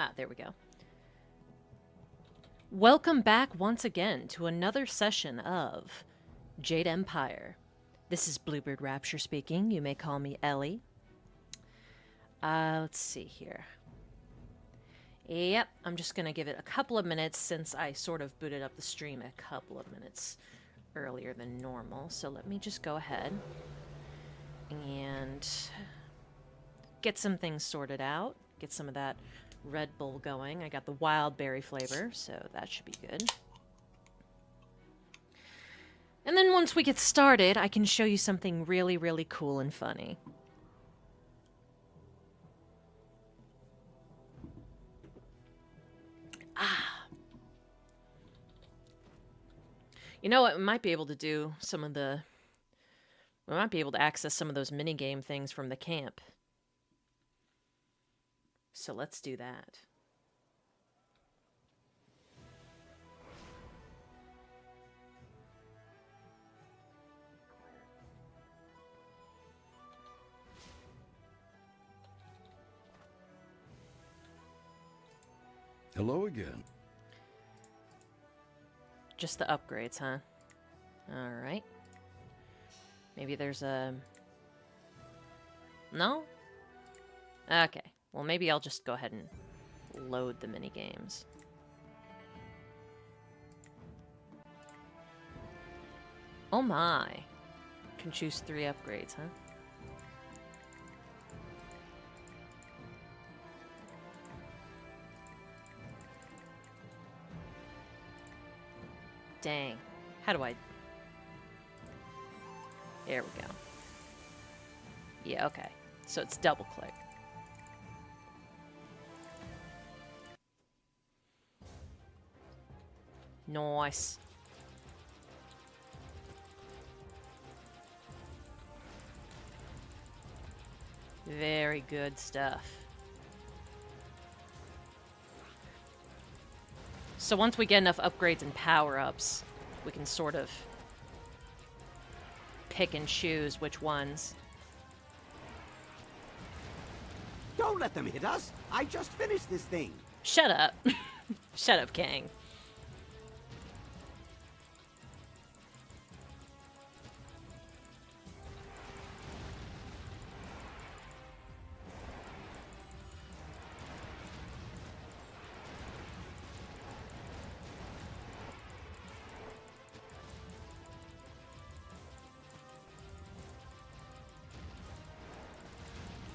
Ah, there we go. Welcome back once again to another session of Jade Empire. This is BlubirdRapture speaking. You may call me Ellie. Let's see here. Yep, I'm just going to give it a couple of minutes since I sort of booted up the stream a couple of minutes earlier than normal. So let me just go ahead and get some things sorted out. Get some of that Red Bull going. I got the wild berry flavor, so that should be good. And then once we get started, I can show you something really, really cool and funny. You know what? We might be able to do some of the... We might be able to access some of those minigame things from the camp. So let's do that. Hello again. Just the upgrades, huh? Alright. Maybe there's a... No? Okay. Well, maybe I'll just go ahead and load the minigames. Oh my. Can choose 3 upgrades, huh? Dang. How do I... There we go. Yeah, okay. So it's double click. Nice. Very good stuff. So once we get enough upgrades and power-ups, we can sort of pick and choose which ones. Don't let them hit us! I just finished this thing! Shut up. Shut up, Kang.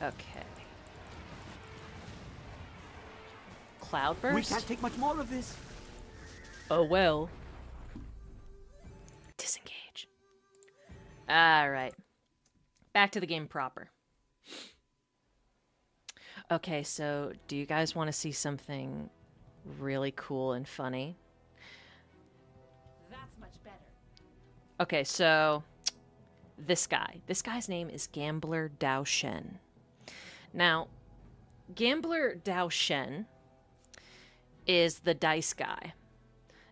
Okay. Cloudburst? We can't take much more of this! Oh well. Disengage. Alright. Back to the game proper. Okay, so do you guys want to see something really cool and funny? That's much better. Okay, so this guy. This guy's name is Gambler Dao Shen. Now, Gambler Dao Shen is the dice guy.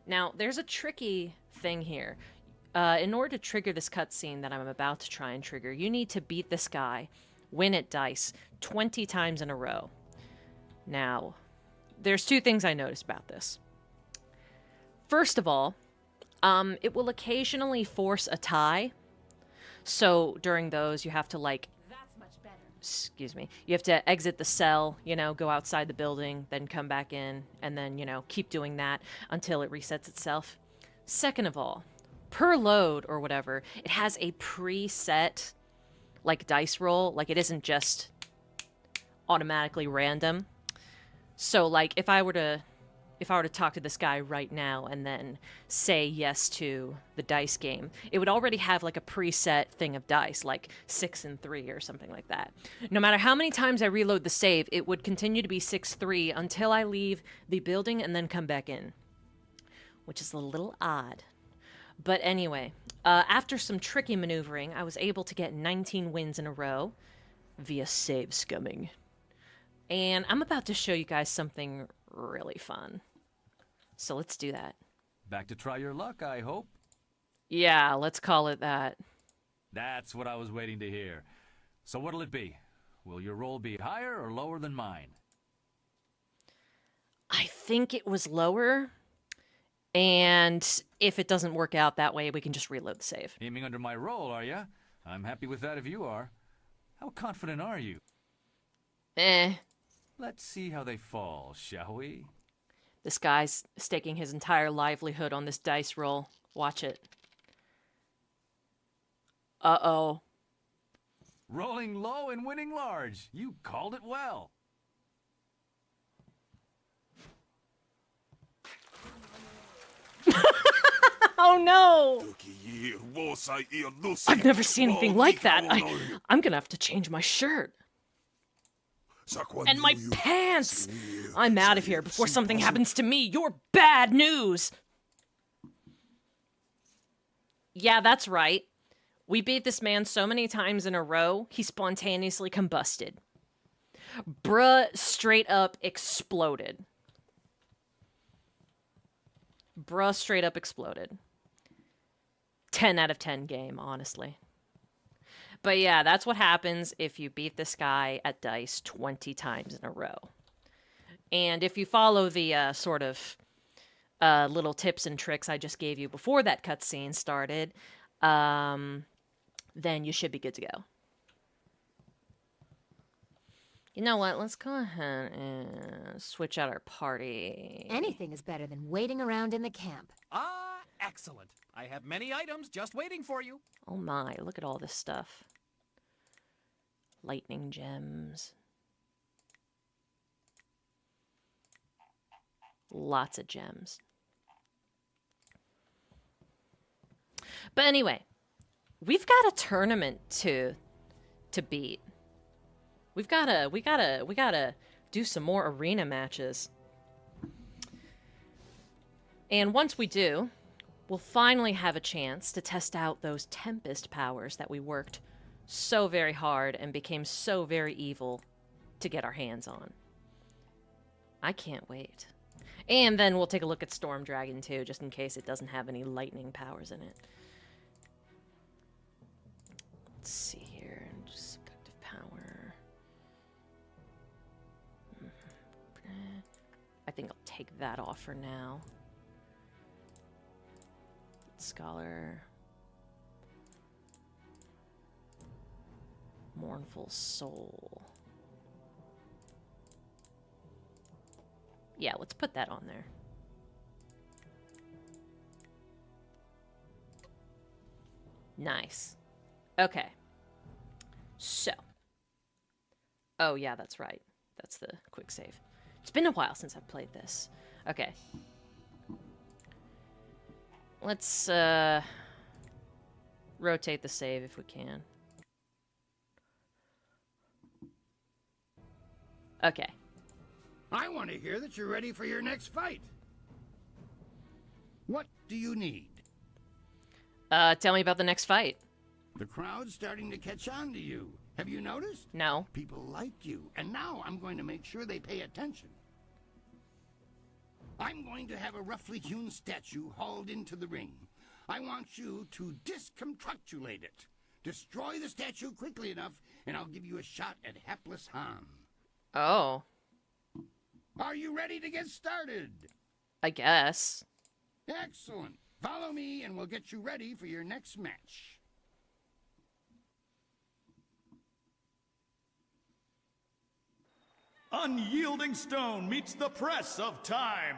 Now, there's a tricky thing here. In order to trigger this cutscene that I'm about to try and trigger, you need to beat this guy, win at dice, 20 times in a row. Now, there's 2 things I noticed about this. First of all, it will occasionally force a tie. So during those, you have to, like, That's much better. excuse me, you have to exit the cell, you know, go outside the building, then come back in, and then, you know, keep doing that until it resets itself. Second of all, per load or whatever, it has a preset, like, dice roll. Like, it isn't just automatically random. So, like, if I were to talk to this guy right now and then say yes to the dice game, it would already have like a preset thing of dice, like 6 and 3 or something like that. No matter how many times I reload the save, it would continue to be 6-3 until I leave the building and then come back in, which is a little odd. But anyway, after some tricky maneuvering, I was able to get 19 wins in a row via save scumming. And I'm about to show you guys something really fun. So let's do that. Back to try your luck, I hope. Yeah, let's call it that. That's what I was waiting to hear. So what'll it be? Will your roll be higher or lower than mine? I think it was lower. And if it doesn't work out that way, we can just reload the save. Aiming under my roll, are ya? I'm happy with that if you are. How confident are you? Eh. Let's see how they fall, shall we? This guy's staking his entire livelihood on this dice roll. Watch it. Uh-oh. Rolling low and winning large. You called it well. Oh no! I've never seen anything like that. I'm gonna have to change my shirt. And my pants! I'm out of here before something happens to me. You're bad news! Yeah, that's right. We beat this man so many times in a row, he spontaneously combusted. Bruh straight up exploded. Bruh straight up exploded. 10 out of 10 game, honestly. But yeah, that's what happens if you beat this guy at dice 20 times in a row. And if you follow the sort of little tips and tricks I just gave you before that cutscene started, then you should be good to go. You know what? Let's go ahead and switch out our party. Anything is better than waiting around in the camp. Ah, excellent. I have many items just waiting for you. Oh my, look at all this stuff. Lightning gems. Lots of gems. But anyway, we've got a tournament to beat. We gotta do some more arena matches. And once we do, we'll finally have a chance to test out those Tempest powers that we worked so very hard and became so very evil to get our hands on. I can't wait. And then we'll take a look at Storm Dragon too, just in case it doesn't have any lightning powers in it. Let's see here. Just seductive power. I think I'll take that off for now. Scholar. Mournful Soul. Yeah, let's put that on there. Nice. Okay. So. Oh, yeah, that's right. That's the quick save. It's been a while since I've played this. Okay. Let's, rotate the save if we can. Okay. I want to hear that you're ready for your next fight. What do you need? Tell me about the next fight. The crowd's starting to catch on to you. Have you noticed? No. People like you, and now I'm going to make sure they pay attention. I'm going to have a roughly hewn statue hauled into the ring. I want you to disconstructulate it. Destroy the statue quickly enough, and I'll give you a shot at hapless Han. Oh. Are you ready to get started? I guess. Excellent. Follow me, and we'll get you ready for your next match. Unyielding stone meets the press of time.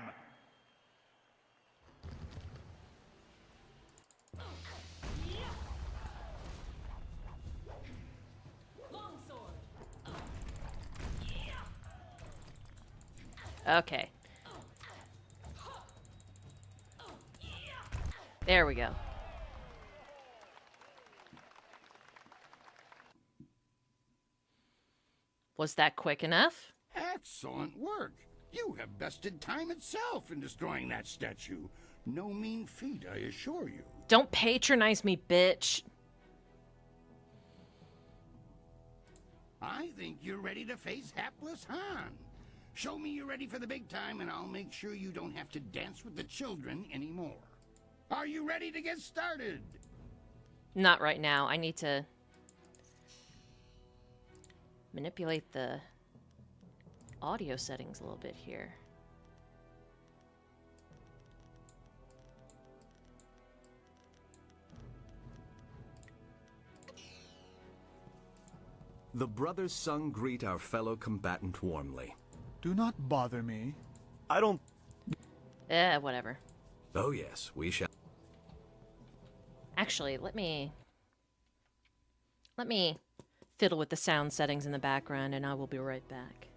Okay. There we go. Was that quick enough? Excellent work. You have bested time itself in destroying that statue. No mean feat, I assure you. Don't patronize me, bitch. I think you're ready to face hapless Han. Show me you're ready for the big time, and I'll make sure you don't have to dance with the children anymore. Are you ready to get started? Not right now. I need to manipulate the audio settings a little bit here. The brothers sung greet our fellow combatant warmly. Do not bother me. I don't... Whatever. Oh yes, we shall. Actually, let me fiddle with the sound settings in the background, and I will be right back.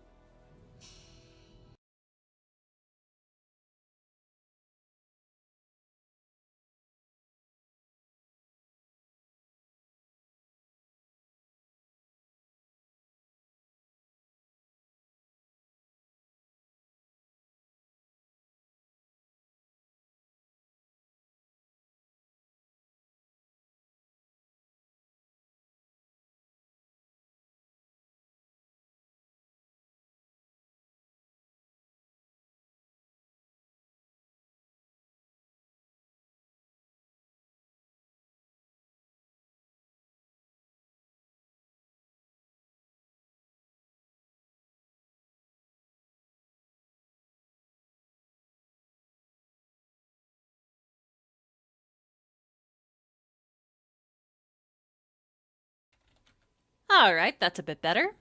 Alright, that's a bit better.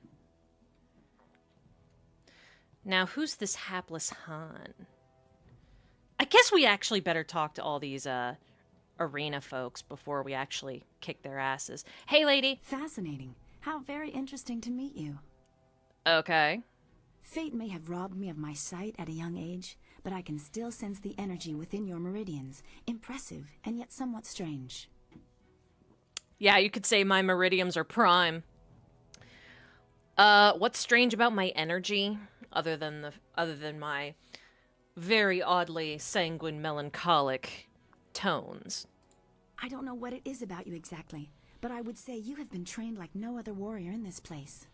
Now, who's this hapless Han? I guess we actually better talk to all these, arena folks before we actually kick their asses. Hey, lady! Fascinating. How very interesting to meet you. Okay. Fate may have robbed me of my sight at a young age, but I can still sense the energy within your meridians. Impressive, and yet somewhat strange. Yeah, you could say my meridians are prime. What's strange about my energy, other than my very oddly sanguine melancholic tones? I don't know what it is about you exactly, but I would say you have been trained like no other warrior in this place.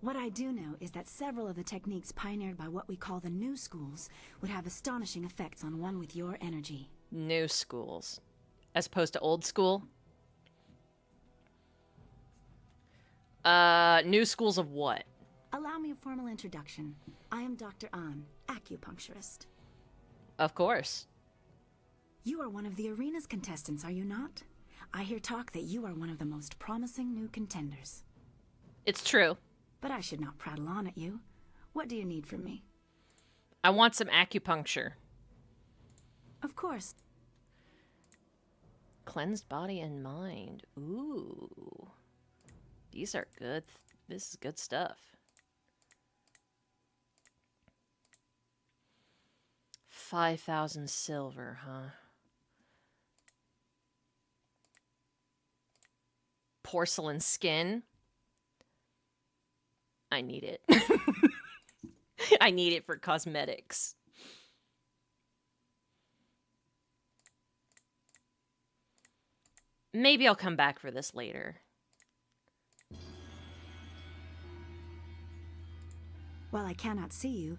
What I do know is that several of the techniques pioneered by what we call the new schools would have astonishing effects on one with your energy. New schools. As opposed to old school? New schools of what? Allow me a formal introduction. I am Dr. An, acupuncturist. Of course. You are one of the arena's contestants, are you not? I hear talk that you are one of the most promising new contenders. It's true. But I should not prattle on at you. What do you need from me? I want some acupuncture. Of course. Cleansed body and mind. Ooh. These are good. This is good stuff. 5,000 silver, huh? Porcelain skin. I need it. I need it for cosmetics. Maybe I'll come back for this later. While I cannot see you,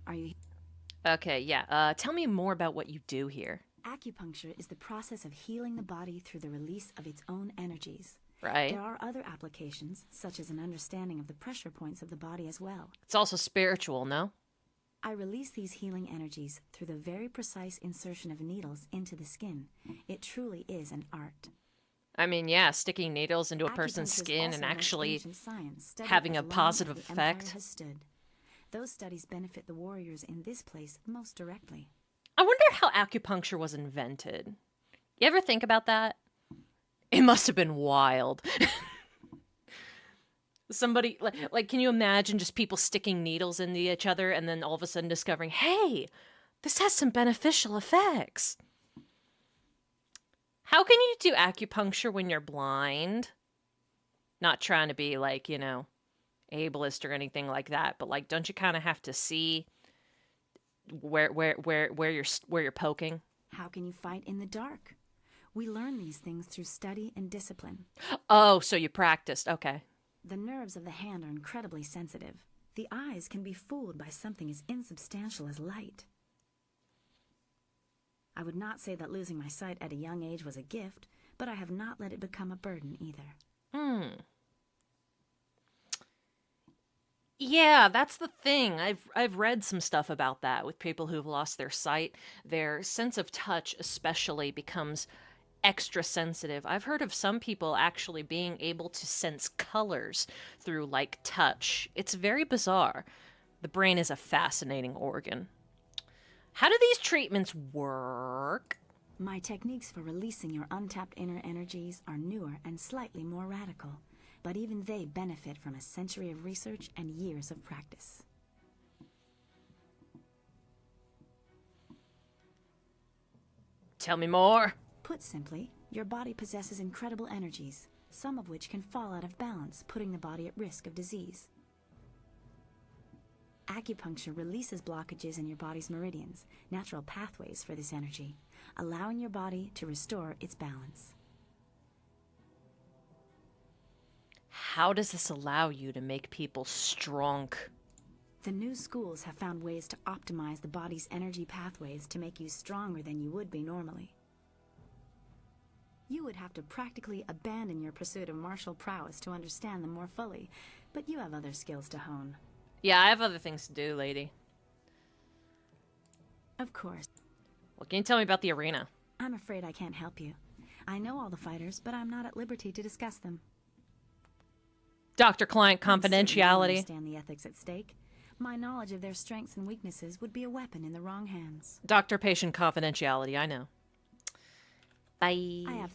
are you... Okay, yeah. Tell me more about what you do here. Acupuncture is the process of healing the body through the release of its own energies. Right. There are other applications, such as an understanding of the pressure points of the body as well. It's also spiritual, no? I release these healing energies through the very precise insertion of needles into the skin. It truly is an art. I mean, yeah, sticking needles into a person's skin and actually having a positive effect. Those studies benefit the warriors in this place most directly. I wonder how acupuncture was invented. You ever think about that? It must have been wild. Somebody, like, can you imagine just people sticking needles into each other and then all of a sudden discovering, hey, this has some beneficial effects. How can you do acupuncture when you're blind? Not trying to be like, you know, ableist or anything like that, but like, don't you kind of have to see where you're poking? How can you fight in the dark? We learn these things through study and discipline. Oh, so you practiced. Okay. The nerves of the hand are incredibly sensitive. The eyes can be fooled by something as insubstantial as light. I would not say that losing my sight at a young age was a gift, but I have not let it become a burden either. Yeah, that's the thing. I've read some stuff about that with people who've lost their sight. Their sense of touch especially becomes extra sensitive. I've heard of some people actually being able to sense colors through, like, touch. It's very bizarre. The brain is a fascinating organ. How do these treatments work? My techniques for releasing your untapped inner energies are newer and slightly more radical, but even they benefit from a century of research and years of practice. Tell me more. Put simply, your body possesses incredible energies, some of which can fall out of balance, putting the body at risk of disease. Acupuncture releases blockages in your body's meridians, natural pathways for this energy, allowing your body to restore its balance. How does this allow you to make people strong? The new schools have found ways to optimize the body's energy pathways to make you stronger than you would be normally. You would have to practically abandon your pursuit of martial prowess to understand them more fully, but you have other skills to hone. Yeah, I have other things to do, lady. Of course. What can you tell me about the arena? I'm afraid I can't help you. I know all the fighters, but I'm not at liberty to discuss them. Doctor-client I'm certain you confidentiality. understand the ethics at stake. My knowledge of their strengths and weaknesses would be a weapon in the wrong hands. Doctor-patient confidentiality, I know. Bye. I have...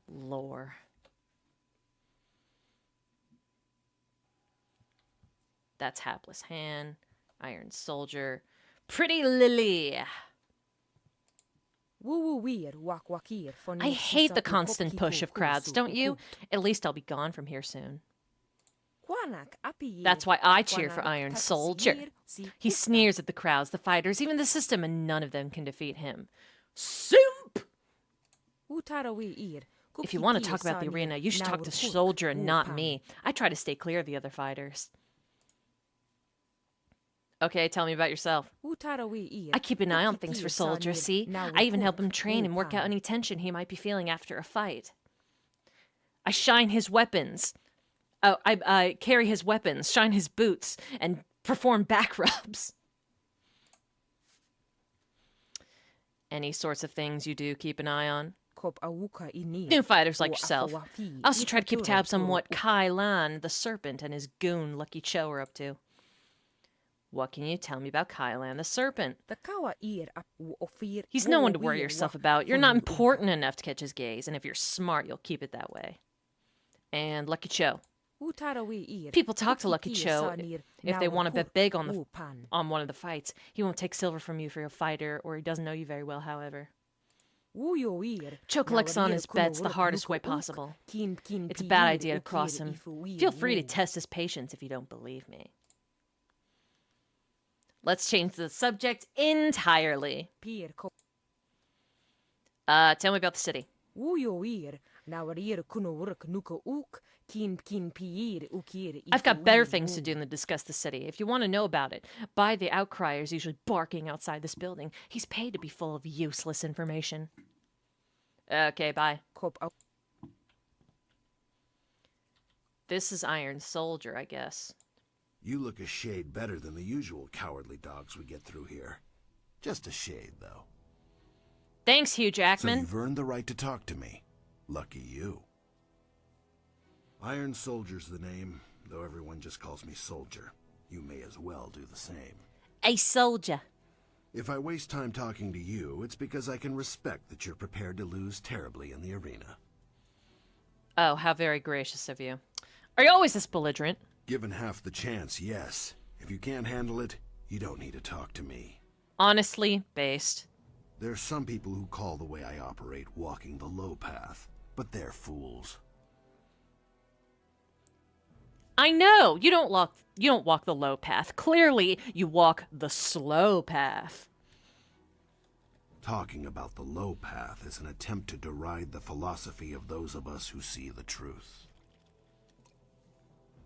Lore. That's Hapless Han, Iron Soldier, Pretty Lily. I hate the constant push of crowds, don't you? At least I'll be gone from here soon. That's why I cheer for Iron Soldier. He sneers at the crowds, the fighters, even the system, and none of them can defeat him. Simp! If you want to talk about the arena, you should talk to Soldier and not me. I try to stay clear of the other fighters. Okay, tell me about yourself. I keep an eye on things for Soldier, see? I even help him train and work out any tension he might be feeling after a fight. I shine his weapons. Oh, I carry his weapons, shine his boots, and perform back rubs. Any sorts of things you do keep an eye on? New fighters like yourself. I also try to keep tabs on what Kai Lan, the Serpent, and his goon Lucky Cho are up to. What can you tell me about Kai Lan, the Serpent? He's no one to worry yourself about. You're not important enough to catch his gaze, and if you're smart, you'll keep it that way. And Lucky Cho. People talk to Lucky Cho if they want to bet big on one of the fights. He won't take silver from you for a fighter, or he doesn't know you very well, however. Cho collects on his bets the hardest way possible. It's a bad idea to cross him. Feel free to test his patience if you don't believe me. Let's change the subject entirely. Tell me about the city. I've got better things to do than discuss the city. If you want to know about it, buy the Outcrier's usually barking outside this building. He's paid to be full of useless information. Okay, bye. This is Iron Soldier, I guess. You look a shade better than the usual cowardly dogs we get through here. Just a shade, though. Thanks, Hugh So Jackman. you've earned the right to talk to me. Lucky you. Iron Soldier's the name, though everyone just calls me Soldier. You may as well do the same. A soldier. If I waste time talking to you, it's because I can respect that you're prepared to lose terribly in the arena. Oh, how very gracious of you. Are you always this belligerent? Given half the chance, yes. If you can't handle it, you don't need to talk to me. Honestly based. There's some people who call the way I operate walking the low path, but they're fools. I know! You don't walk the low path. Clearly, you walk the slow path. Talking about the low path is an attempt to deride the philosophy of those of us who see the truth.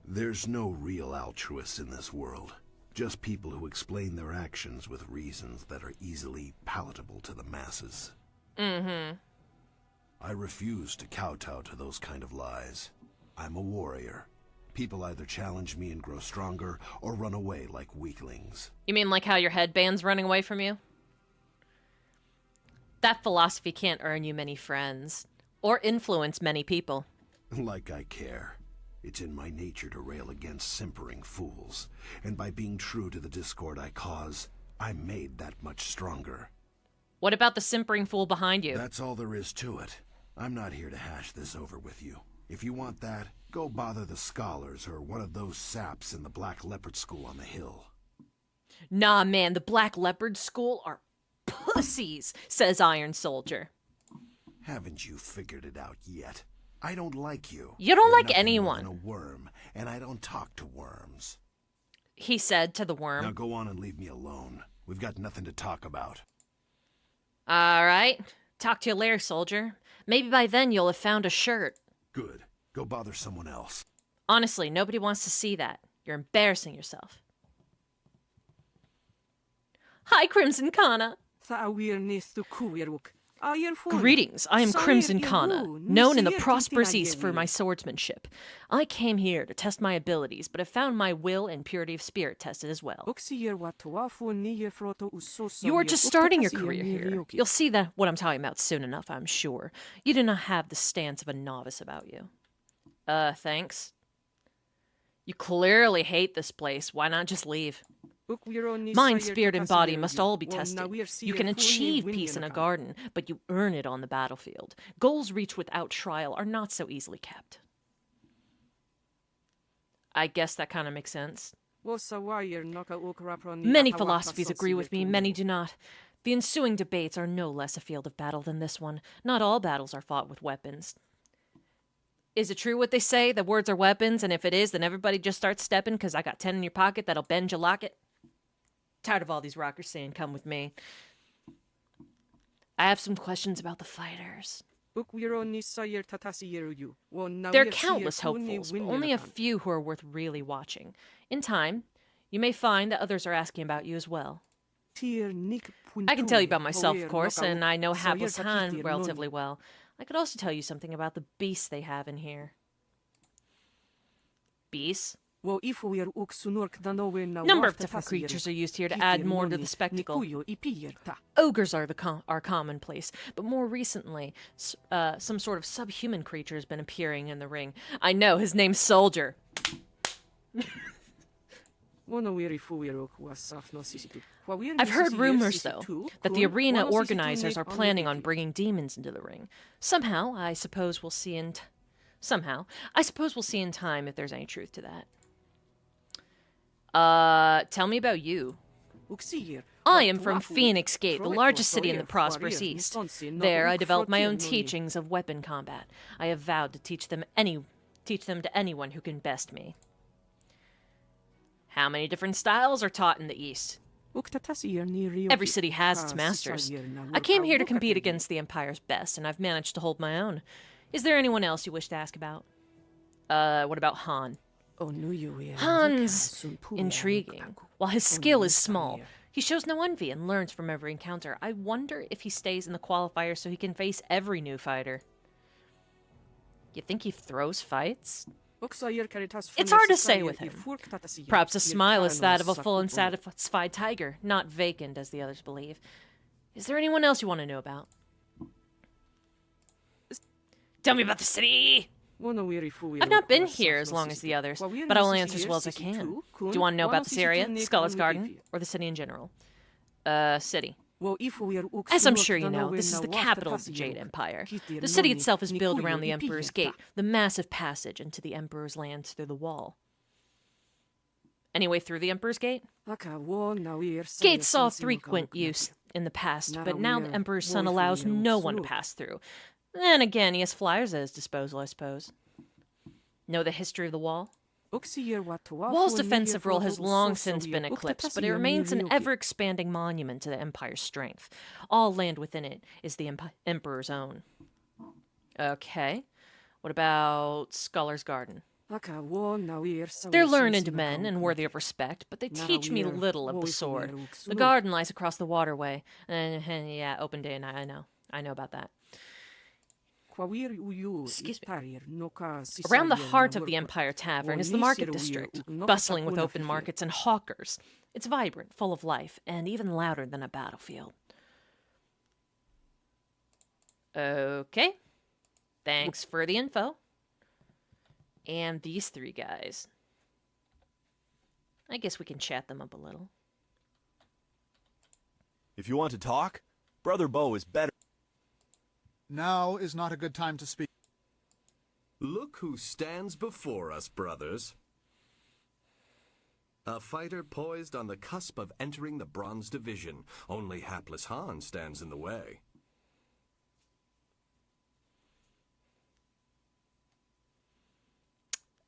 There's no real altruists in this world. Just people who explain their actions with reasons that are easily palatable to the masses. Mm-hmm. I refuse to kowtow to those kind of lies. I'm a warrior. People either challenge me and grow stronger, or run away like weaklings. You mean like how your headband's running away from you? That philosophy can't earn you many friends. Or influence many people. Like I care. It's in my nature to rail against simpering fools. And by being true to the discord I cause, I'm made that much stronger. What about the simpering fool behind you? That's all there is to it. I'm not here to hash this over with you. If you want that, go bother the scholars or one of those saps in the Black Leopard School on the hill. Nah, man, the Black Leopard School are pussies, says Iron Soldier. Haven't you figured it out yet? I don't like you. You don't You're like nothing more anyone. than a worm, and I don't talk to worms. He said to the worm. Now go on and leave me alone. We've got nothing to talk about. All right. Talk to you later, soldier. Maybe by then you'll have found a shirt. Good. Go bother someone else. Honestly, nobody wants to see that. You're embarrassing yourself. Hi, Crimson Kana. Greetings, I am Crimson Kana, known in the prosperous East for my swordsmanship. I came here to test my abilities, but have found my will and purity of spirit tested as well. You are just starting your career here. You'll see that what I'm talking about soon enough, I'm sure. You do not have the stance of a novice about you. Thanks. You clearly hate this place. Why not just leave? Mind, spirit, and body must all be tested. You can achieve peace in a garden, but you earn it on the battlefield. Goals reached without trial are not so easily kept. I guess that kind of makes sense. Many philosophies agree with me, many do not. The ensuing debates are no less a field of battle than this one. Not all battles are fought with weapons. Is it true what they say, that words are weapons, and if it is, then everybody just starts stepping because I got 10 in your pocket that'll bend your locket? Tired of all these rockers saying, come with me. I have some questions about the fighters. There are countless hopefuls, but only a few who are worth really watching. In time, you may find that others are asking about you as well. I can tell you about myself, of course, and I know Hapless Han relatively well. I could also tell you something about the beasts they have in here. Beasts? Number of different creatures are used here to add more to the spectacle. Ogres are commonplace, but more recently, some sort of subhuman creature has been appearing in the ring. I know, his name's Soldier. I've heard rumors, though, that the arena organizers are planning on bringing demons into the ring. Somehow, I suppose we'll see in time if there's any truth to that. Tell me about you. I am from Phoenix Gate, the largest city in the prosperous East. There, I developed my own teachings of weapon combat. I have vowed to teach them to anyone who can best me. How many different styles are taught in the East? Every city has its masters. I came here to compete against the Empire's best, and I've managed to hold my own. Is there anyone else you wish to ask about? What about Han? Han's intriguing. While his skill is small, he shows no envy and learns from every encounter. I wonder if he stays in the qualifier so he can face every new fighter. You think he throws fights? It's hard to say with him. Perhaps his smile is that of a full and satisfied tiger, not vacant as the others believe. Is there anyone else you want to know about? Tell me about the city! I've not been here as long as the others, but I will answer as well as I can. Do you want to know about this area, Skull's Garden, or the city in general? City. As I'm sure you know, this is the capital of the Jade Empire. The city itself is built around the Emperor's Gate, the massive passage into the Emperor's lands through the wall. Any way through the Emperor's Gate? Gates saw frequent use in the past, but now the Emperor's son allows no one to pass through. Then again, he has flyers at his disposal, I suppose. Know the history of the wall? Wall's defensive role has long since been eclipsed, but it remains an ever-expanding monument to the Empire's strength. All land within it is the Emperor's own. Okay. What about Scholar's Garden? They're learned men and worthy of respect, but they teach me little of the sword. The garden lies across the waterway. Yeah, open day, and I know about that. Excuse me. Around the heart of the Empire Tavern is the market district, bustling with open markets and hawkers. It's vibrant, full of life, and even louder than a battlefield. Okay. Thanks for the info. And these three guys. I guess we can chat them up a little. If you want to talk, Brother Bo is better. Now is not a good time to speak. Look who stands before us, brothers. A fighter poised on the cusp of entering the Bronze Division. Only hapless Han stands in the way.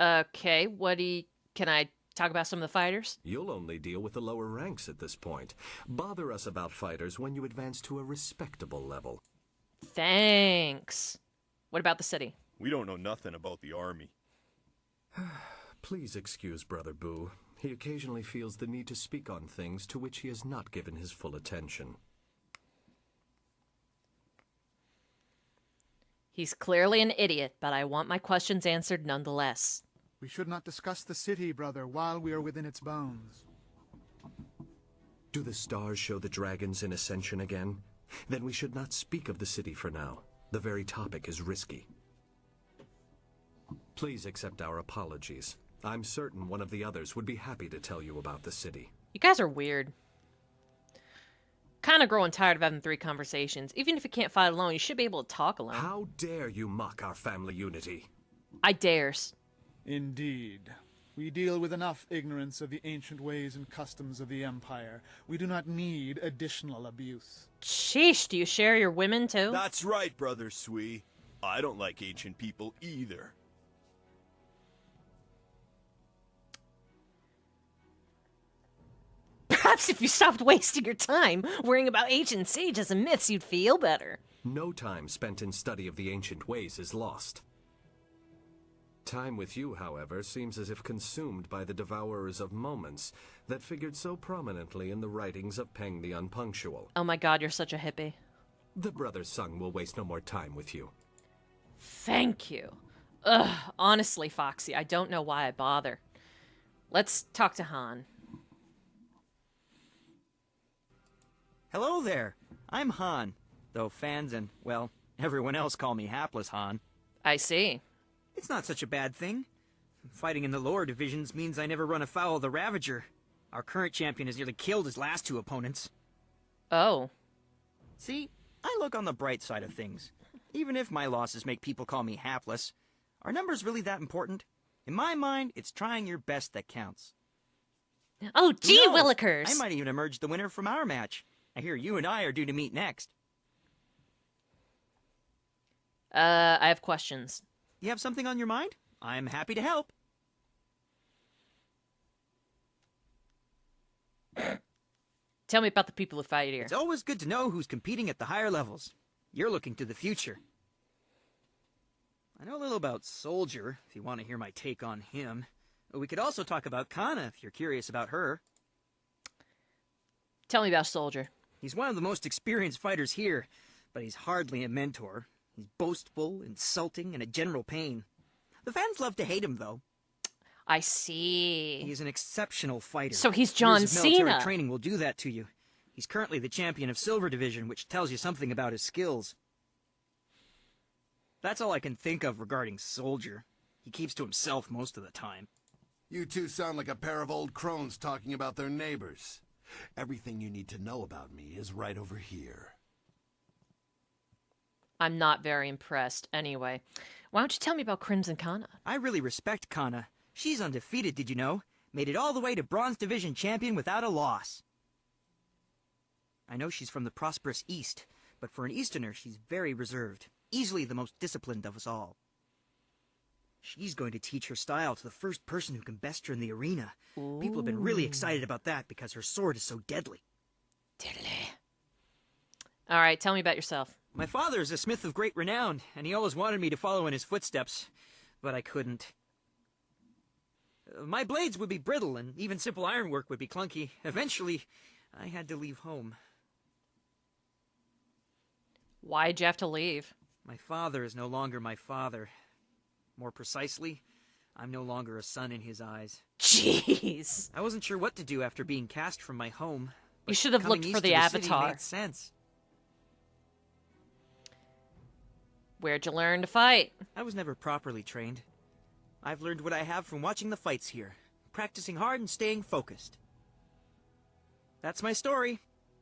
Okay, can I talk about some of the fighters? You'll only deal with the lower ranks at this point. Bother us about fighters when you advance to a respectable level. Thanks. What about the city? We don't know nothing about the army. Please excuse Brother Boo. He occasionally feels the need to speak on things to which he has not given his full attention. He's clearly an idiot, but I want my questions answered nonetheless. We should not discuss the city, brother, while we are within its bounds. Do the stars show the dragons in ascension again? Then we should not speak of the city for now. The very topic is risky. Please accept our apologies. I'm certain one of the others would be happy to tell you about the city. You guys are weird. Kind of growing tired of having 3 conversations. Even if you can't fight alone, you should be able to talk alone. How dare you mock our family unity? I dares. Indeed. We deal with enough ignorance of the ancient ways and customs of the Empire. We do not need additional abuse. Sheesh, do you share your women too? That's right, Brother Sui. I don't like ancient people either. Perhaps if you stopped wasting your time worrying about ancient sages and myths, you'd feel better. No time spent in study of the ancient ways is lost. Time with you, however, seems as if consumed by the devourers of moments that figured so prominently in the writings of Peng the Unpunctual. Oh my god, you're such a hippie. The Brother Sung will waste no more time with you. Thank you. Ugh, honestly, Foxy, I don't know why I bother. Let's talk to Han. Hello there. I'm Han, though fans and, well, everyone else call me Hapless Han. I see. It's not such a bad thing. Fighting in the lower divisions means I never run afoul of the Ravager. Our current champion has nearly killed his last 2 opponents. Oh. See, I look on the bright side of things. Even if my losses make people call me hapless, are numbers really that important? In my mind, it's trying your best that counts. Oh, gee Who knows? willikers! I might even emerge the winner from our match. I hear you and I are due to meet next. I have questions. You have something on your mind? I'm happy to help. Tell me about the people who fight here. It's always good to know who's competing at the higher levels. You're looking to the future. I know a little about Soldier, if you want to hear my take on him. We could also talk about Kana, if you're curious about her. Tell me about Soldier. He's one of the most experienced fighters here, but he's hardly a mentor. He's boastful, insulting, and a general pain. The fans love to hate him, though. I see. He's an exceptional fighter. So he's John Years of military Cena. training will do that to you. He's currently the champion of Silver Division, which tells you something about his skills. That's all I can think of regarding Soldier. He keeps to himself most of the time. You two sound like a pair of old crones talking about their neighbors. Everything you need to know about me is right over here. I'm not very impressed. Anyway, why don't you tell me about Crimson Kana? I really respect Kana. She's undefeated, did you know? Made it all the way to Bronze Division champion without a loss. I know she's from the prosperous East, but for an Easterner, she's very reserved. Easily the most disciplined of us all. She's going to teach her style to the first person who can best her in the arena. Ooh. People have been really excited about that because her sword is so deadly. All right, tell me about yourself. My father is a smith of great renown, and he always wanted me to follow in his footsteps, but I couldn't. My blades would be brittle, and even simple ironwork would be clunky. Eventually, I had to leave home. Why'd you have to leave? My father is no longer my father. More precisely, I'm no longer a son in his eyes. Jeez. I wasn't sure what to do after being cast from my home. You should have looked for the city Avatar. made sense. Where'd you learn to fight? I was never properly trained. I've learned what I have from watching the fights here, practicing hard and staying focused. That's my story.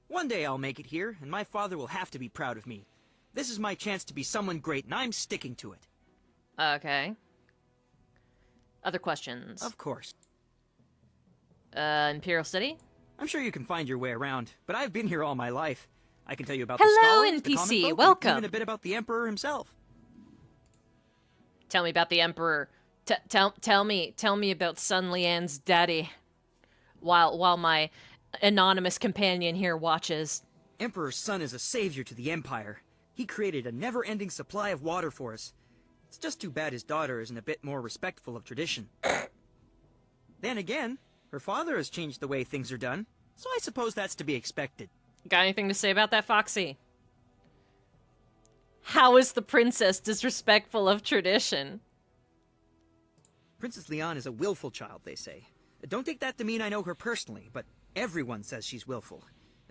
One day I'll make it here, and my father will have to be proud of me. This is my chance to be someone great, and I'm sticking to it. Okay. Other questions? Of course. Imperial City? I'm sure you can find your way around, but I've been here all my life. I can tell you about Hello, the scholars, the NPC, common folk, welcome. and even a bit about the Emperor himself. Tell me about the Emperor. Tell me about Sun Lian's daddy. While my anonymous companion here watches. Emperor's son is a savior to the Empire. He created a never-ending supply of water for us. It's just too bad his daughter isn't a bit more respectful of tradition. Then again, her father has changed the way things are done, so I suppose that's to be expected. Got anything to say about that, Foxy? How is the princess disrespectful of tradition? Princess Leon is a willful child, they say. Don't take that to mean I know her personally, but everyone says she's willful.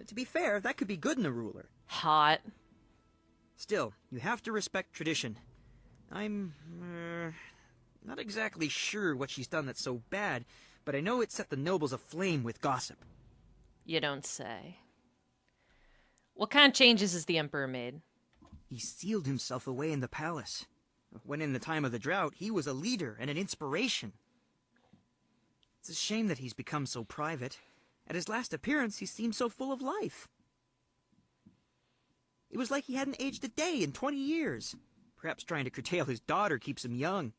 To be fair, that could be good in a ruler. Hot. Still, you have to respect tradition. I'm, not exactly sure what she's done that's so bad, but I know it set the nobles aflame with gossip. You don't say. What kind of changes has the Emperor made? He sealed himself away in the palace. When in the time of the drought, he was a leader and an inspiration. It's a shame that he's become so private. At his last appearance, he seemed so full of life. It was like he hadn't aged a day in 20 years. Perhaps trying to curtail his daughter keeps him young.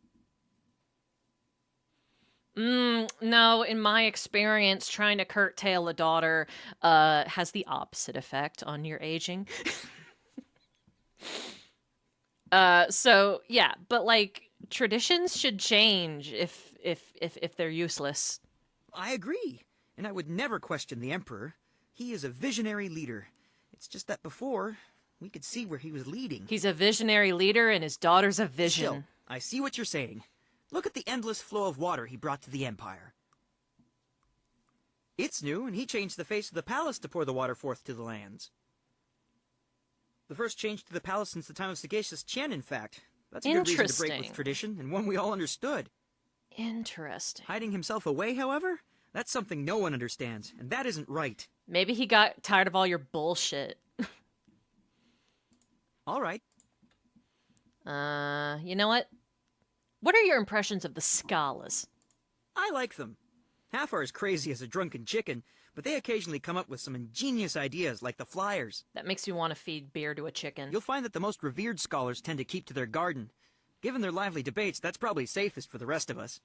No, in my experience, trying to curtail a daughter has the opposite effect on your aging. So yeah, but like traditions should change if they're useless. I agree, and I would never question the Emperor. He is a visionary leader. It's just that before, we could see where he was leading. He's a visionary leader, and his daughter's a vision. Still, I see what you're saying. Look at the endless flow of water he brought to the Empire. It's new, and he changed the face of the palace to pour the water forth to the lands. The first change to the palace since the time of sagacious Qian, in fact. That's a good reason to break with tradition, and one we all understood. Interesting. Hiding himself away, however, that's something no one understands, and that isn't right. Maybe he got tired of all your bullshit. All right. You know what? What are your impressions of the scholars? I like them. Half are as crazy as a drunken chicken, but they occasionally come up with some ingenious ideas like the flyers. That makes me want to feed beer to a chicken. You'll find that the most revered scholars tend to keep to their garden. Given their lively debates, that's probably safest for the rest of us.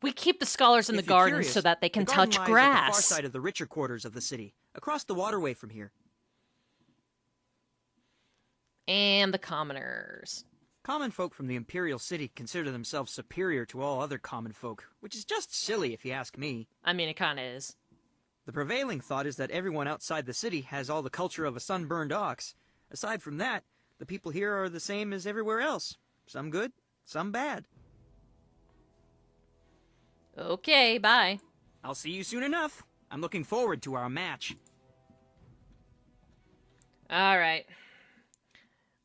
We keep the scholars in the garden so that they can touch grass. grass. At the far side of the richer quarters of the city, across the waterway from here. And the commoners. Common folk from the Imperial City consider themselves superior to all other common folk, which is just silly if you ask me. I mean, it kinda is. The prevailing thought is that everyone outside the city has all the culture of a sunburned ox. Aside from that, the people here are the same as everywhere else. Some good, some bad. Okay, bye. I'll see you soon enough. I'm looking forward to our match. Alright.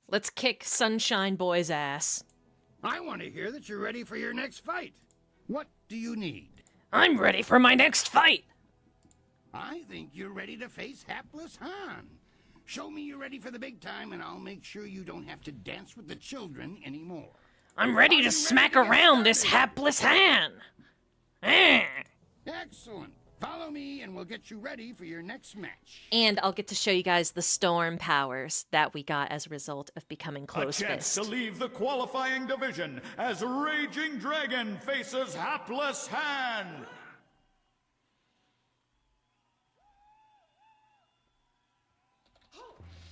Let's kick Sunshine Boy's ass. I want to hear that you're ready for your next fight. What do you need? I'm ready for my next fight! I think you're ready to face hapless Han. Show me you're ready for the big time, and I'll make sure you don't have to dance with the children anymore. I'm ready to smack around this hapless Han! Excellent. Follow me, and we'll get you ready for your next match. And I'll get to show you guys the storm powers that we got as a result of becoming A Close chance Fist. to leave the qualifying division as Raging Dragon faces Hapless Han.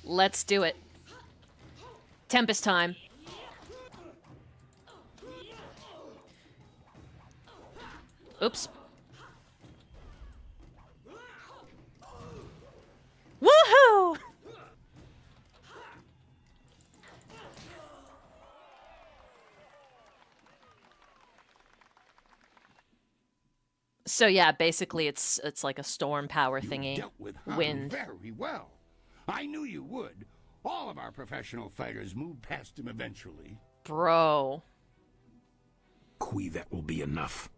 Let's do it. Tempest time. Oops. Woohoo! So yeah, basically it's like a storm power thingy. Dealt with Han Wind. very well. I knew you would. All of our professional fighters move past him eventually. Bro. Kui, that will be enough.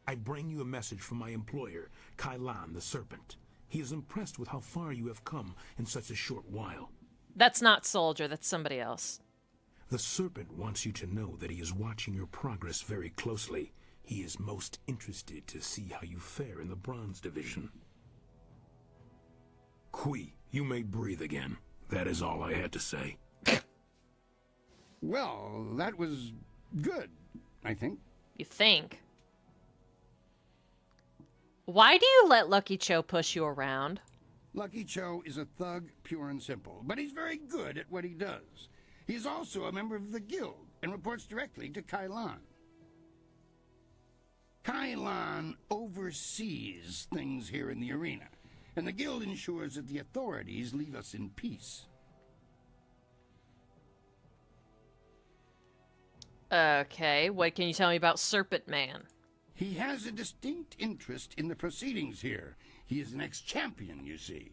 I bring you a message from my employer, Kailan the Serpent. He is impressed with how far you have come in such a short while. That's not Soldier, that's somebody else. The Serpent wants you to know that he is watching your progress very closely. He is most interested to see how you fare in the Bronze Division. Kui, you may breathe again. That is all I had to say. Well, that was good, I think. You think? Why do you let Lucky Cho push you around? Lucky Cho is a thug, pure and simple, but he's very good at what he does. He's also a member of the guild and reports directly to Kailan. Kailan oversees things here in the arena, and the guild ensures that the authorities leave us in peace. Okay, what can you tell me about Serpent Man? He has a distinct interest in the proceedings here. He is an ex-champion, you see.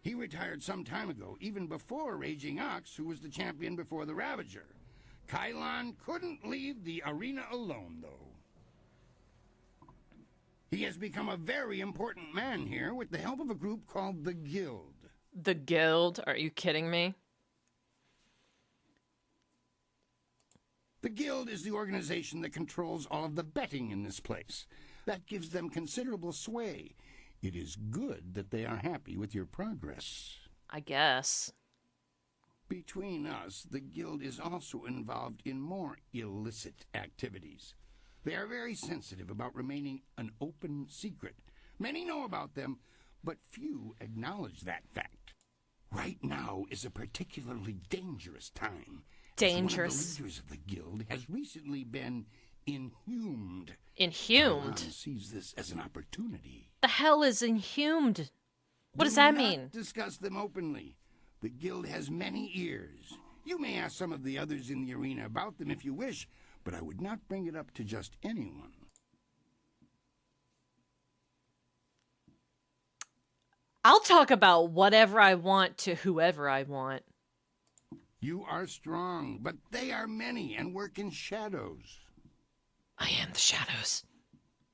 He retired some time ago, even before Raging Ox, who was the champion before the Ravager. Kailan couldn't leave the arena alone, though. He has become a very important man here with the help of a group called the Guild. The Guild? Are you kidding me? The Guild is the organization that controls all of the betting in this place. That gives them considerable sway. It is good that they are happy with your progress. I guess. Between us, the Guild is also involved in more illicit activities. They are very sensitive about remaining an open secret. Many know about them, but few acknowledge that fact. Right now is a particularly dangerous time. Dangerous. One of the leaders of the Guild has recently been inhumed. Inhumed? Kailan sees this as an opportunity. The hell is inhumed? What does that mean? Discuss them openly. The Guild has many ears. You may ask some of the others in the arena about them if you wish, but I would not bring it up to just anyone. I'll talk about whatever I want to whoever I want. You are strong, but they are many and work in shadows. I am the shadows.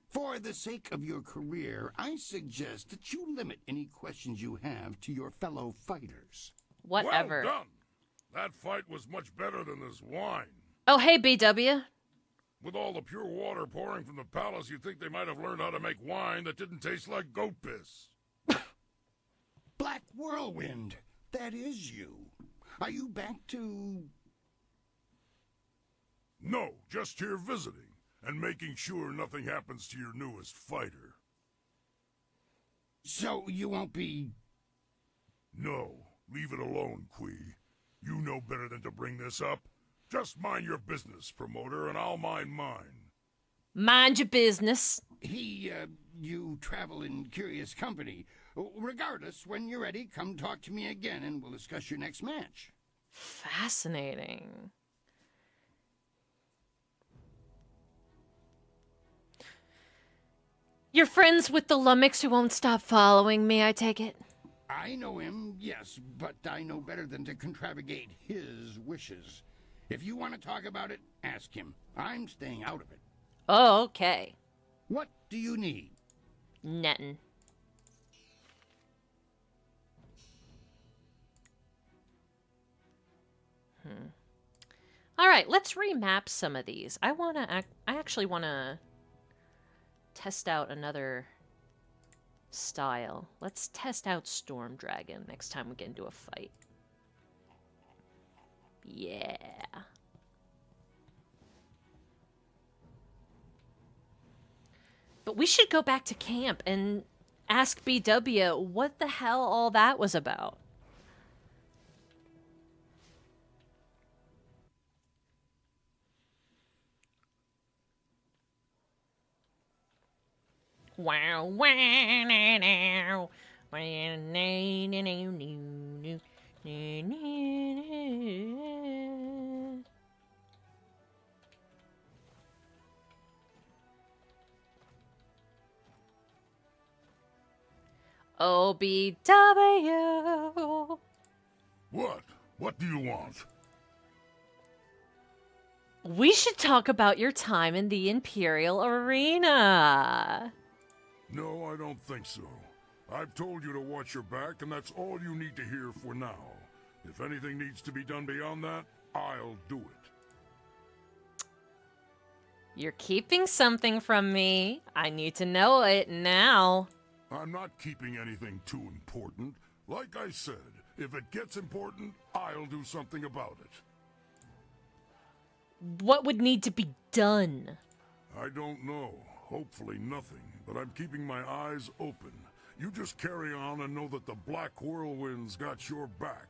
For the sake of your career, I suggest that you limit any questions you have to your fellow fighters. Whatever. Well done. That fight was much better than this wine. Oh, hey, BW. With all the pure water pouring from the palace, you'd think they might have learned how to make wine that didn't taste like goat piss. Black Whirlwind, that is you. Are you back to... No, just here visiting, and making sure nothing happens to your newest fighter. So you won't be... No, leave it alone, Kui. You know better than to bring this up. Just mind your business, promoter, and I'll mind mine. Mind your business. You travel in curious company. Regardless, when you're ready, come talk to me again and we'll discuss your next match. Fascinating. You're friends with the lummox who won't stop following me, I take it? I know him, yes, but I know better than to contravigate his wishes. If you want to talk about it, ask him. I'm staying out of it. Oh, okay. What do you need? Nuttin'. All right, let's remap some of these. I actually want to test out another style. Let's test out Storm Dragon next time we get into a fight. Yeah. But we should go back to camp and ask BW what the hell all that was about. Wow, wow, now, OBW. What? What do you want? We should talk about your time in the Imperial Arena. No, I don't think so. I've told you to watch your back, and that's all you need to hear for now. If anything needs to be done beyond that, I'll do it. You're keeping something from me. I need to know it now. I'm not keeping anything too important. Like I said, if it gets important, I'll do something about it. What would need to be done? I don't know. Hopefully nothing, but I'm keeping my eyes open. You just carry on and know that the Black Whirlwind's got your back.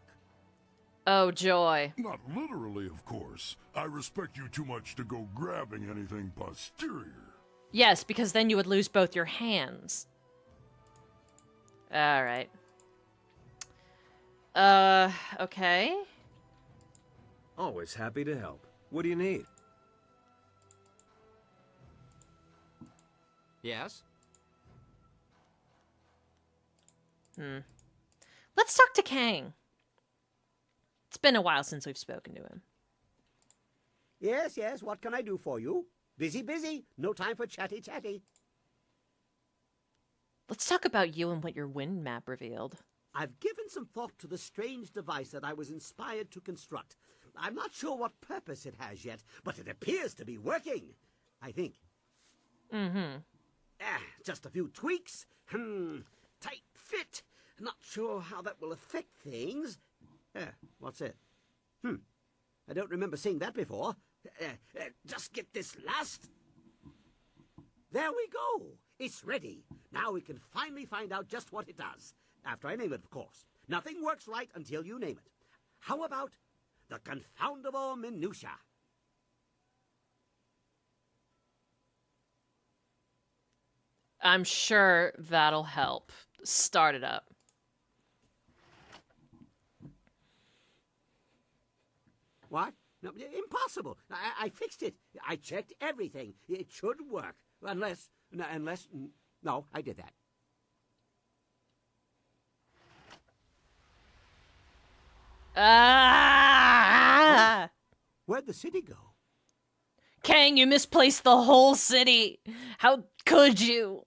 Oh, joy. Not literally, of course. I respect you too much to go grabbing anything posterior. Yes, because then you would lose both your hands. Alright. Okay. Always happy to help. What do you need? Yes? Let's talk to Kang. It's been a while since we've spoken to him. Yes, yes, what can I do for you? Busy, busy. No time for chatty, chatty. Let's talk about you and what your wind map revealed. I've given some thought to the strange device that I was inspired to construct. I'm not sure what purpose it has yet, but it appears to be working, I think. Just a few tweaks. Tight fit. Not sure how that will affect things. What's it? I don't remember seeing that before. Just get this last. There we go. It's ready. Now we can finally find out just what it does. After I name it, of course. Nothing works right until you name it. How about the confoundable minutia? I'm sure that'll help. Start it up. What? No, impossible. I fixed it. I checked everything. It should work. Unless... No, I did that. Ah! Where'd the city go? Kang, you misplaced the whole city. How could you?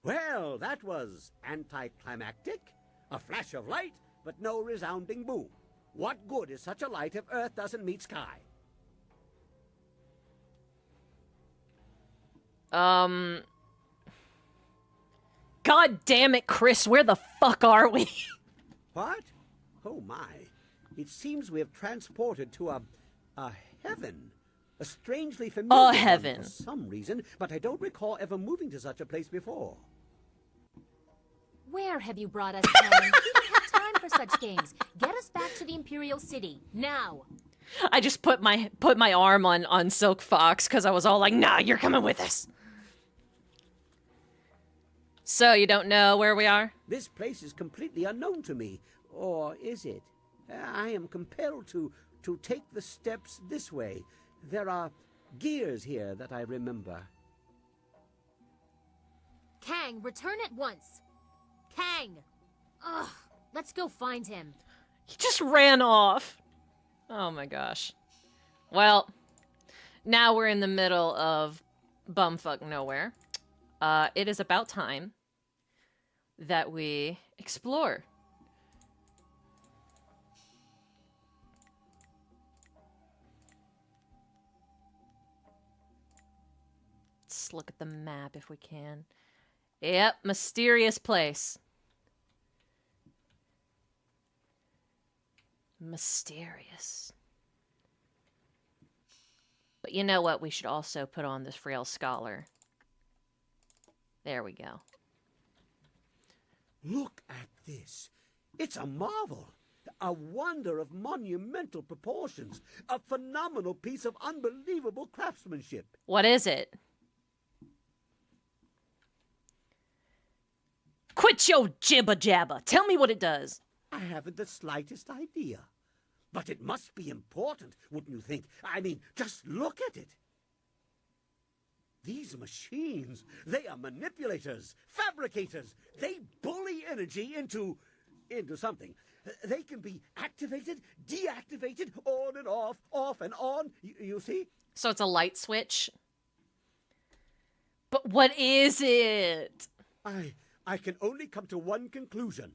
Well, that was anticlimactic. A flash of light, but no resounding boom. What good is such a light if Earth doesn't meet sky? God damn it, Chris, where the fuck are we? What? Oh my. It seems we have transported to a heaven. A strangely familiar one heaven. for some reason, but I don't recall ever moving to such a place before. Where have you brought us, Kang? We don't have time for such games. Get us back to the Imperial City, now. I just put my arm on Silk Fox because I was all like, nah, you're coming with us. So, you don't know where we are? This place is completely unknown to me. Or is it? I am compelled to take the steps this way. There are gears here that I remember. Kang, return at once. Kang! Ugh, let's go find him. He just ran off. Oh my gosh. Well, now we're in the middle of bumfuck nowhere. It is about time that we explore. Let's look at the map if we can. Yep, mysterious place. Mysterious. But you know what? We should also put on this frail scholar. There we go. Look at this. It's a marvel. A wonder of monumental proportions. A phenomenal piece of unbelievable craftsmanship. What is it? Quit your jibber-jabber. Tell me what it does. I haven't the slightest idea. But it must be important, wouldn't you think? I mean, just look at it. These machines, they are manipulators, fabricators. They bully energy into something. They can be activated, deactivated, on and off and on. You see? So it's a light switch? But what is it? I can only come to one conclusion.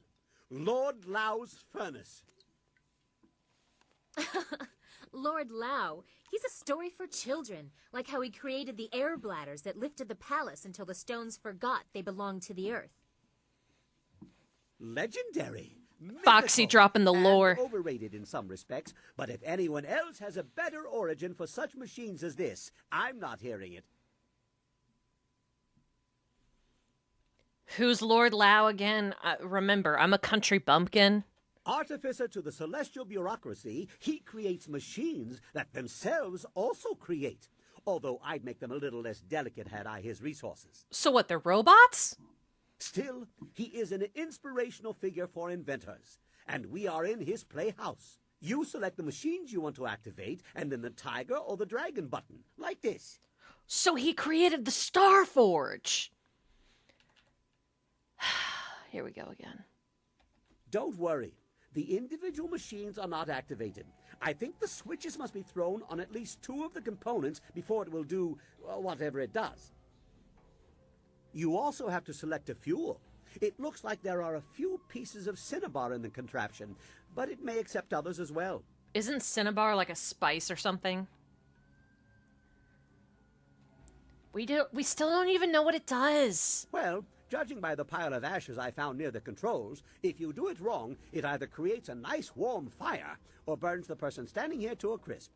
Lord Lau's furnace. Lord Lau. He's a story for children, like how he created the air bladders that lifted the palace until the stones forgot they belonged to the earth. Legendary. Foxy mythical, dropping the lore. and overrated in some respects, but if anyone else has a better origin for such machines as this, I'm not hearing it. Who's Lord Lau again? Remember, I'm a country bumpkin. Artificer to the celestial bureaucracy, he creates machines that themselves also create. Although I'd make them a little less delicate had I his resources. So what, they're robots? Still, he is an inspirational figure for inventors, and we are in his playhouse. You select the machines you want to activate, and then the tiger or the dragon button, like this. So he created the Star Forge. Here we go again. Don't worry. The individual machines are not activated. I think the switches must be thrown on at least 2 of the components before it will do whatever it does. You also have to select a fuel. It looks like there are a few pieces of cinnabar in the contraption, but it may accept others as well. Isn't cinnabar like a spice or something? We still don't even know what it does. Well, judging by the pile of ashes I found near the controls, if you do it wrong, it either creates a nice warm fire or burns the person standing here to a crisp.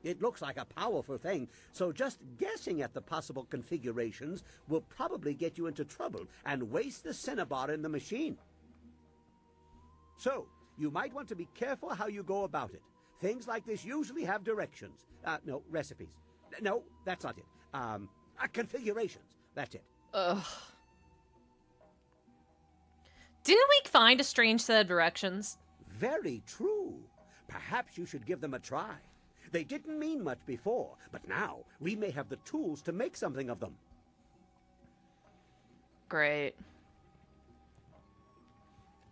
It looks like a powerful thing, so just guessing at the possible configurations will probably get you into trouble and waste the cinnabar in the machine. So, you might want to be careful how you go about it. Things like this usually have directions. No, recipes. No, that's not it. Configurations. That's it. Ugh. Didn't we find a strange set of directions? Very true. Perhaps you should give them a try. They didn't mean much before, but now we may have the tools to make something of them. Great.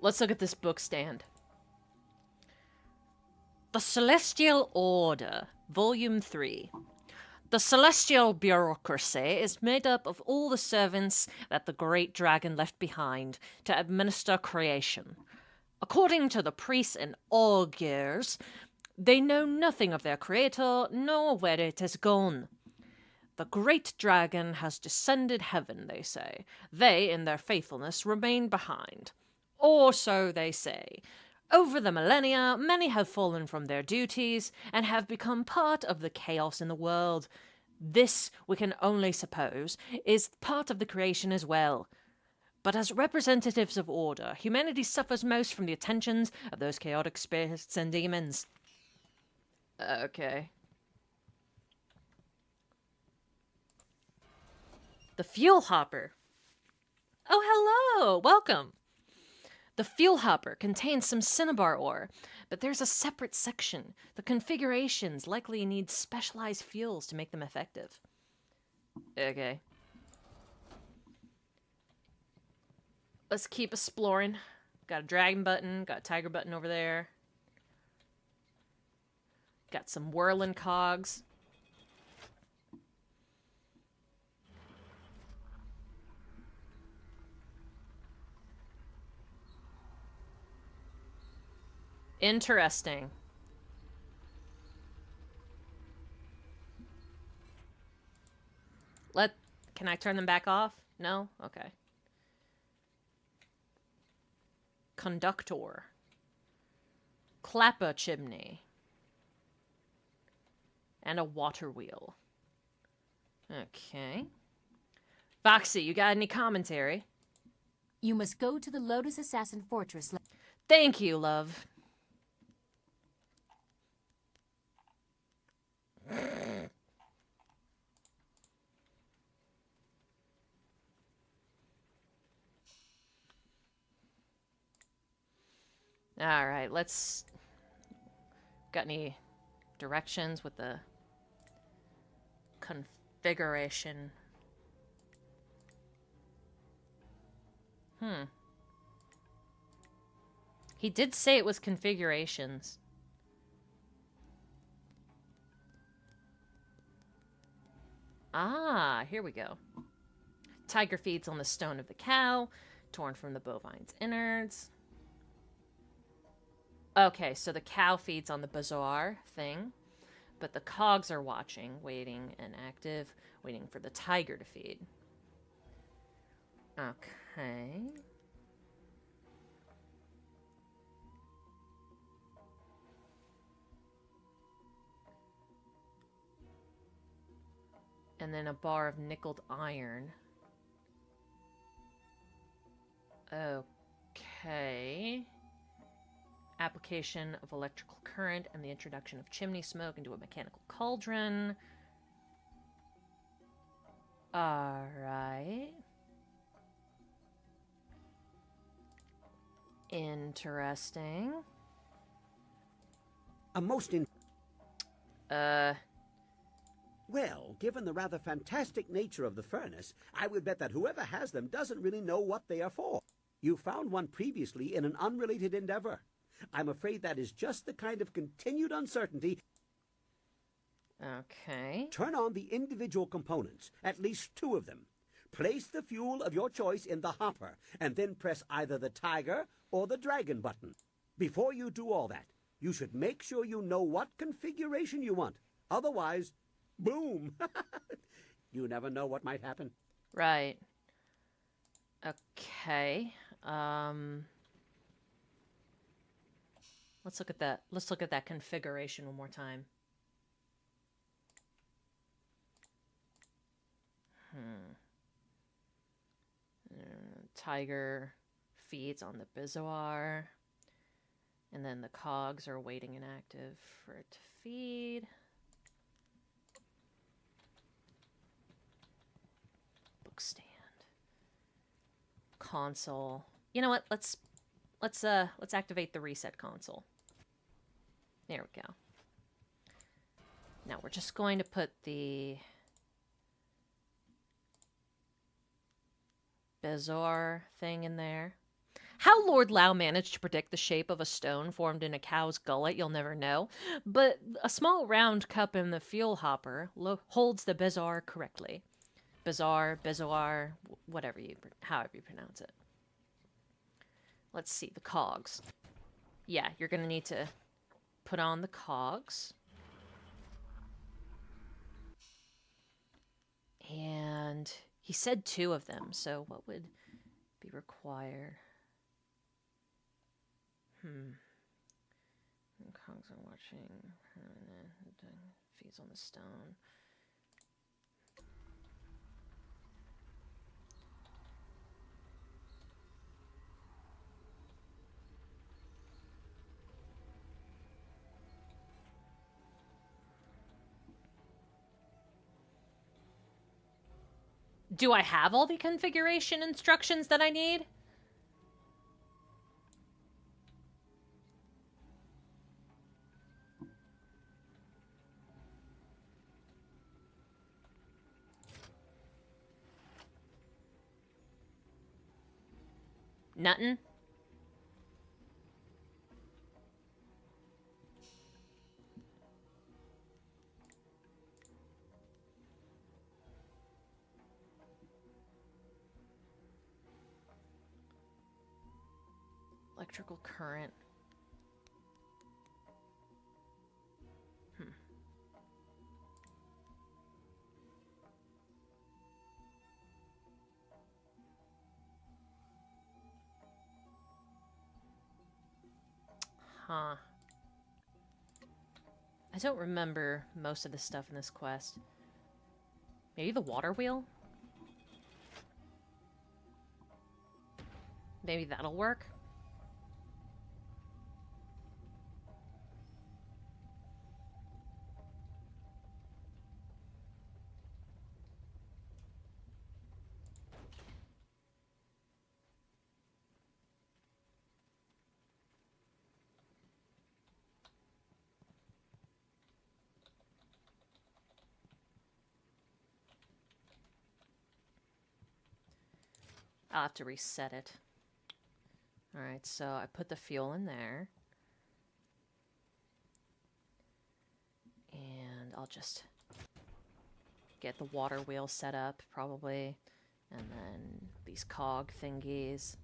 Let's look at this book stand. The Celestial Order, Volume 3. The celestial bureaucracy is made up of all the servants that the great dragon left behind to administer creation. According to the priests and augurs, they know nothing of their creator, nor where it has gone. The great dragon has descended heaven, they say. They, in their faithfulness, remain behind. Or so they say. Over the millennia, many have fallen from their duties and have become part of the chaos in the world. This, we can only suppose, is part of the creation as well. But as representatives of order, humanity suffers most from the attentions of those chaotic spirits and demons. Okay. The Fuel Hopper. Oh, hello! Welcome! The Fuel Hopper contains some cinnabar ore, but there's a separate section. The configurations likely need specialized fuels to make them effective. Okay. Let's keep exploring. Got a dragon button, got a tiger button over there. Got some whirling cogs. Interesting. Can I turn them back off? No? Okay. Conductor. Clapper chimney. And a water wheel. Okay. Foxy, you got any commentary? You must go to the Lotus Assassin Fortress. Thank you, love. All right, let's... Got any directions with the configuration? He did say it was configurations. Ah, here we go. Tiger feeds on the stone of the cow, torn from the bovine's innards. Okay, so the cow feeds on the bazaar thing, but the cogs are watching, waiting, and active, waiting for the tiger to feed. Okay. And then a bar of nickeled iron. Okay. Application of electrical current and the introduction of chimney smoke into a mechanical cauldron. Alright. Interesting. A most Well, given the rather fantastic nature of the furnace, I would bet that whoever has them doesn't really know what they are for. You found one previously in an unrelated endeavor. I'm afraid that is just the kind of continued uncertainty. Okay. Turn on the individual components, at least 2 of them. Place the fuel of your choice in the hopper, and then press either the tiger or the dragon button. Before you do all that, you should make sure you know what configuration you want. Otherwise, boom! You never know what might happen. Right. Okay. Let's look at that. Let's look at that configuration one more time. Tiger feeds on the bizoar. And then the cogs are waiting and active for it to feed. Bookstand. Console. You know what? Let's activate the reset console. There we go. Now we're just going to put the Bizarre thing in there. How Lord Lao managed to predict the shape of a stone formed in a cow's gullet, you'll never know. But a small round cup in the fuel hopper holds the bizarre correctly. Bizarre, bizoar, however you pronounce it. Let's see, the cogs. Yeah, you're going to need to put on the cogs. And he said 2 of them, so what would be required? Cogs are watching. Feeds on the stone. Do I have all the configuration instructions that I need? Nothing? Electrical current. Huh. I don't remember most of the stuff in this quest. Maybe the water wheel? Maybe that'll work? I'll have to reset it. Alright, so I put the fuel in there. And I'll just get the water wheel set up, probably. And then these cog thingies.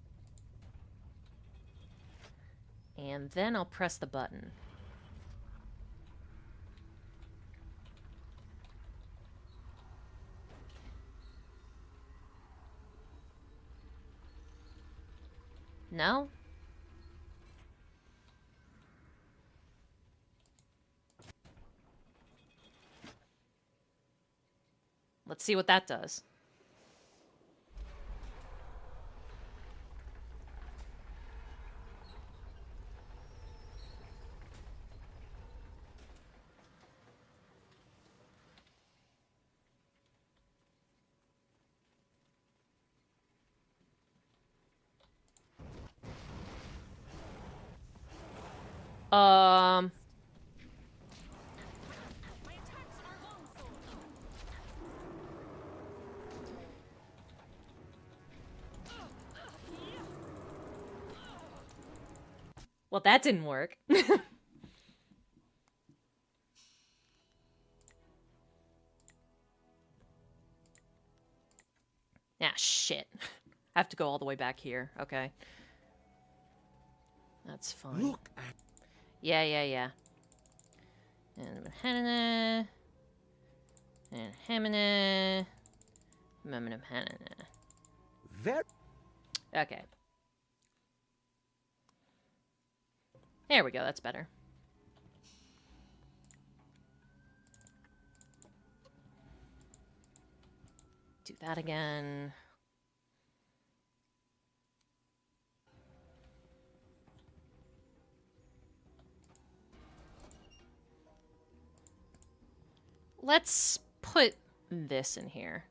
And then I'll press the button. No? Let's see what that does. Well, that didn't work. Ah, shit. I have to go all the way back here. Okay. That's fine. Look at... Yeah. And Hanana. And Hamana. Hanana. Very... Okay. There we go, that's better. Do that again. Let's put this in here.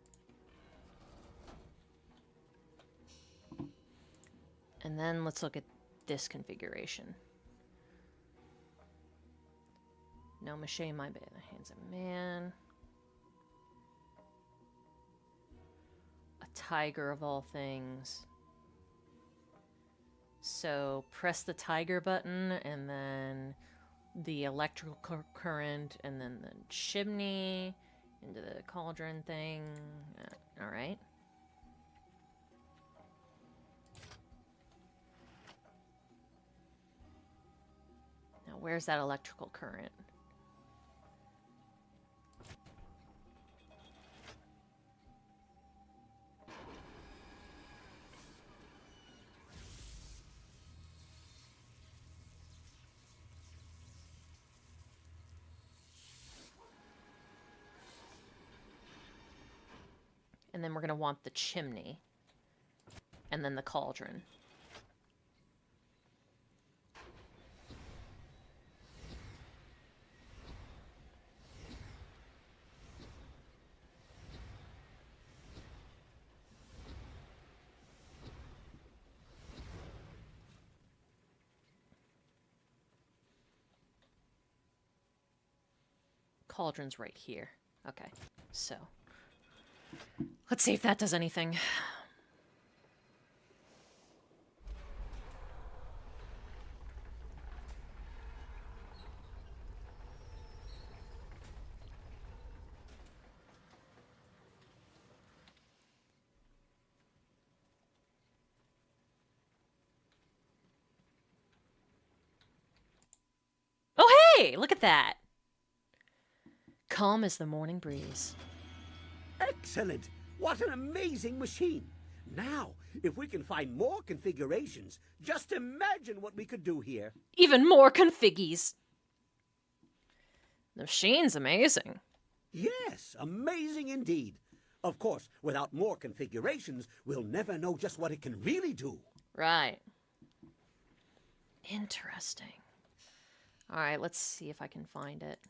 And then let's look at this configuration. No mache my bed. Hands of man. A tiger of all things. So press the tiger button and then the electrical current and then the chimney into the cauldron thing. All right. Now where's that electrical current? And then we're going to want the chimney. And then the cauldron. Cauldron's right here. Okay, so... let's see if that does anything. Oh, hey! Look at that! Calm as the morning breeze. Excellent! What an amazing machine! Now, if we can find more configurations, just imagine what we could do here. Even more configgies! The machine's amazing. Yes, amazing indeed. Of course, without more configurations, we'll never know just what it can really do. Right. Interesting. Alright, let's see if I can find it.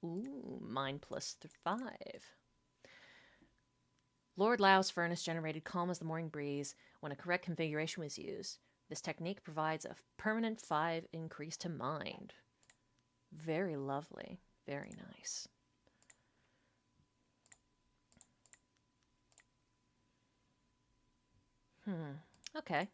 Ooh, mine plus 5. Lord Lau's furnace generated calm as the morning breeze when a correct configuration was used. This technique provides a permanent 5 increase to mind. Very lovely. Very nice. Okay.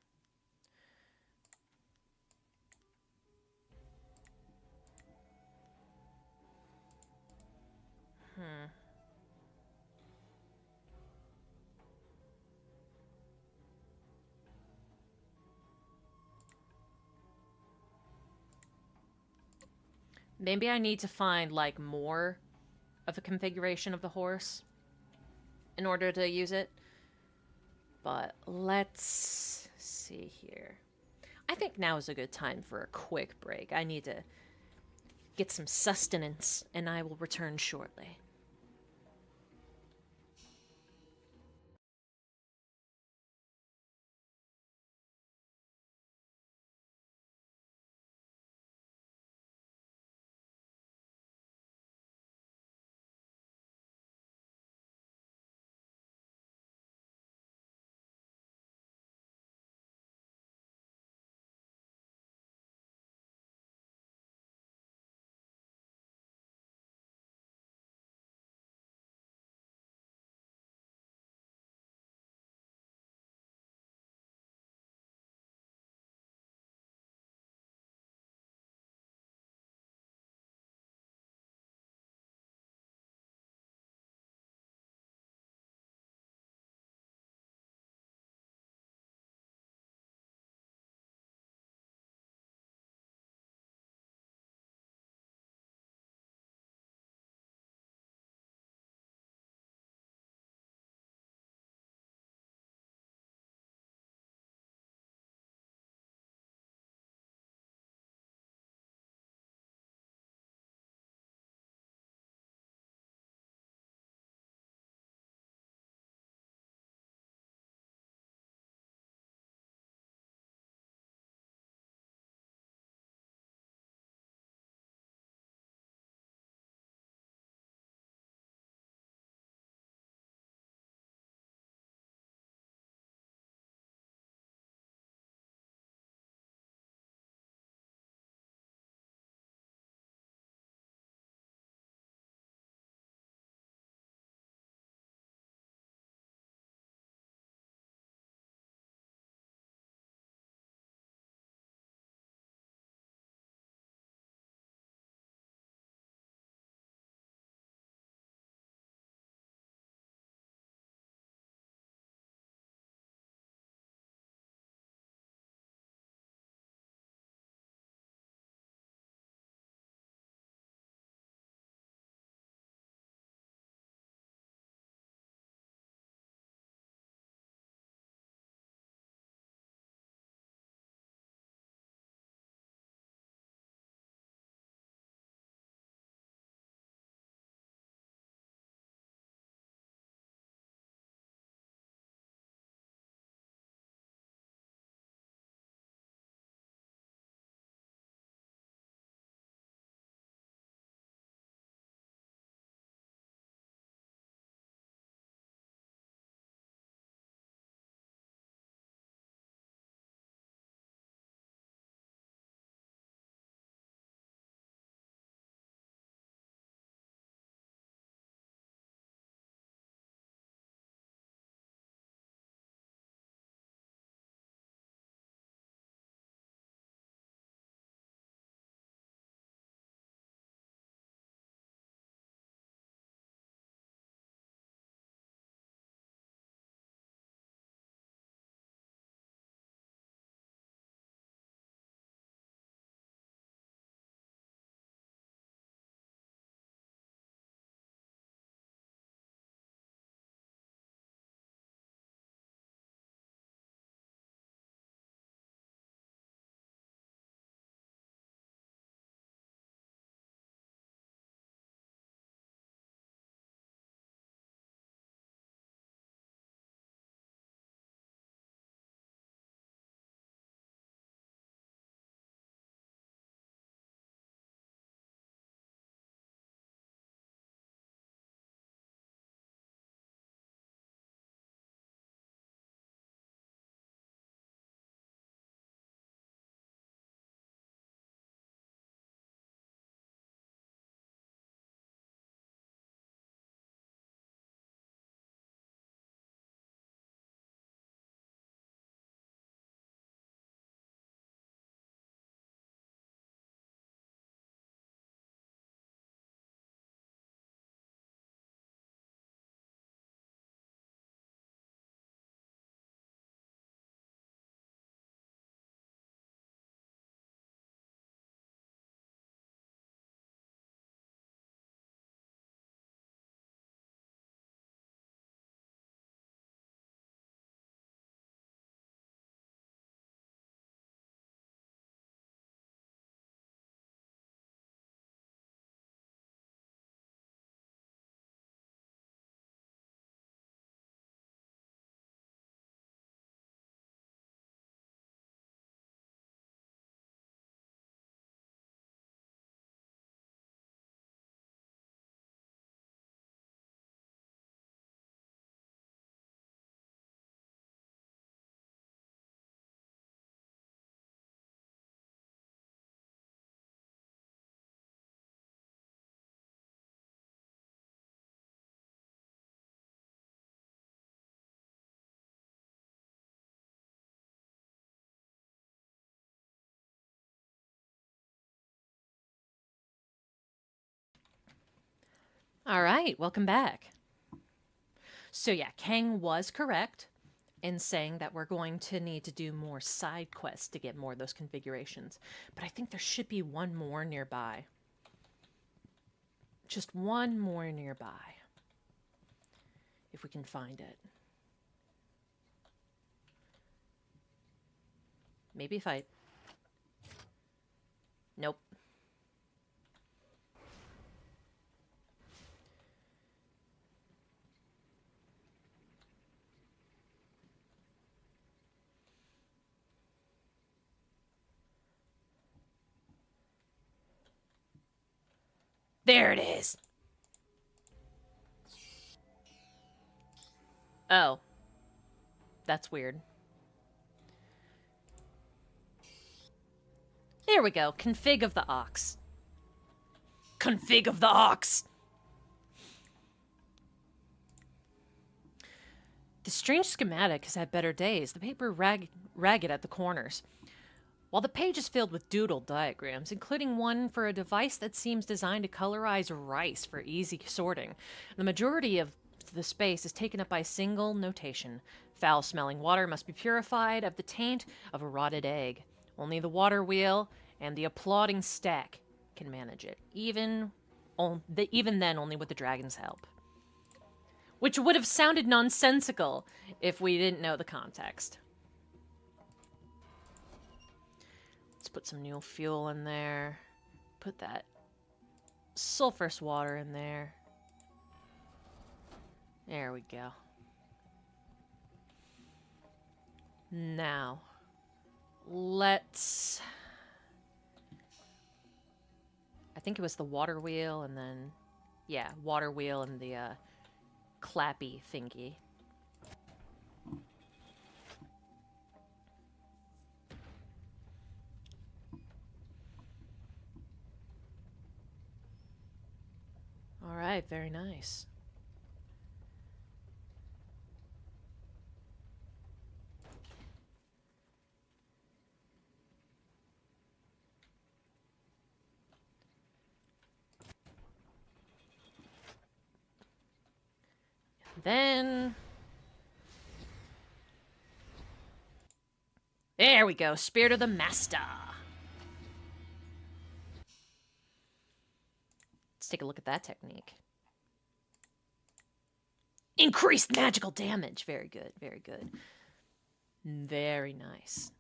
Maybe I need to find, like, more of a configuration of the horse in order to use it. But let's see here. I think now is a good time for a quick break. I need to get some sustenance, and I will return shortly. All right, welcome back. So yeah, Kang was correct in saying that we're going to need to do more side quests to get more of those configurations. But I think there should be one more nearby. Just one more nearby. If we can find it. Maybe if I... Nope. There it is! Oh. That's weird. There we go. Config of the Ox. Config of the Ox! The strange schematic has had better days. The paper ragged at the corners. While the page is filled with doodled diagrams, including one for a device that seems designed to colorize rice for easy sorting, the majority of the space is taken up by a single notation. Foul-smelling water must be purified of the taint of a rotted egg. Only the water wheel and the applauding stack can manage it. Even then, only with the dragon's help. Which would have sounded nonsensical if we didn't know the context. Let's put some new fuel in there. Put that sulfurous water in there. There we go. Now, let's... I think it was the water wheel and then... Yeah, water wheel and the clappy thingy. All right, very nice. Then... There we go, Spirit of the Master. Let's take a look at that technique. Increased magical damage. Very good, very good. Very nice.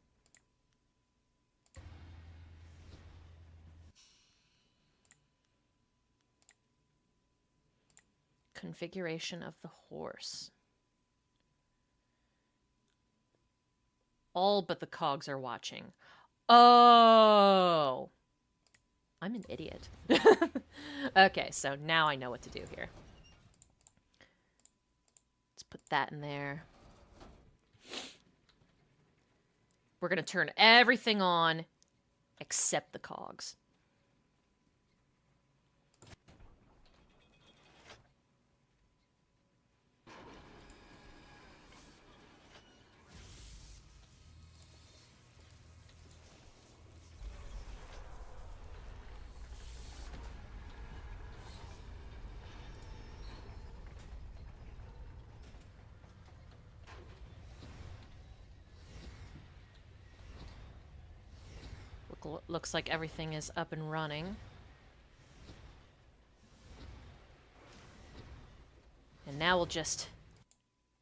Configuration of the horse. All but the cogs are watching. Oh! I'm an idiot. Okay, so now I know what to do here. Let's put that in there. We're going to turn everything on except the cogs. Looks like everything is up and running. And now we'll just...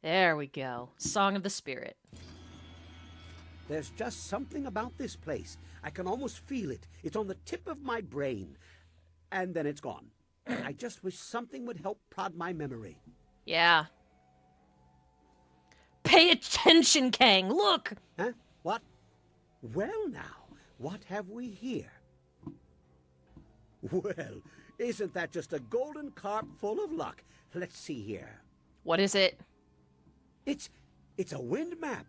There we go. Song of the Spirit. There's just something about this place. I can almost feel it. It's on the tip of my brain. And then it's gone. I just wish something would help prod my memory. Yeah. Pay attention, Kang! Look! Huh? What? Well, now. What have we here? Well, isn't that just a golden carp full of luck? Let's see here. What is it? It's a wind map.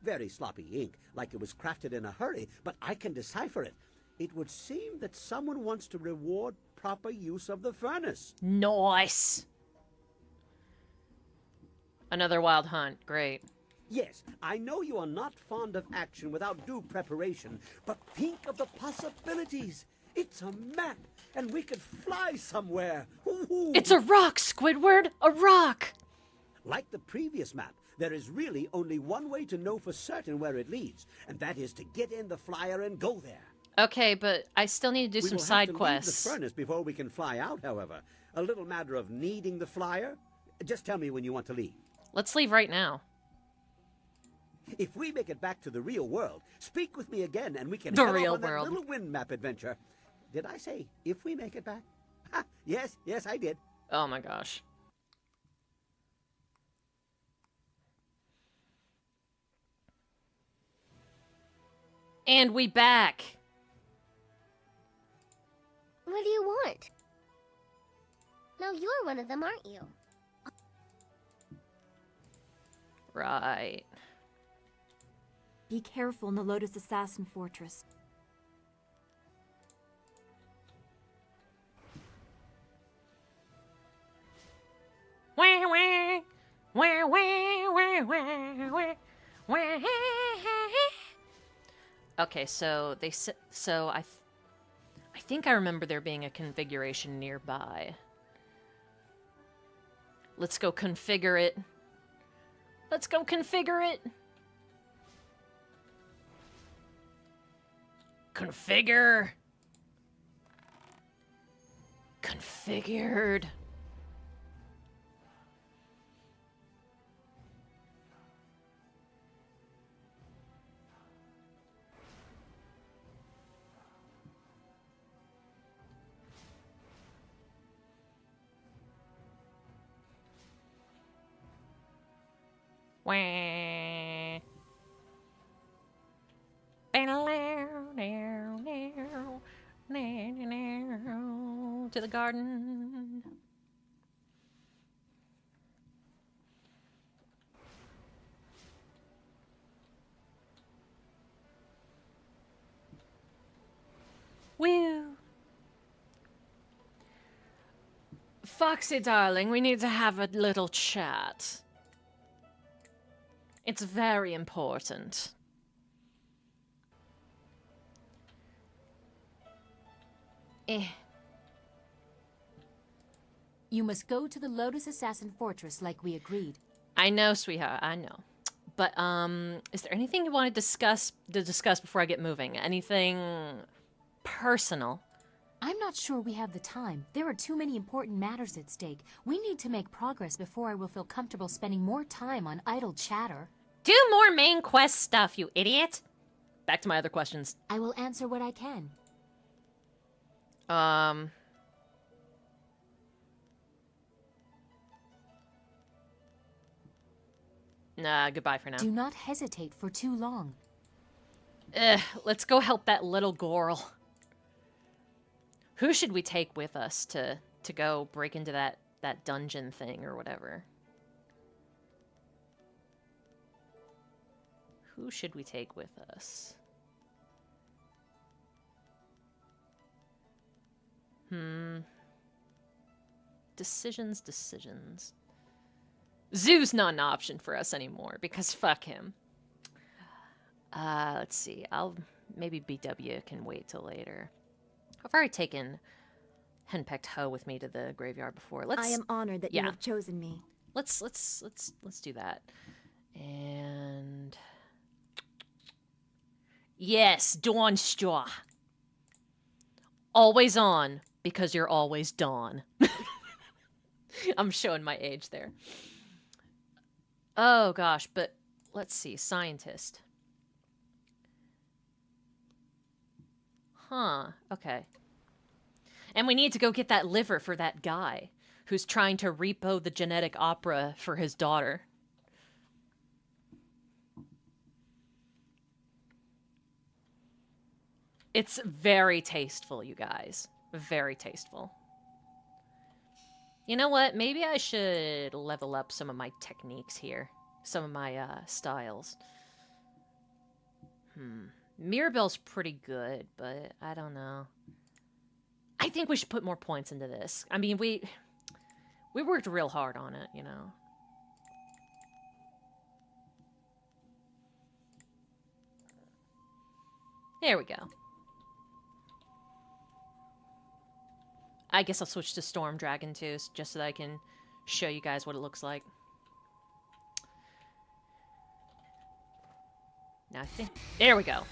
Very sloppy ink, like it was crafted in a hurry, but I can decipher it. It would seem that someone wants to reward proper use of the furnace. Nice! Another wild hunt. Great. Yes, I know you are not fond of action without due preparation, but think of the possibilities. It's a map, and we could fly somewhere. Ooh. It's a rock, Squidward! A rock! Like the previous map, there is really only one way to know for certain where it leads, and that is to get in the flyer and go there. Okay, but I still need to do some side quests. We will have to leave the furnace before we can fly out, however. A little matter of needing the flyer. Just tell me when you want to leave. Let's leave right now. If we make it back to the real world, speak with me again and we can The head real off on world. that little wind map adventure. Did I say if we make it back? Ha, yes, I did. Oh my gosh. And we back. What do you want? Now you're one of them, aren't you? Right. Be careful in the Lotus Assassin Fortress. Wah, wah. Wah, wah, wah, wah, wah. Wah. Okay, so they I think I remember there being a configuration nearby. Let's go configure it. Let's go configure it. Configure. Configured. Wah. To the garden. Woo. Foxy, darling, we need to have a little chat. It's very important. You must go to the Lotus Assassin Fortress like we agreed. I know, sweetheart, I know. But, is there anything you want to discuss before I get moving? Anything personal? I'm not sure we have the time. There are too many important matters at stake. We need to make progress before I will feel comfortable spending more time on idle chatter. Do more main quest stuff, you idiot! Back to my other questions. I will answer what I can. Nah, goodbye for now. Do not hesitate for too long. Let's go help that little girl. Who should we take with us to go break into that dungeon thing or whatever? Who should we take with us? Decisions. Zoo's not an option for us anymore, because fuck him. Let's see. Maybe BW can wait till later. I've already taken Henpecked Hoe with me to the graveyard before. I am honored that you have chosen me. Let's do that. And yes, Dawnstraw. Always on, because you're always Dawn. I'm showing my age there. Oh gosh, but let's see, scientist. Huh, okay. And we need to go get that liver for that guy who's trying to repo the genetic opera for his daughter. It's very tasteful, you guys. Very tasteful. You know what? Maybe I should level up some of my techniques here. Some of my styles. Mirabelle's pretty good, but I don't know. I think we should put more points into this. I mean, we worked real hard on it, you know. There we go. I guess I'll switch to Storm Dragon too, just so that I can show you guys what it looks like. Now I think... There we go.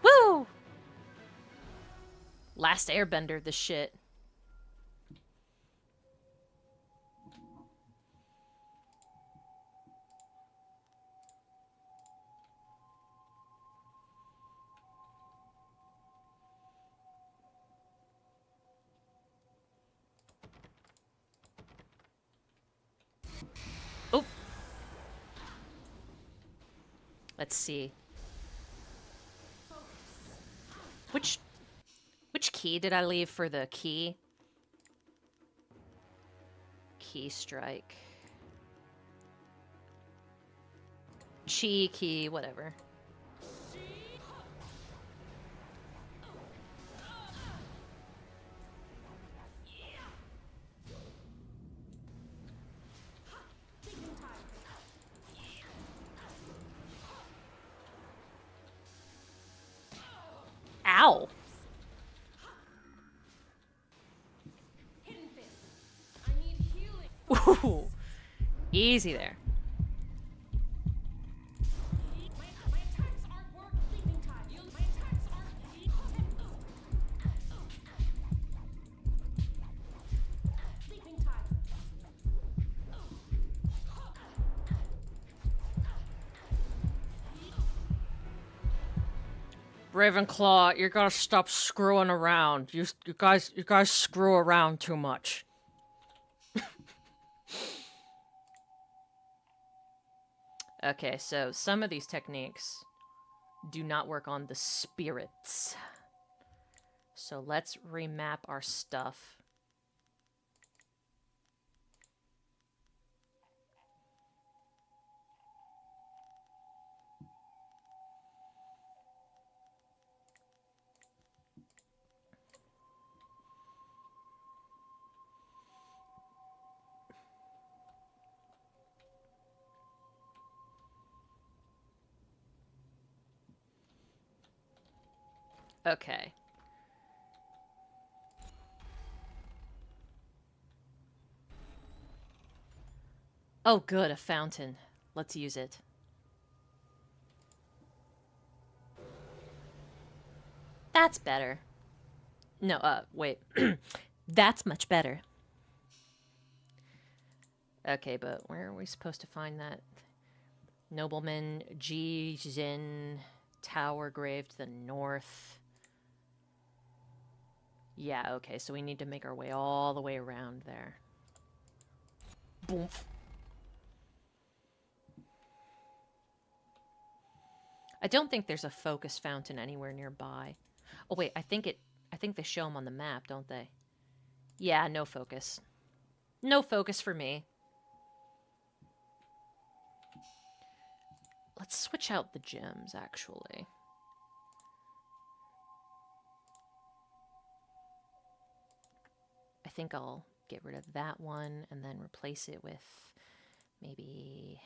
Woo! Last Airbender, this shit. Oh. Let's see. Which key did I leave for the key? Key strike. Chi key, whatever. Ow. Ooh. Easy there. Ravenclaw, you gotta stop screwing around. You guys screw around too much. Okay, so some of these techniques do not work on the spirits. So let's remap our stuff. Okay. Oh, good, a fountain. Let's use it. That's better. No, wait. That's much better. Okay, but where are we supposed to find that? Nobleman Jin Tower grave to the north. Yeah, okay, so we need to make our way all the way around there. Boom. I don't think there's a focus fountain anywhere nearby. Oh wait, I think they show them on the map, don't they? Yeah, no focus. No focus for me. Let's switch out the gems, actually. I think I'll get rid of that one and then replace it with maybe...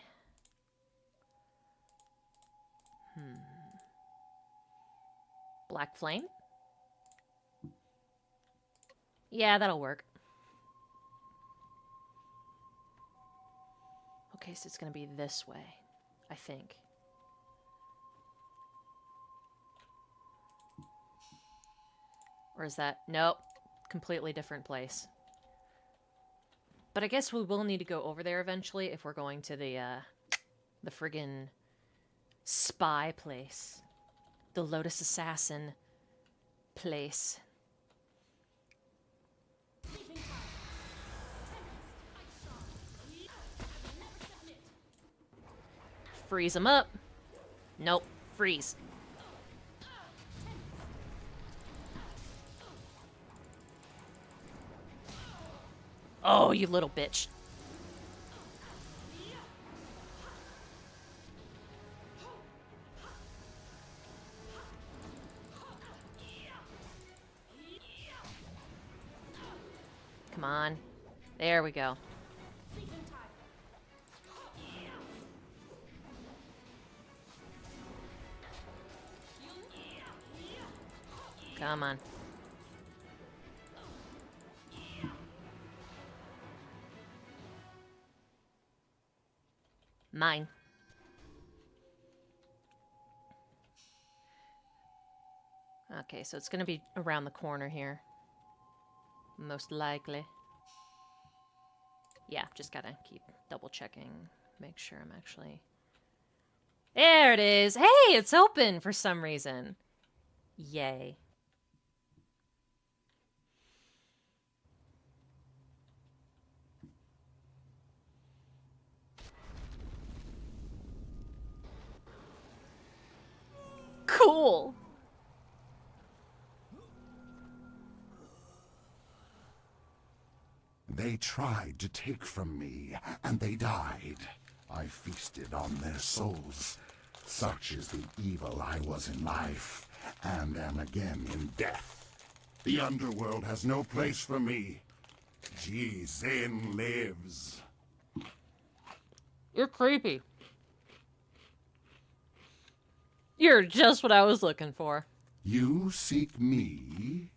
Black Flame? Yeah, that'll work. Okay, so it's gonna be this way, I think. Or is that... Nope. Completely different place. But I guess we will need to go over there eventually if we're going to the friggin' spy place. The Lotus Assassin place. Freeze them up. Nope. Freeze. Oh, you little bitch. on. There we go. Come on. Mine. Okay, so it's gonna be around the corner here. Most likely. Yeah, just gotta keep double checking. Make sure I'm actually... There it is! Hey, it's open for some reason. Yay. Cool! They tried to take from me, and they died. I feasted on their souls. Such is the evil I was in life, and am again in death. The underworld has no place for me. Jin lives. You're creepy. You're just what I was looking for. You seek me?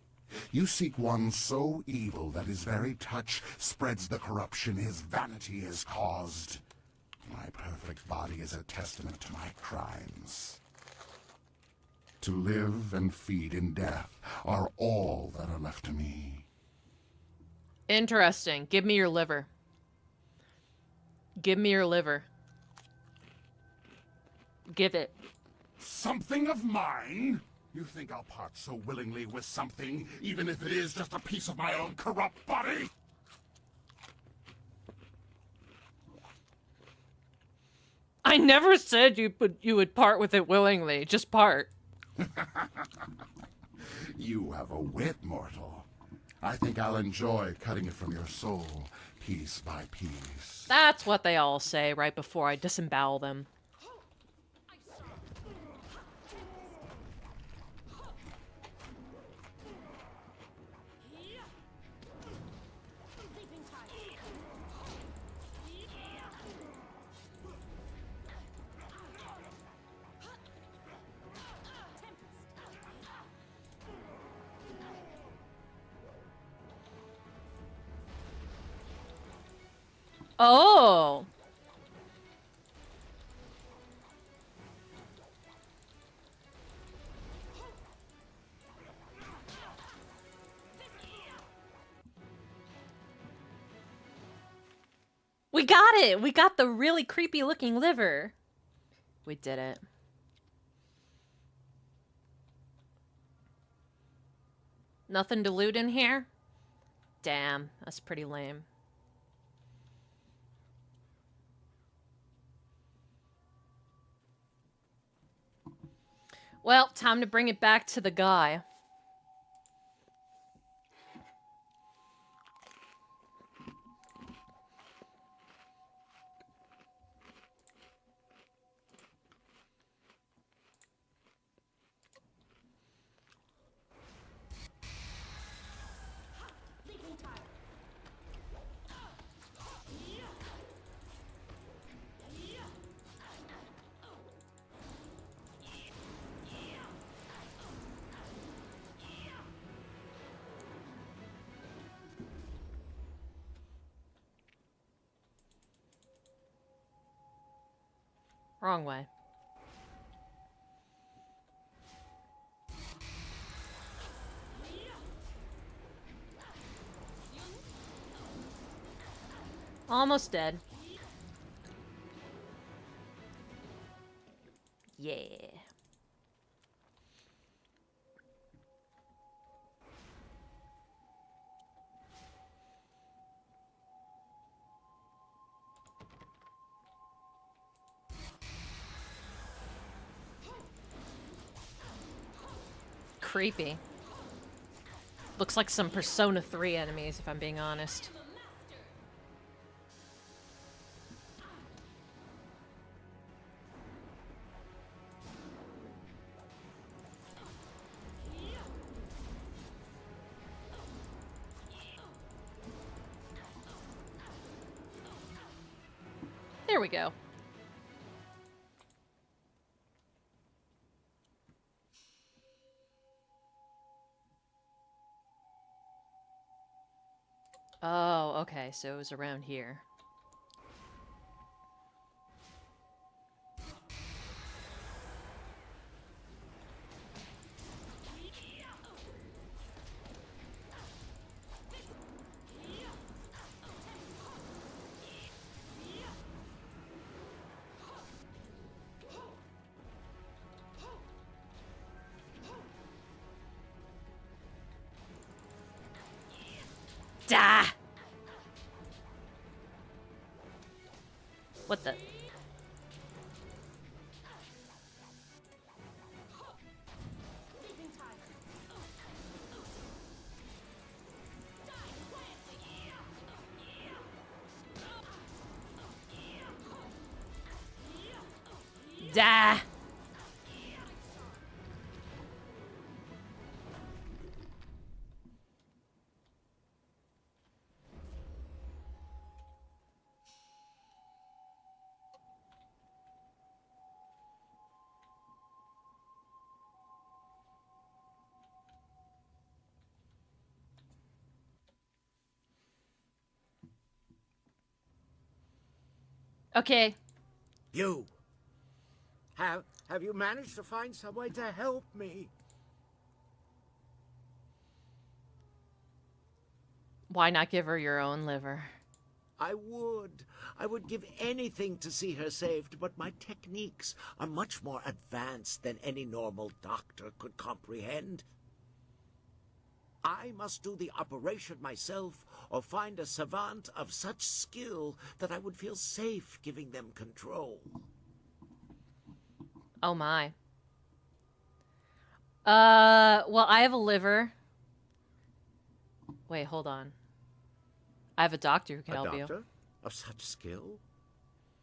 You seek one so evil that his very touch spreads the corruption his vanity has caused. My perfect body is a testament to my crimes. To live and feed in death are all that are left to me. Interesting. Give me your liver. Give me your liver. Give it. Something of mine? You think I'll part so willingly with something, even if it is just a piece of my own corrupt body? I never said you would part with it willingly. Just part. You have a wit, mortal. I think I'll enjoy cutting it from your soul, piece by piece. That's what they all say right before I disembowel them. Oh! We got it! We got the really creepy looking liver. We did it. Nothing to loot in here? Damn, that's pretty lame. Well, time to bring it back to the guy. Wrong way. Almost dead. Yeah. Creepy. Looks like some Persona 3 enemies, if I'm being honest. There we go. Oh, okay, so it was around here. Da! What the? Da! Okay. You! Have you managed to find some way to help me? Why not give her your own liver? I would give anything to see her saved, but my techniques are much more advanced than any normal doctor could comprehend. I must do the operation myself, or find a savant of such skill that I would feel safe giving them control. Oh my. Well, I have a liver. Wait, hold on. I have a doctor who can help you. A doctor? Of such skill?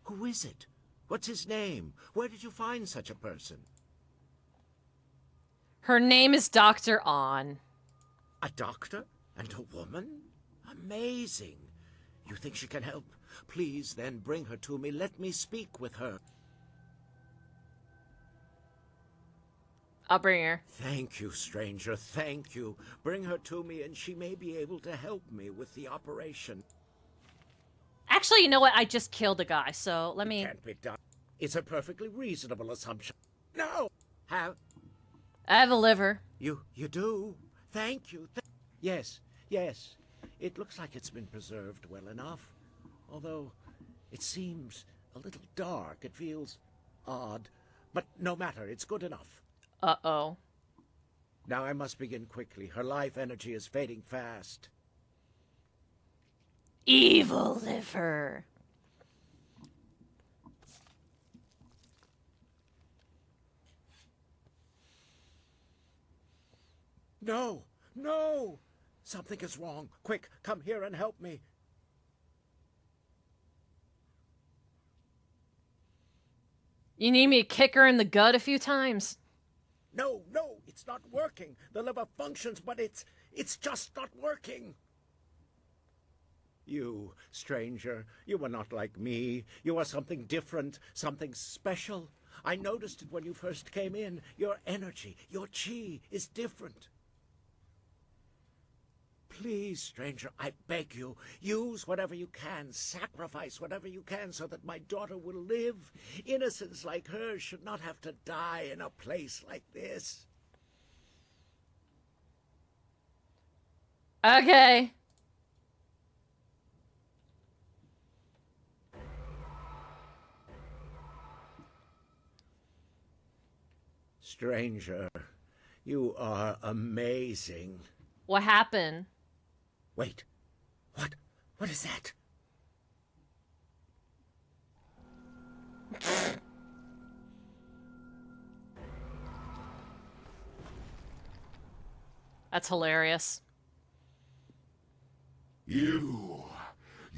Who is it? What's his name? Where did you find such a person? Her name is Dr. On. A doctor? And a woman? Amazing. You think she can help? Please, then, bring her to me. Let me speak with her. I'll bring her. Thank you, stranger. Thank you. Bring her to me, and she may be able to help me with the operation. Actually, you know what? I just killed a guy, so let me... It can't be done. It's a perfectly reasonable assumption. No! I have a liver. You do? Thank you. Yes. It looks like it's been preserved well enough. Although, it seems a little dark. It feels odd. But no matter, it's good enough. Uh-oh. Now I must begin quickly. Her life energy is fading fast. Evil liver. No! No! Something is wrong. Quick, come here and help me. You need me to kick her in the gut a few times? No, it's not working. The liver functions, but it's just not working. You, stranger, you are not like me. You are something different, something special. I noticed it when you first came in. Your energy, your chi is different. Please, stranger, I beg you, use whatever you can, sacrifice whatever you can so that my daughter will live. Innocents like her should not have to die in a place like this. Okay. Stranger, you are amazing. What happened? Wait, what is that? That's hilarious. You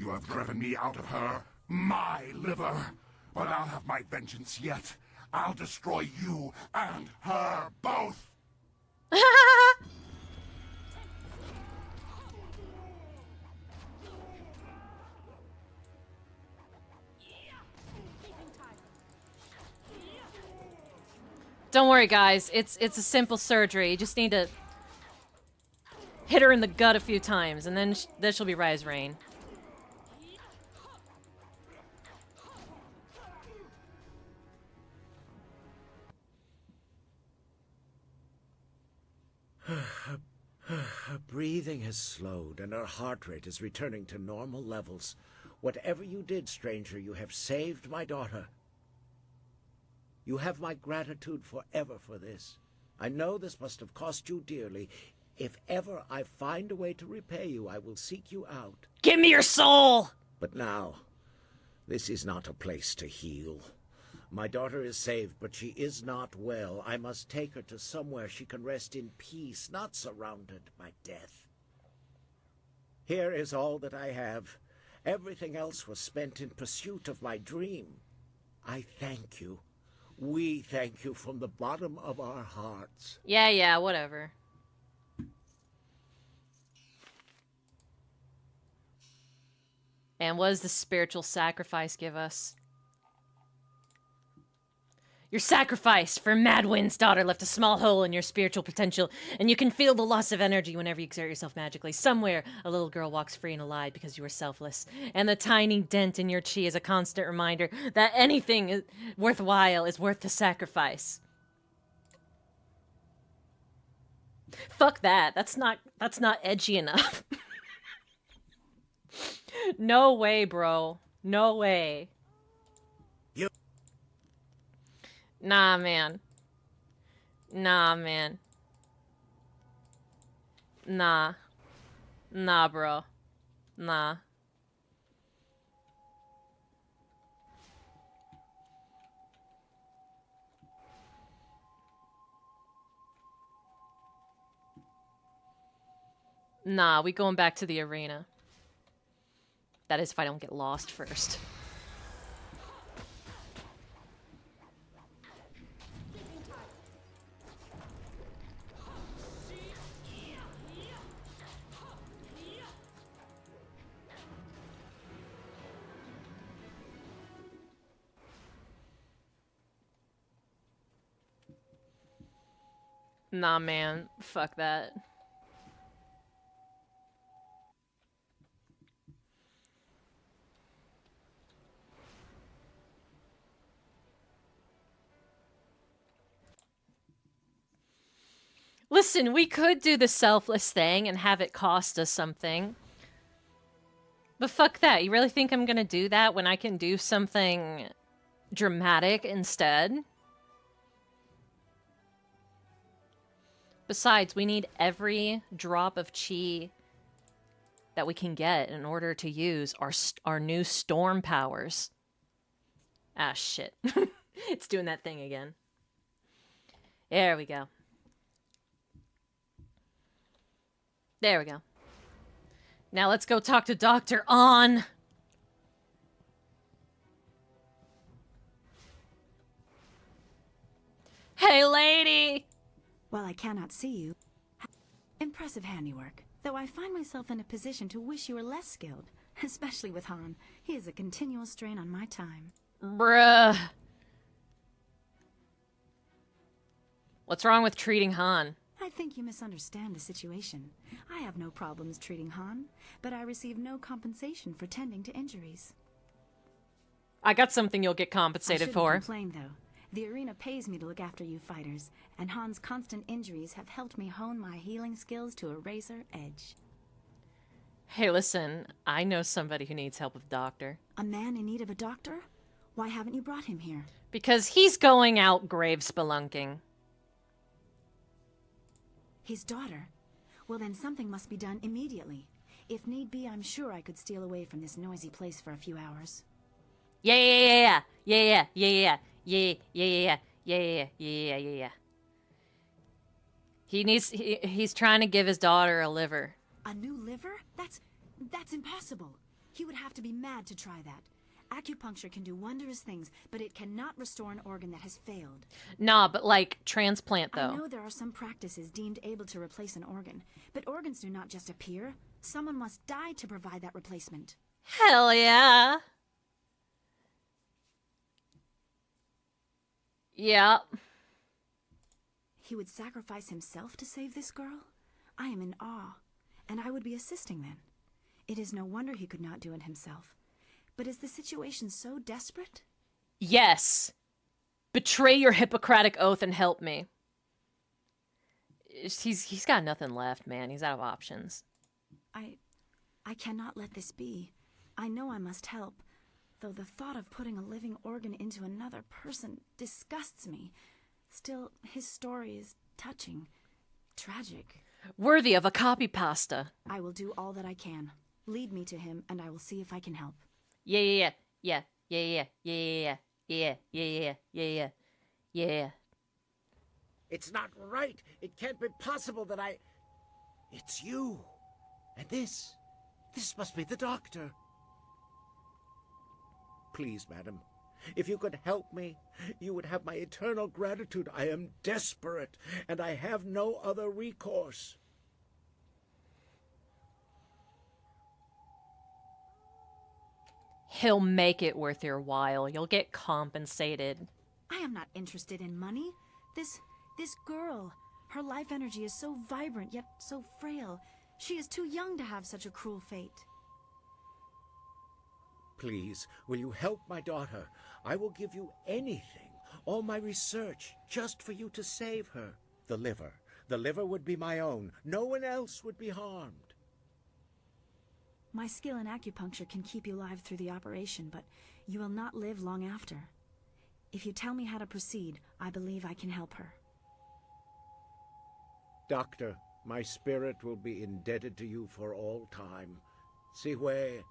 have driven me out of her, my liver. But I'll have my vengeance yet. I'll destroy you and her both. Don't worry, guys. It's a simple surgery. You just need to hit her in the gut a few times, and then she'll be right as rain. Her breathing has slowed, and her heart rate is returning to normal levels. Whatever you did, stranger, you have saved my daughter. You have my gratitude forever for this. I know this must have cost you dearly. If ever I find a way to repay you, I will seek you out. Give me your soul! But now, this is not a place to heal. My daughter is saved, but she is not well. I must take her to somewhere she can rest in peace, not surrounded by death. Here is all that I have. Everything else was spent in pursuit of my dream. I thank you. We thank you from the bottom of our hearts. Yeah, whatever. And what does the spiritual sacrifice give us? Your sacrifice for Madwyn's daughter left a small hole in your spiritual potential, and you can feel the loss of energy whenever you exert yourself magically. Somewhere, a little girl walks free and alive because you are selfless. And the tiny dent in your chi is a constant reminder that anything worthwhile is worth the sacrifice. Fuck that. That's not edgy enough. No way, bro. No way. Nah, man. Nah, man. Nah. Nah, bro. Nah. Nah, we going back to the arena. That is if I don't get lost first. Nah, man. Fuck that. Listen, we could do the selfless thing and have it cost us something. But fuck that. You really think I'm gonna do that when I can do something dramatic instead? Besides, we need every drop of chi that we can get in order to use our new storm powers. Ah, shit. It's doing that thing again. There we go. There we go. Now let's go talk to Dr. On. Hey, lady! While I cannot see you, impressive handiwork, though I find myself in a position to wish you were less skilled, especially with Han. He is a continual strain on my time. Bruh. What's wrong with treating Han? I think you misunderstand the situation. I have no problems treating Han, but I receive no compensation for tending to injuries. I got something you'll get compensated for. I shouldn't complain, though. The arena pays me to look after you fighters, and Han's constant injuries have helped me hone my healing skills to a razor edge. Hey, listen, I know somebody who needs help with a doctor. A man in need of a doctor? Why haven't you brought him here? Because he's going out grave spelunking. His daughter? Well, then something must be done immediately. If need be, I'm sure I could steal away from this noisy place for a few hours. Yeah. He's trying to give his daughter a liver. A new liver? That's impossible. He would have to be mad to try that. Acupuncture can do wondrous things, but it cannot restore an organ that has failed. Nah, but like transplant though. I know there are some practices deemed able to replace an organ, but organs do not just appear. Someone must die to provide that replacement. Hell yeah. Yeah. He would sacrifice himself to save this girl? I am in awe, and I would be assisting then. It is no wonder he could not do it himself. But is the situation so desperate? Yes. Betray your Hippocratic oath and help me. He's got nothing left, man. He's out of options. I cannot let this be. I know I must help, though the thought of putting a living organ into another person disgusts me. Still, his story is touching, tragic. Worthy of a copy pasta. I will do all that I can. Lead me to him, and I will see if I can help. Yeah. It's not right. It can't be possible that I... It's you. And this must be the doctor. Please, madam, if you could help me, you would have my eternal gratitude. I am desperate, and I have no other recourse. He'll make it worth your while. You'll get compensated. I am not interested in money. This girl, her life energy is so vibrant, yet so frail. She is too young to have such a cruel fate. Please, will you help my daughter? I will give you anything, all my research, just for you to save her. The liver would be my own. No one else would be harmed. My skill in acupuncture can keep you alive through the operation, but you will not live long after. If you tell me how to proceed, I believe I can help her. Doctor, my spirit will be indebted to you for all time. Sihui,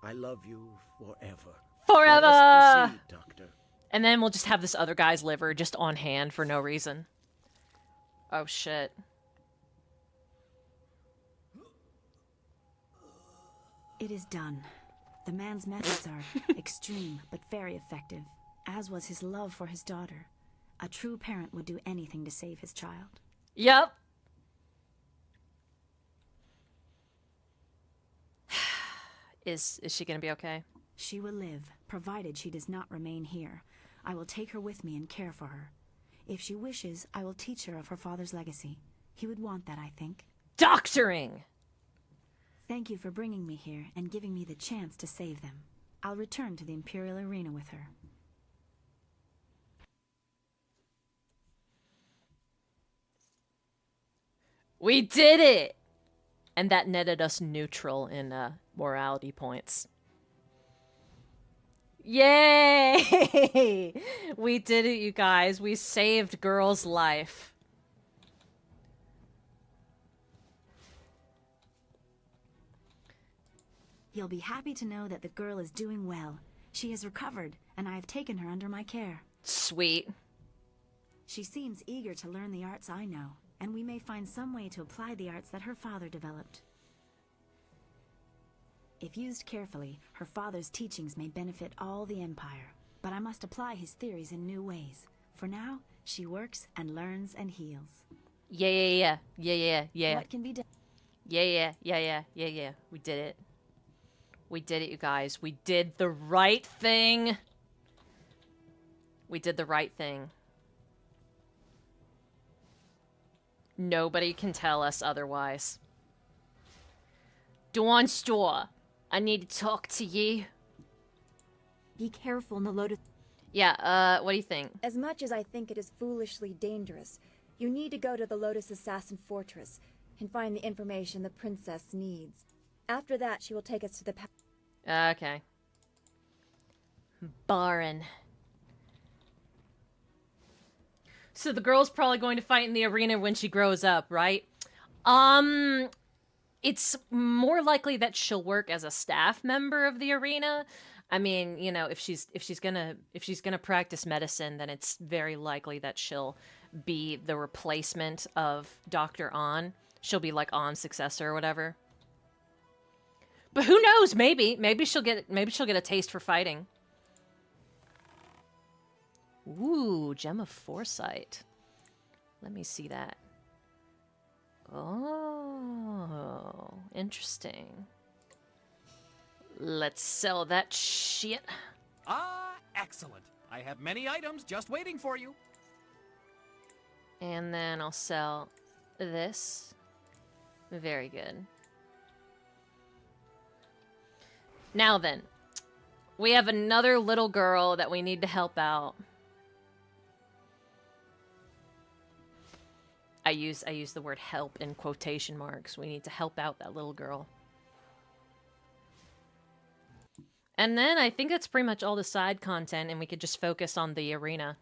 I love you forever. Forever! Let us proceed, Doctor. And then we'll just have this other guy's liver just on hand for no reason. Oh, shit. It is done. The man's methods are extreme, but very effective, as was his love for his daughter. A true parent would do anything to save his child. Yep. Is she gonna be okay? She will live, provided she does not remain here. I will take her with me and care for her. If she wishes, I will teach her of her father's legacy. He would want that, I think. Doctoring! Thank you for bringing me here and giving me the chance to save them. I'll return to the Imperial Arena with her. We did it! And that netted us neutral in morality points. Yay! We did it, you guys. We saved girl's life. You'll be happy to know that the girl is doing well. She has recovered, and I have taken her under my care. Sweet. She seems eager to learn the arts I know, and we may find some way to apply the arts that her father developed. If used carefully, her father's teachings may benefit all the Empire, but I must apply his theories in new ways. For now, she works and learns and heals. Yeah. What can be done? Yeah. We did it. We did it, you guys. We did the right thing. We did the right thing. Nobody can tell us otherwise. Dawn Store, I need to talk to you. Be careful in the Lotus. Yeah, what do you think? As much as I think it is foolishly dangerous, you need to go to the Lotus Assassin Fortress and find the information the princess needs. After that, she will take us to the Okay. Baron. So the girl's probably going to fight in the arena when she grows up, right? It's more likely that she'll work as a staff member of the arena. I mean, you know, if she's gonna practice medicine, then it's very likely that she'll be the replacement of Dr. An. She'll be like An's successor or whatever. But who knows? Maybe she'll get a taste for fighting. Ooh, Gem of Foresight. Let me see that. Oh, interesting. Let's sell that shit. Ah, excellent. I have many items just waiting for you. And then I'll sell this. Very good. Now then, we have another little girl that we need to help out. I use the word help in quotation marks. We need to help out that little girl. And then I think that's pretty much all the side content, and we could just focus on the arena.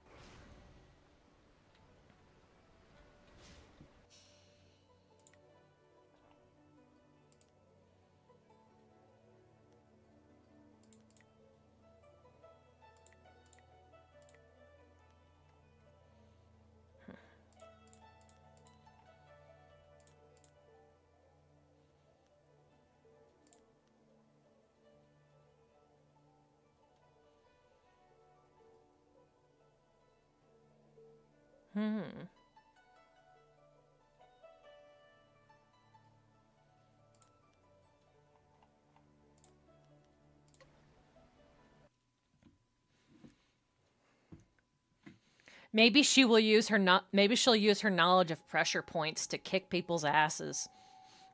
Maybe she will use her maybe she'll use her knowledge of pressure points to kick people's asses.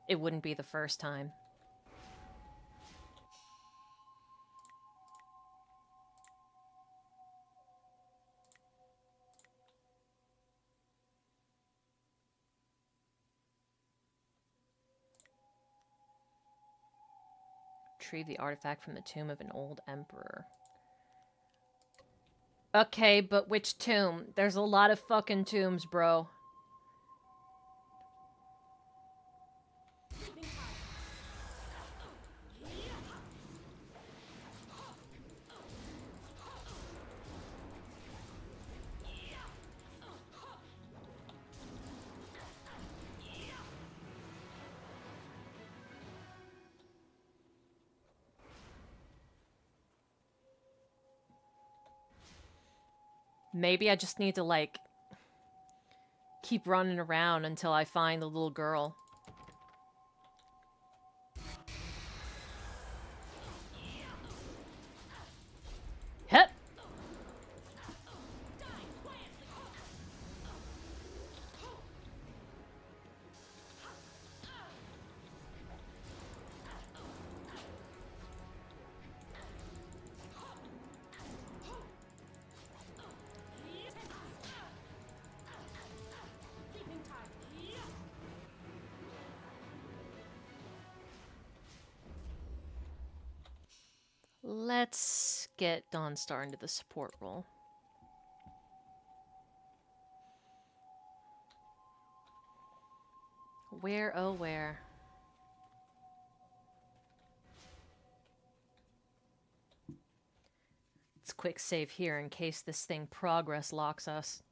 It wouldn't be the first time. Retrieve the artifact from the tomb of an old emperor. Okay, but which tomb? There's a lot of fucking tombs, bro. Maybe I just need to, like, keep running around until I find the little girl. Hep! Let's get Dawnstar into the support role. Where, oh where? Let's quick save here in case this thing progress locks us.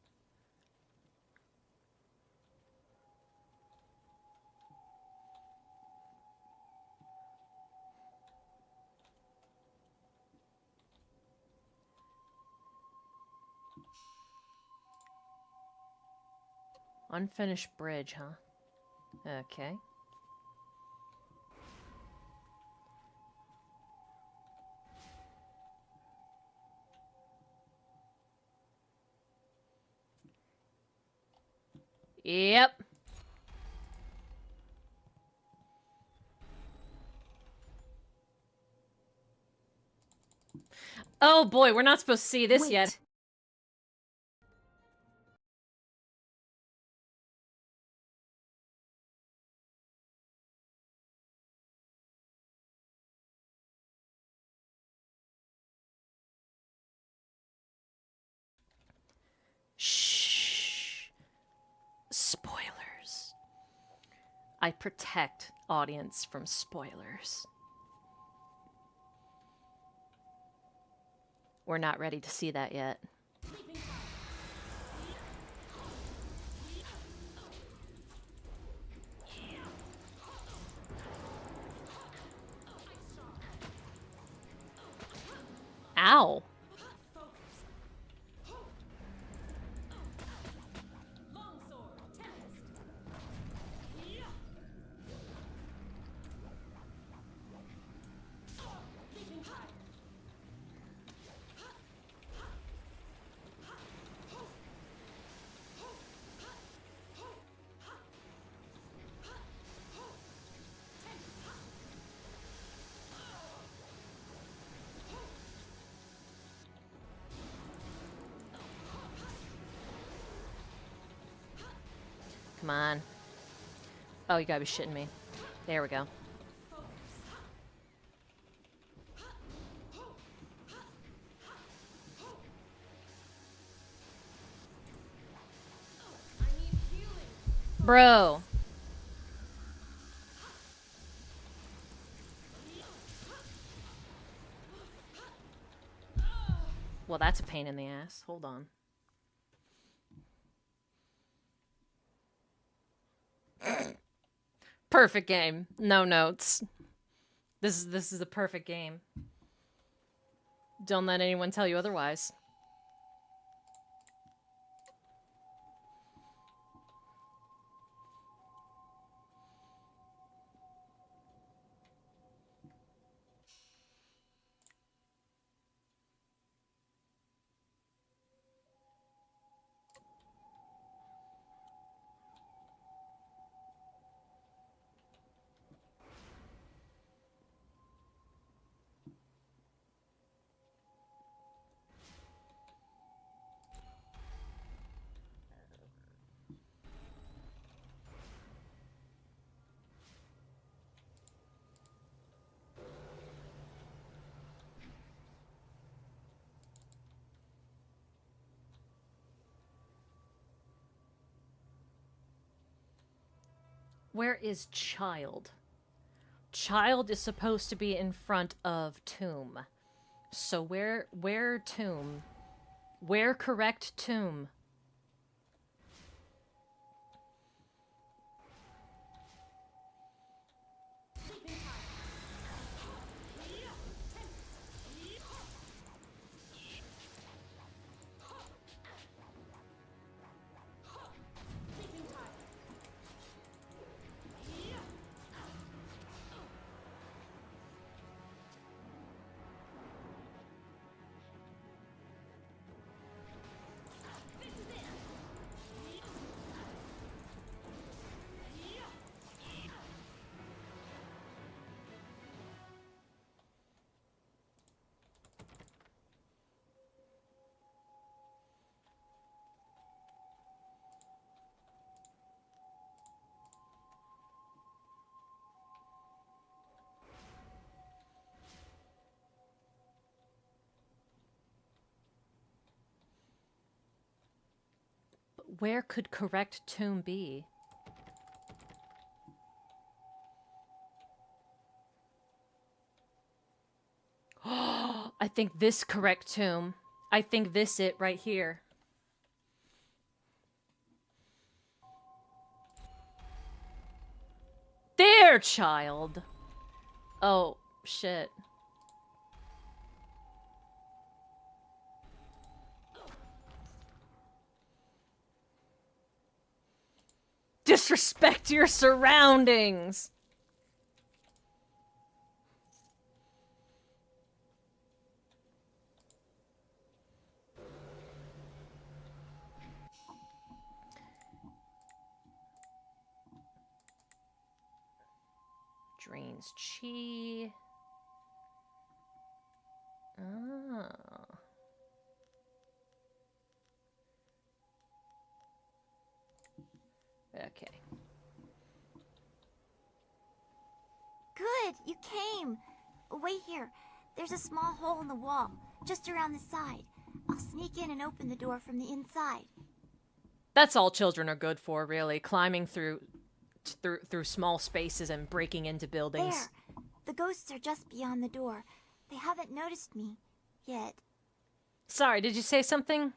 Unfinished bridge, huh? Okay. Yep. Oh boy, we're not supposed to see this yet. Shh. Spoilers. I protect audience from spoilers. We're not ready to see that yet. Ow. Come on. Oh, you gotta be shitting me. There we go. Bro. Well, that's a pain in the ass. Hold on. Perfect game. No notes. This is a perfect game. Don't let anyone tell you otherwise. Where is child? Child is supposed to be in front of tomb. So where tomb? Where correct tomb? Where could correct tomb be? I think this correct tomb. I think this it right here. There, child. Oh, shit. Disrespect your surroundings. Drains chi. Oh. Okay. Good, you came. Wait here. There's a small hole in the wall, just around the side. I'll sneak in and open the door from the inside. That's all children are good for, really. Climbing through small spaces and breaking into buildings. There. The ghosts are just beyond the door. They haven't noticed me yet. Sorry, did you say something?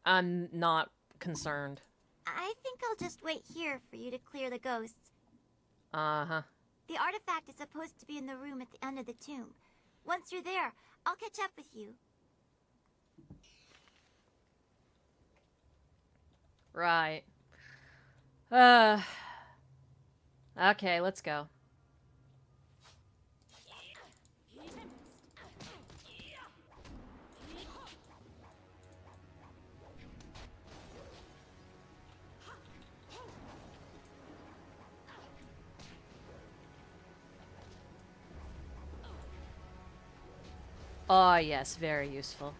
I'm not concerned. I think I'll just wait here for you to clear the ghosts. Uh-huh. The artifact is supposed to be in the room at the end of the tomb. Once you're there, I'll catch up with you. Right. Okay, let's go. Oh, yes, very useful.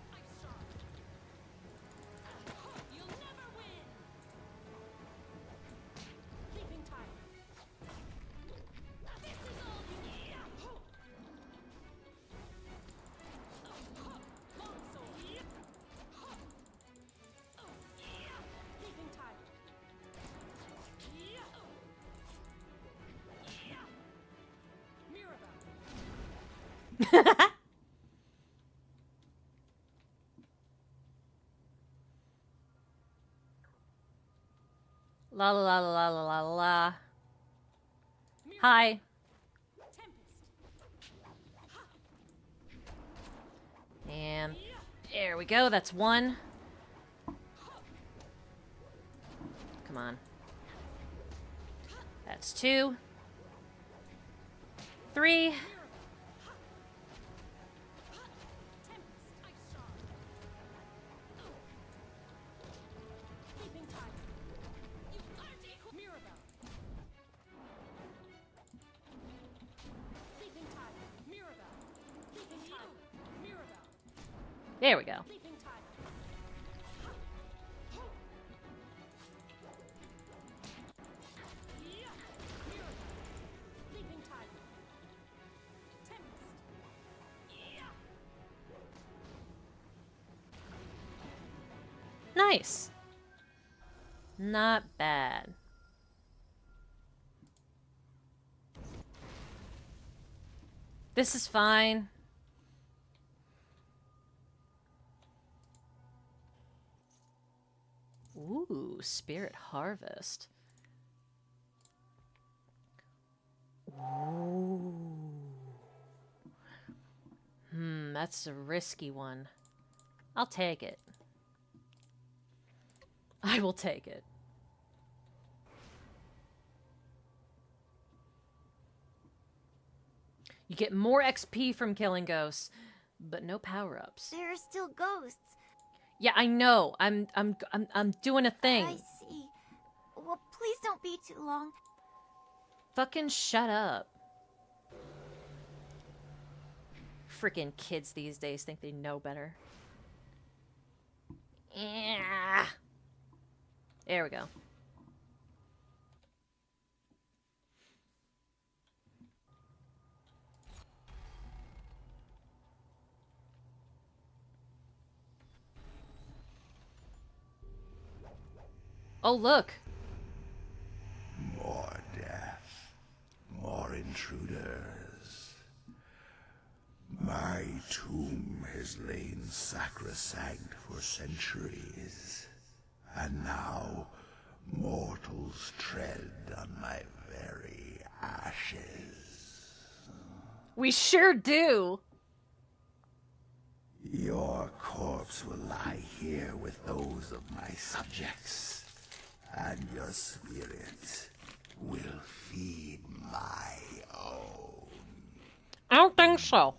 La la la la la la la la. Hi. And there we go. That's one. Come on. That's two. Three. There we go. Nice. Not bad. This is fine. Ooh, Spirit Harvest. Ooh. That's a risky one. I'll take it. I will take it. You get more XP from killing ghosts, but no power-ups. There are still ghosts. Yeah, I know. I'm doing a thing. I see. Well, please don't be too long. Fucking shut up. Freaking kids these days think they know better. Yeah. There we go. Oh, look. More death. More intruders. My tomb has lain sacrosanct for centuries. And now, mortals tread on my very ashes. We sure do. Your corpse will lie here with those of my subjects, and your spirit will feed my own. I don't think so.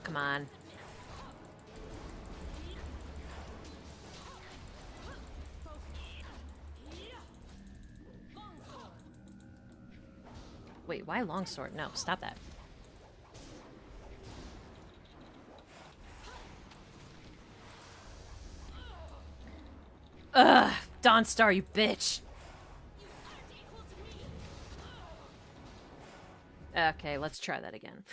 Come on. Wait, why longsword? No, stop that. Ugh, Dawnstar, you bitch. Okay, let's try that again.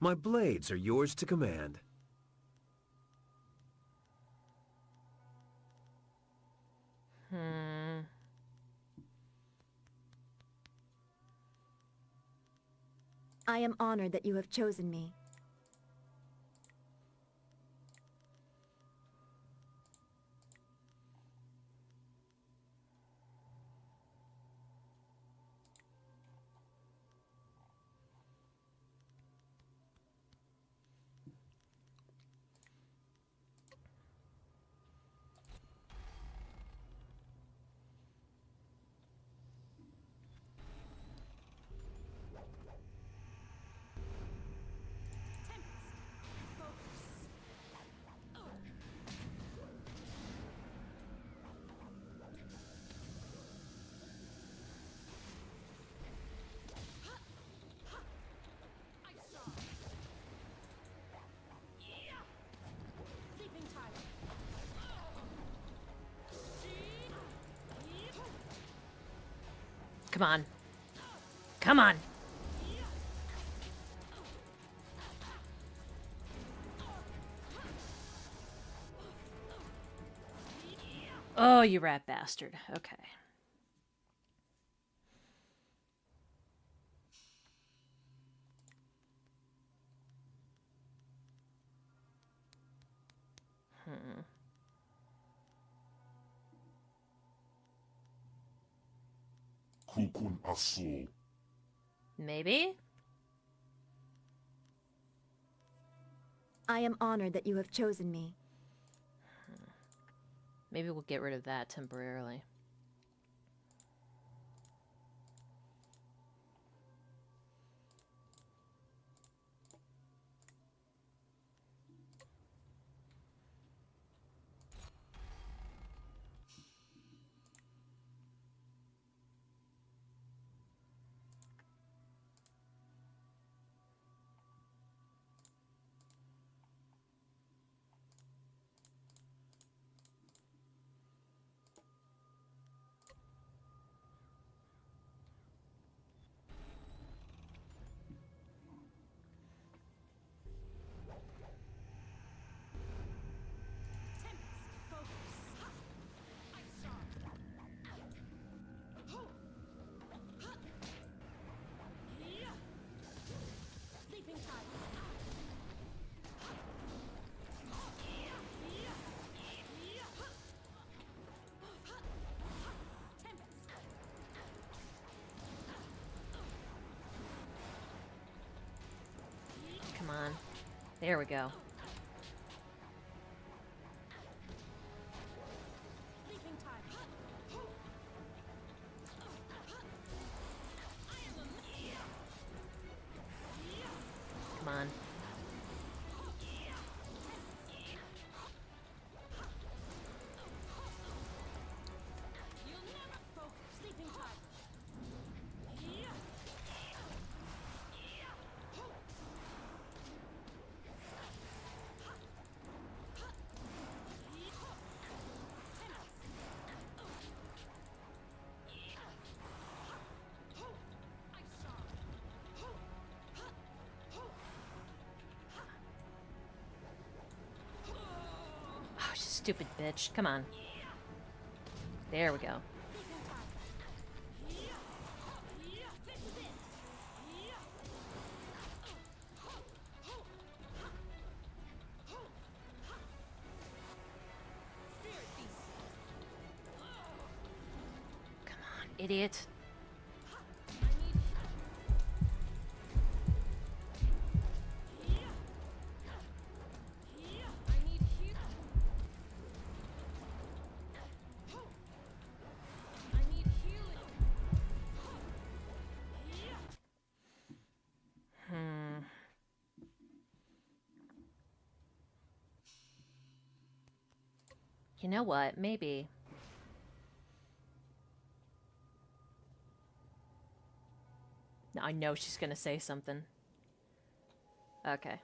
My blades are yours to command. I am honored that you have chosen me. Come on. Come on. Oh, you rat bastard. Okay. Kukun Asul. Maybe? I am honored that you have chosen me. Maybe we'll get rid of that temporarily. Come on. There we go. Come on. Oh, stupid bitch. Come on. There we go. Come on, idiot. You know what? Maybe. I know she's gonna say something. Okay.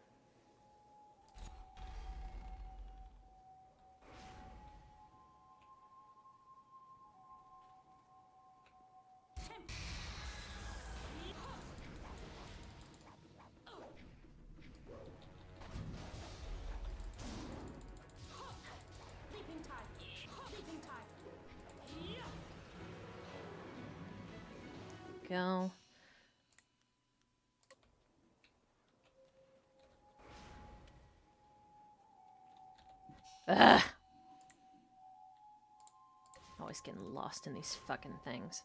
Go. Ugh. Always getting lost in these fucking things.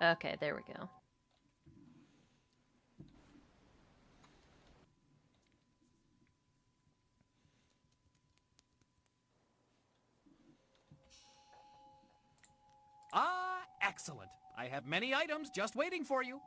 Okay, there we go. Ah, excellent. I have many items just waiting for you.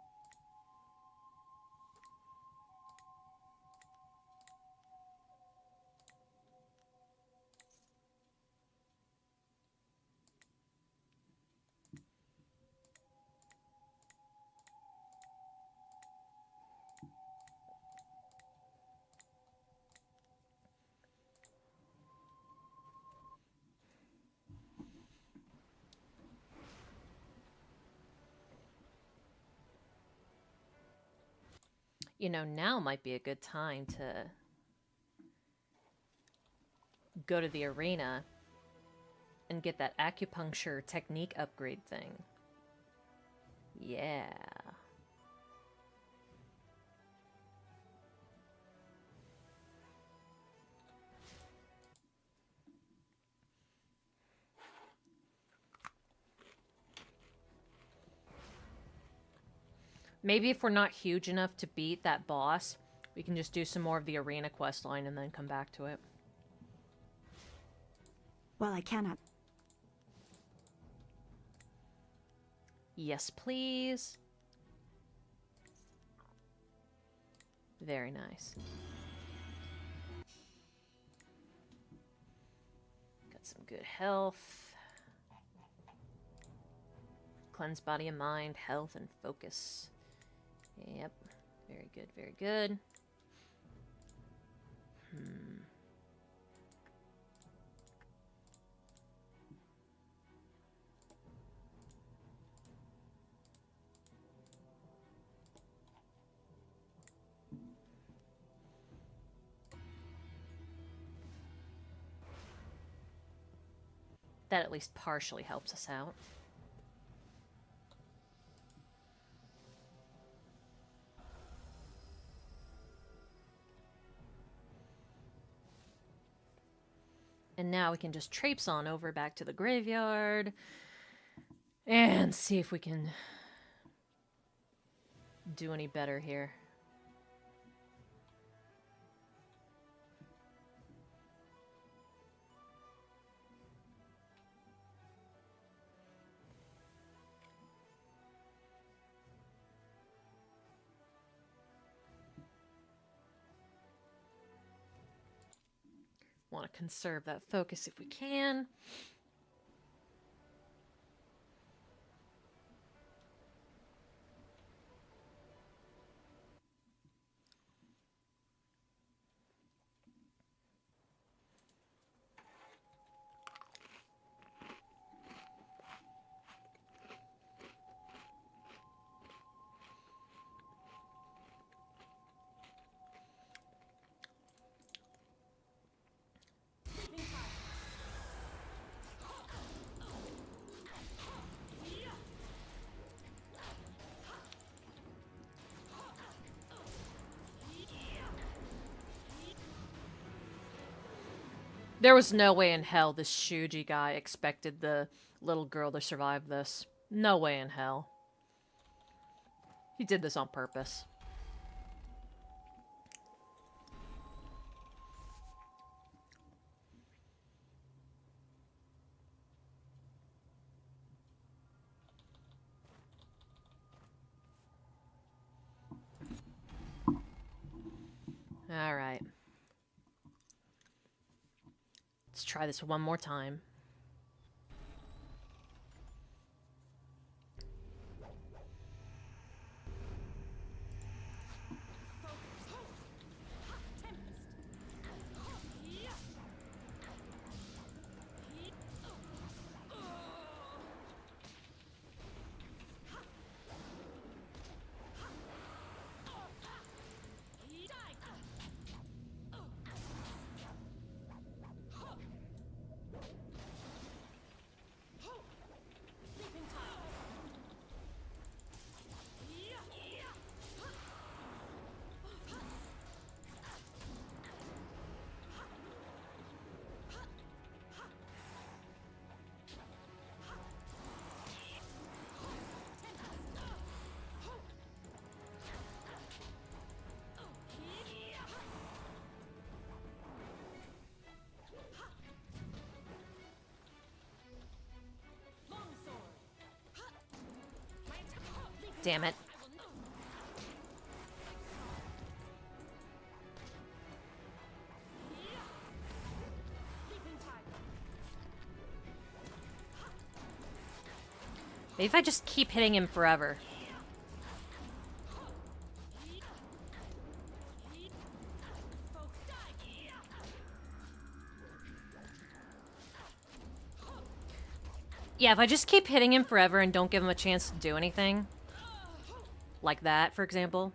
You know, now might be a good time to go to the arena and get that acupuncture technique upgrade thing. Yeah. Maybe if we're not huge enough to beat that boss, we can just do some more of the arena quest line and then come back to it. Well, I cannot. Yes, please. Very nice. Got some good health. Cleanse body and mind, health and focus. Yep. Very good, very good. That at least partially helps us out. And now we can just traipse on over back to the graveyard and see if we can do any better here. Want to conserve that focus if we can. There was no way in hell this Shuji guy expected the little girl to survive this. No way in hell. He did this on purpose. All right. Let's try this one more time. Damn it. Maybe if I just keep hitting him forever. Yeah, if I just keep hitting him forever and don't give him a chance to do anything. Like that, for example.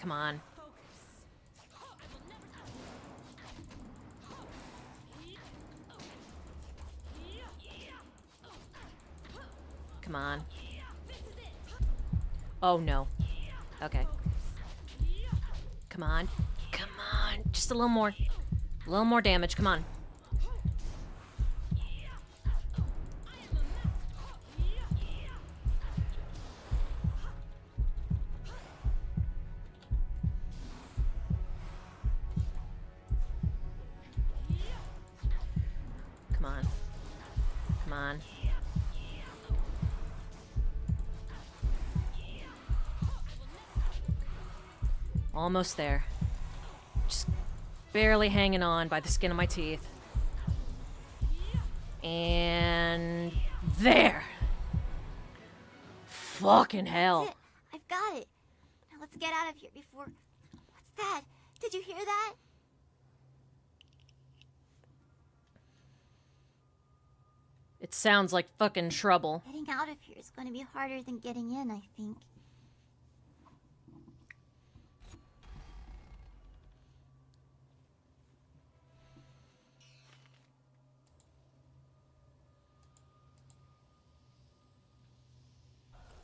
Come on. Come on. Oh, no. Okay. Come on. Come on. Just a little more. A little more damage. Come on. Come on. Come on. Almost there. Just barely hanging on by the skin of my teeth. And there. Fucking hell. That's it. I've got it. Now let's get out of here before... What's that? Did you hear that? It sounds like fucking trouble. Getting out of here is going to be harder than getting in, I think.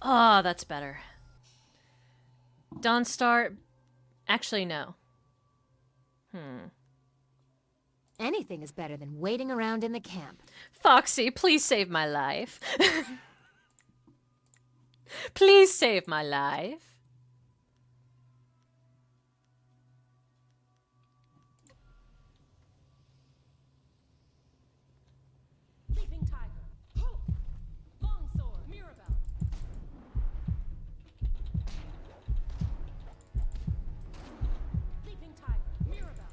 Oh, that's better. Dawnstar... Actually, no. Anything is better than waiting around in the camp. Foxy, please save my life. Please save my life. Leaping Tiger. Longsword. Mirabelle. Leaping Tiger. Mirabelle.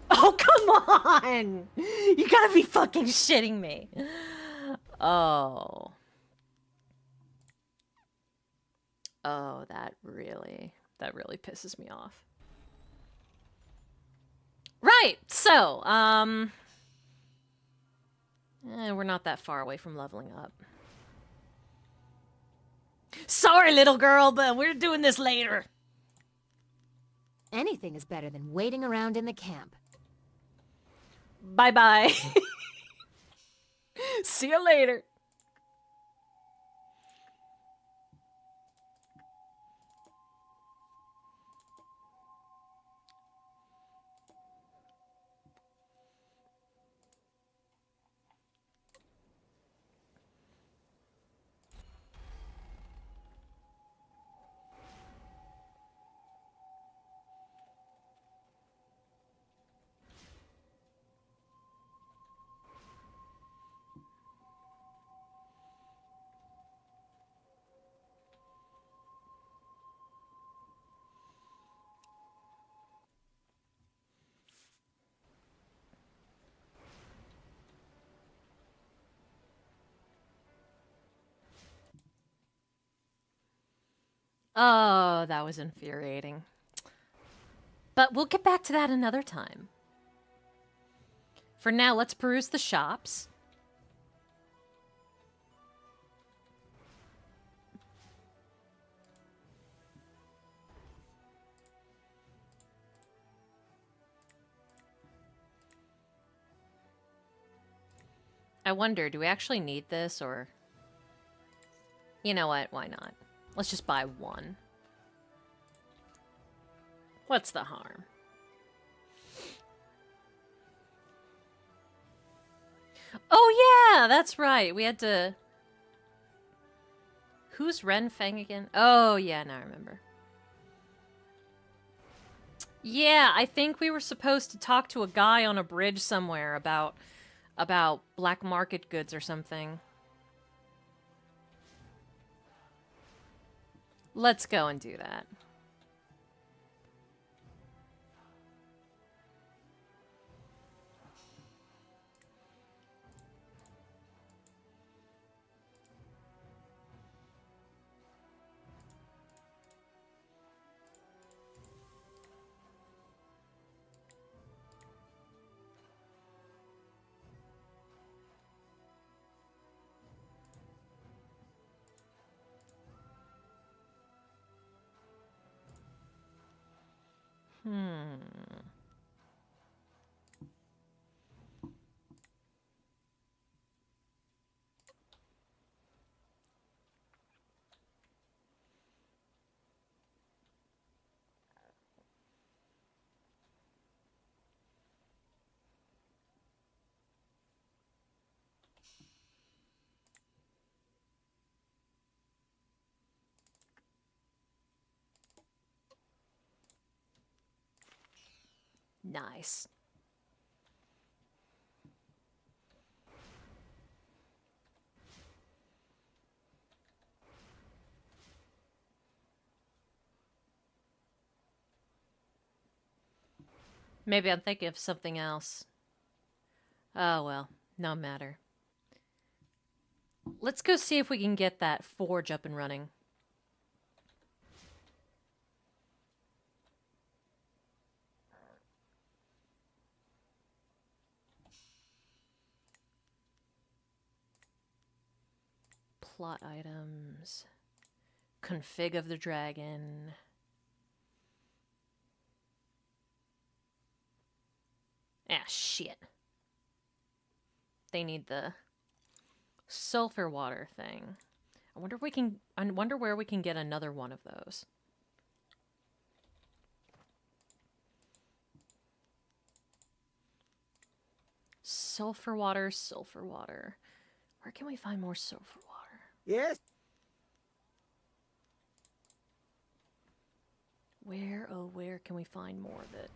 Oh, come on! You gotta be fucking shitting me. Oh. Oh, that really pisses me off. Right, so, we're not that far away from leveling up. Sorry, little girl, but we're doing this later. Anything is better than waiting around in the camp. Bye-bye. See you later. Oh, that was infuriating. But we'll get back to that another time. For now, let's peruse the shops. I wonder, do we actually need this, or... You know what? Why not? Let's just buy one. What's the harm? Oh, yeah! That's right. We had to... Who's Ren Feng again? Oh, yeah, now I remember. Yeah, I think we were supposed to talk to a guy on a bridge somewhere about black market goods or something. Let's go and do that. Nice. Maybe I'm thinking of something else. Oh well, no matter. Let's go see if we can get that forge up and running. Plot items. Config of the dragon. Ah, shit. They need the sulfur water thing. I wonder where we can get another one of those. Sulfur water, sulfur water. Where can we find more sulfur water? Yes? Where, oh, where can we find more of it?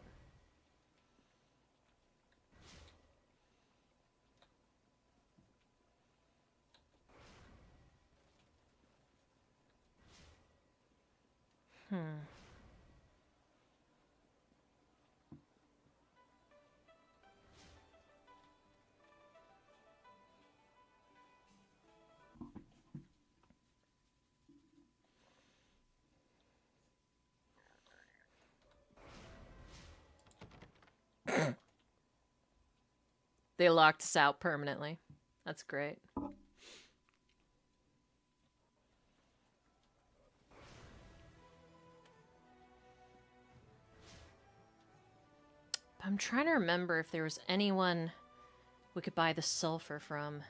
They locked us out permanently. That's great. I'm trying to remember if there was anyone we could buy the sulfur from.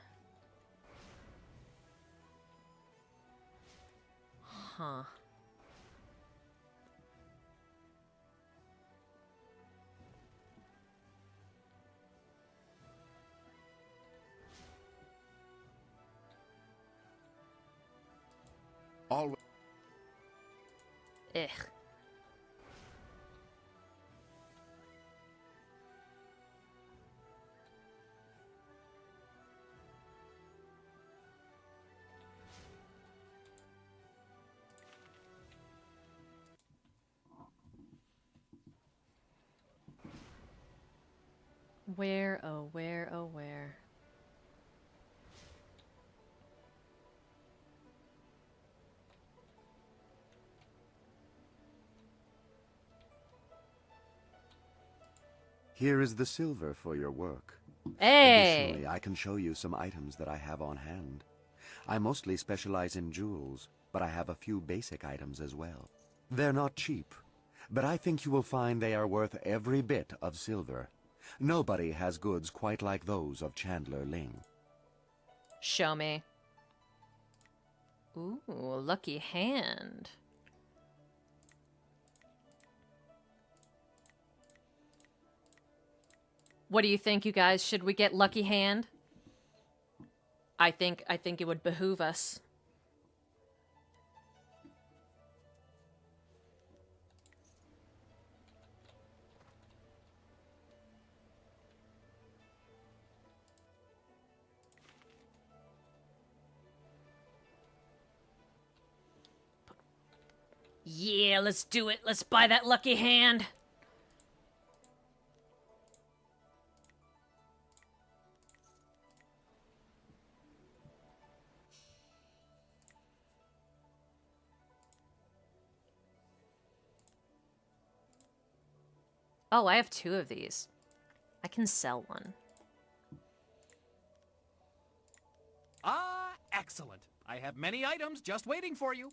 Huh. Always. Ugh. Where, oh where, oh where. Here is the silver for your work. Hey! Additionally, I can show you some items that I have on hand. I mostly specialize in jewels, but I have a few basic items as well. They're not cheap, but I think you will find they are worth every bit of silver. Nobody has goods quite like those of Chandler Ling. Show me. Ooh, lucky hand. What do you think, you guys? Should we get lucky hand? I think it would behoove us. Yeah, let's do it. Let's buy that lucky hand. Oh, I have 2 of these. I can sell one. Ah, excellent. I have many items just waiting for you.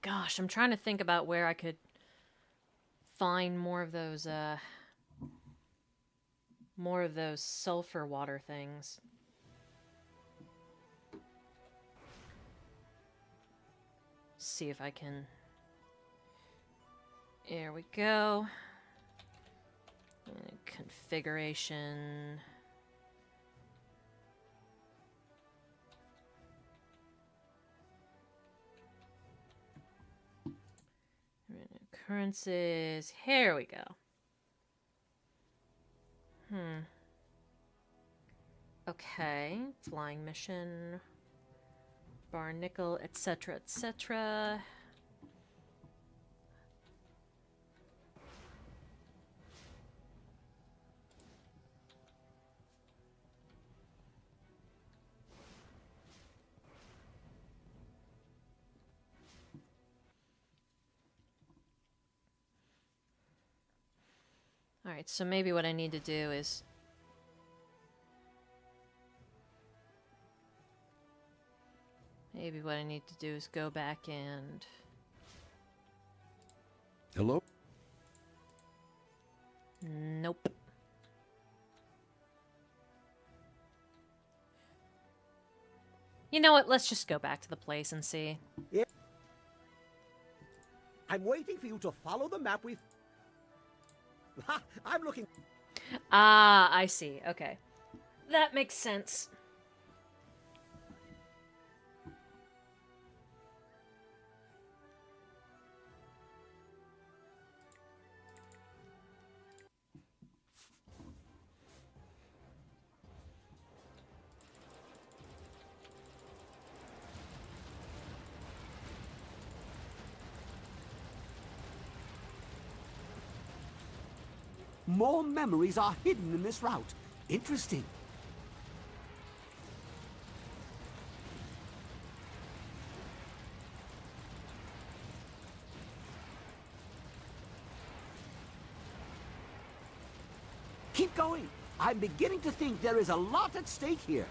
Gosh, I'm trying to think about where I could find more of those sulfur water things. See if I can. There we go. Configuration. Occurrences. Here we go. Okay. Flying mission. Bar nickel, etc., etc. Alright, so maybe what I need to do is... Maybe what I need to do is go back and... Hello? Nope. You know what? Let's just go back to the place and see. Yeah. I'm waiting for you to follow the map we've... Ha! I'm looking... Ah, I see. Okay. That makes sense. More memories are hidden in this route. Interesting. Keep going. I'm beginning to think there is a lot at stake here.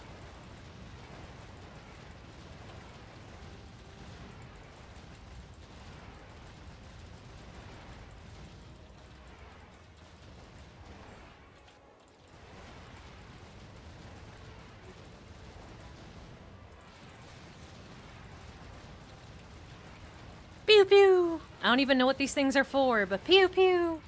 Pew pew! I don't even know what these things are for, but pew pew!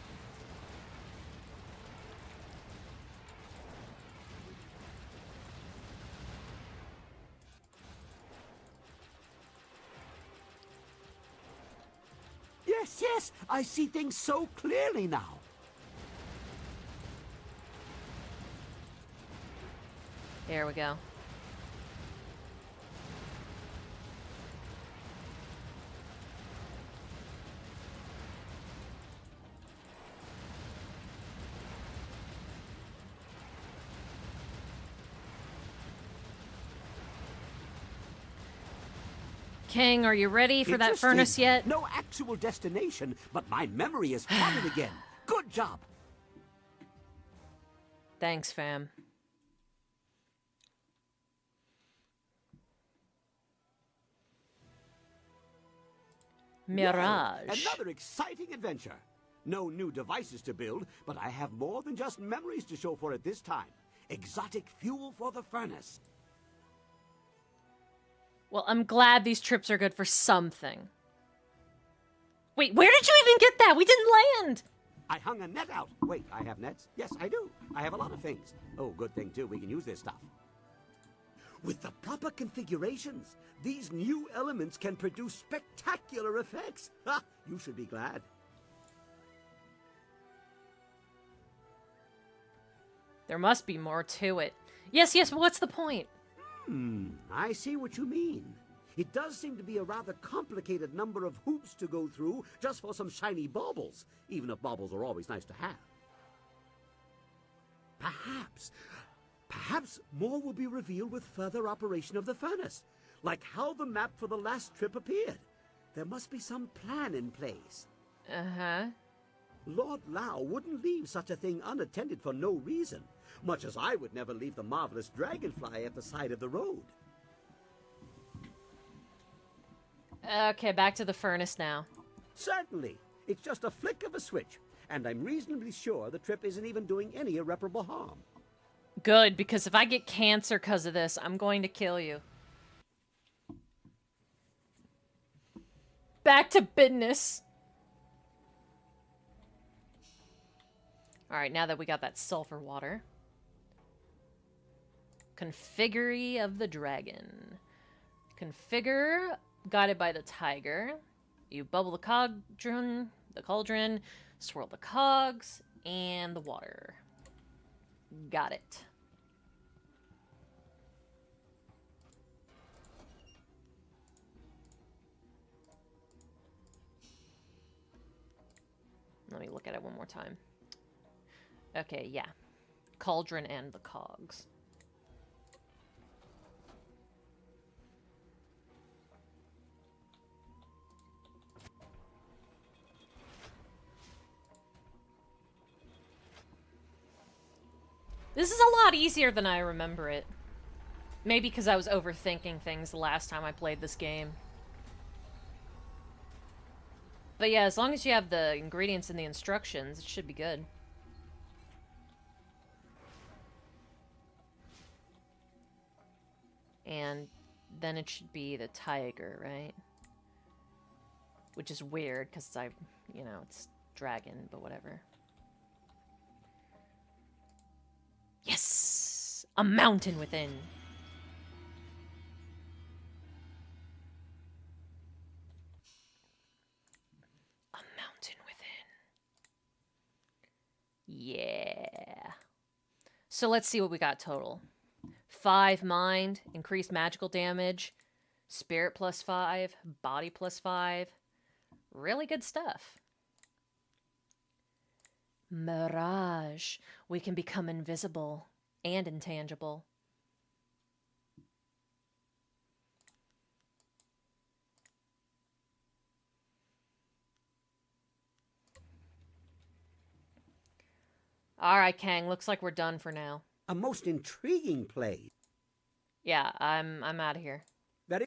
Yes, yes, I see things so clearly now. There we go. King, are you ready for that furnace yet? No actual destination, but my memory is flooded again. Good job. Thanks, fam. Mirage. Well, another exciting adventure. No new devices to build, but I have more than just memories to show for it this time. Exotic fuel for the furnace. Well, I'm glad these trips are good for something. Wait, where did you even get that? We didn't land! I hung a net out. Wait, I have nets? Yes, I do. I have a lot of things. Oh, good thing, too. We can use this stuff. With the proper configurations, these new elements can produce spectacular effects. Ha! You should be glad. There must be more to it. Yes, yes, but what's the point? I see what you mean. It does seem to be a rather complicated number of hoops to go through just for some shiny baubles, even if baubles are always nice to have. Perhaps more will be revealed with further operation of the furnace, like how the map for the last trip appeared. There must be some plan in place. Uh-huh. Lord Lao wouldn't leave such a thing unattended for no reason, much as I would never leave the marvelous dragonfly at the side of the road. Okay, back to the furnace now. Certainly. It's just a flick of a switch, and I'm reasonably sure the trip isn't even doing any irreparable harm. Good, because if I get cancer because of this, I'm going to kill you. Back to business. Alright, now that we got that sulfur water. Configure of the dragon. Configure, guided by the tiger. You bubble the cauldron, swirl the cogs, and the water. Got it. Let me look at it one more time. Okay, yeah. Cauldron and the cogs. This is a lot easier than I remember it. Maybe because I was overthinking things the last time I played this game. But yeah, as long as you have the ingredients and the instructions, it should be good. And then it should be the tiger, right? Which is weird, because you know, it's dragon, but whatever. Yes! A mountain within. A mountain within. Yeah. So let's see what we got total. 5 mind, increased magical damage, spirit +5, body +5. Really good stuff. Mirage. We can become invisible and intangible. All right, Kang. Looks like we're done for now. A most intriguing play. Yeah, I'm out of here. Very.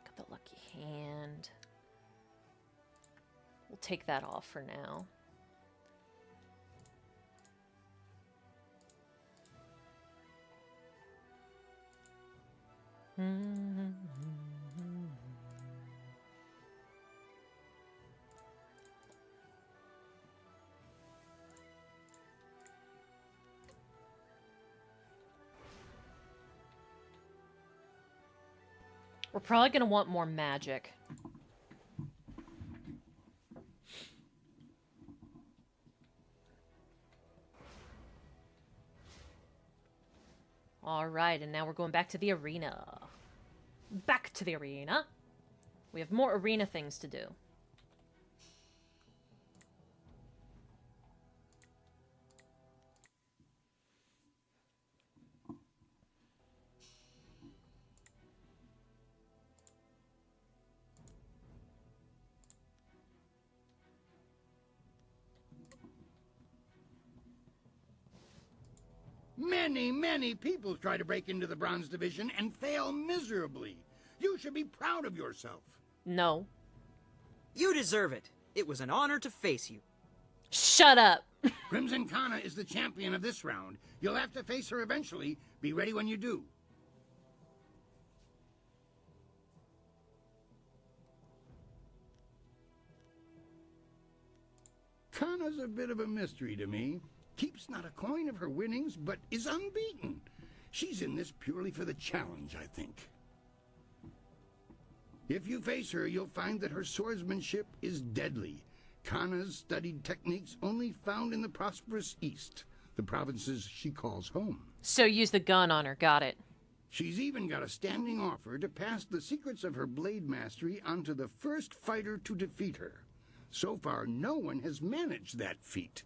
Got the lucky hand. We'll take that off for now. We're probably going to want more magic. Alright, and now we're going back to the arena. Back to the arena. We have more arena things to do. Many people try to break into the Bronze Division and fail miserably. You should be proud of yourself. No. You deserve it. It was an honor to face you. Shut up. Crimson Kana is the champion of this round. You'll have to face her eventually. Be ready when you do. Kana's a bit of a mystery to me. Keeps not a coin of her winnings, but is unbeaten. She's in this purely for the challenge, I think. If you face her, you'll find that her swordsmanship is deadly. Kana's studied techniques only found in the prosperous East, the provinces she calls home. So use the gun on her, got it. She's even got a standing offer to pass the secrets of her blade mastery onto the first fighter to defeat her. So far, no one has managed that feat.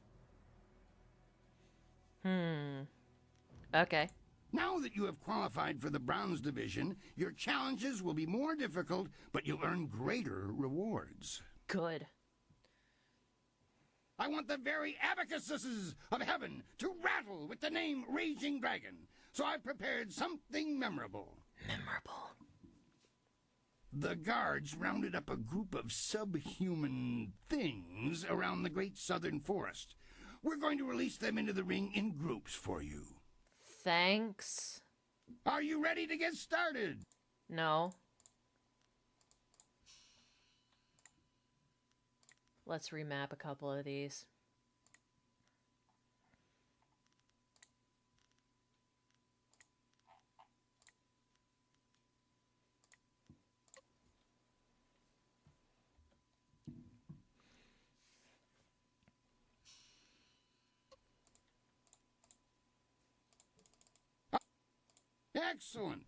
Okay. Now that you have qualified for the Bronze Division, your challenges will be more difficult, but you'll earn greater rewards. Good. I want the very abacuses of heaven to rattle with the name Raging Dragon, so I've prepared something memorable. Memorable. The guards rounded up a group of subhuman things around the great southern forest. We're going to release them into the ring in groups for you. Thanks. Are you ready to get started? No. Let's remap a couple of these. Excellent.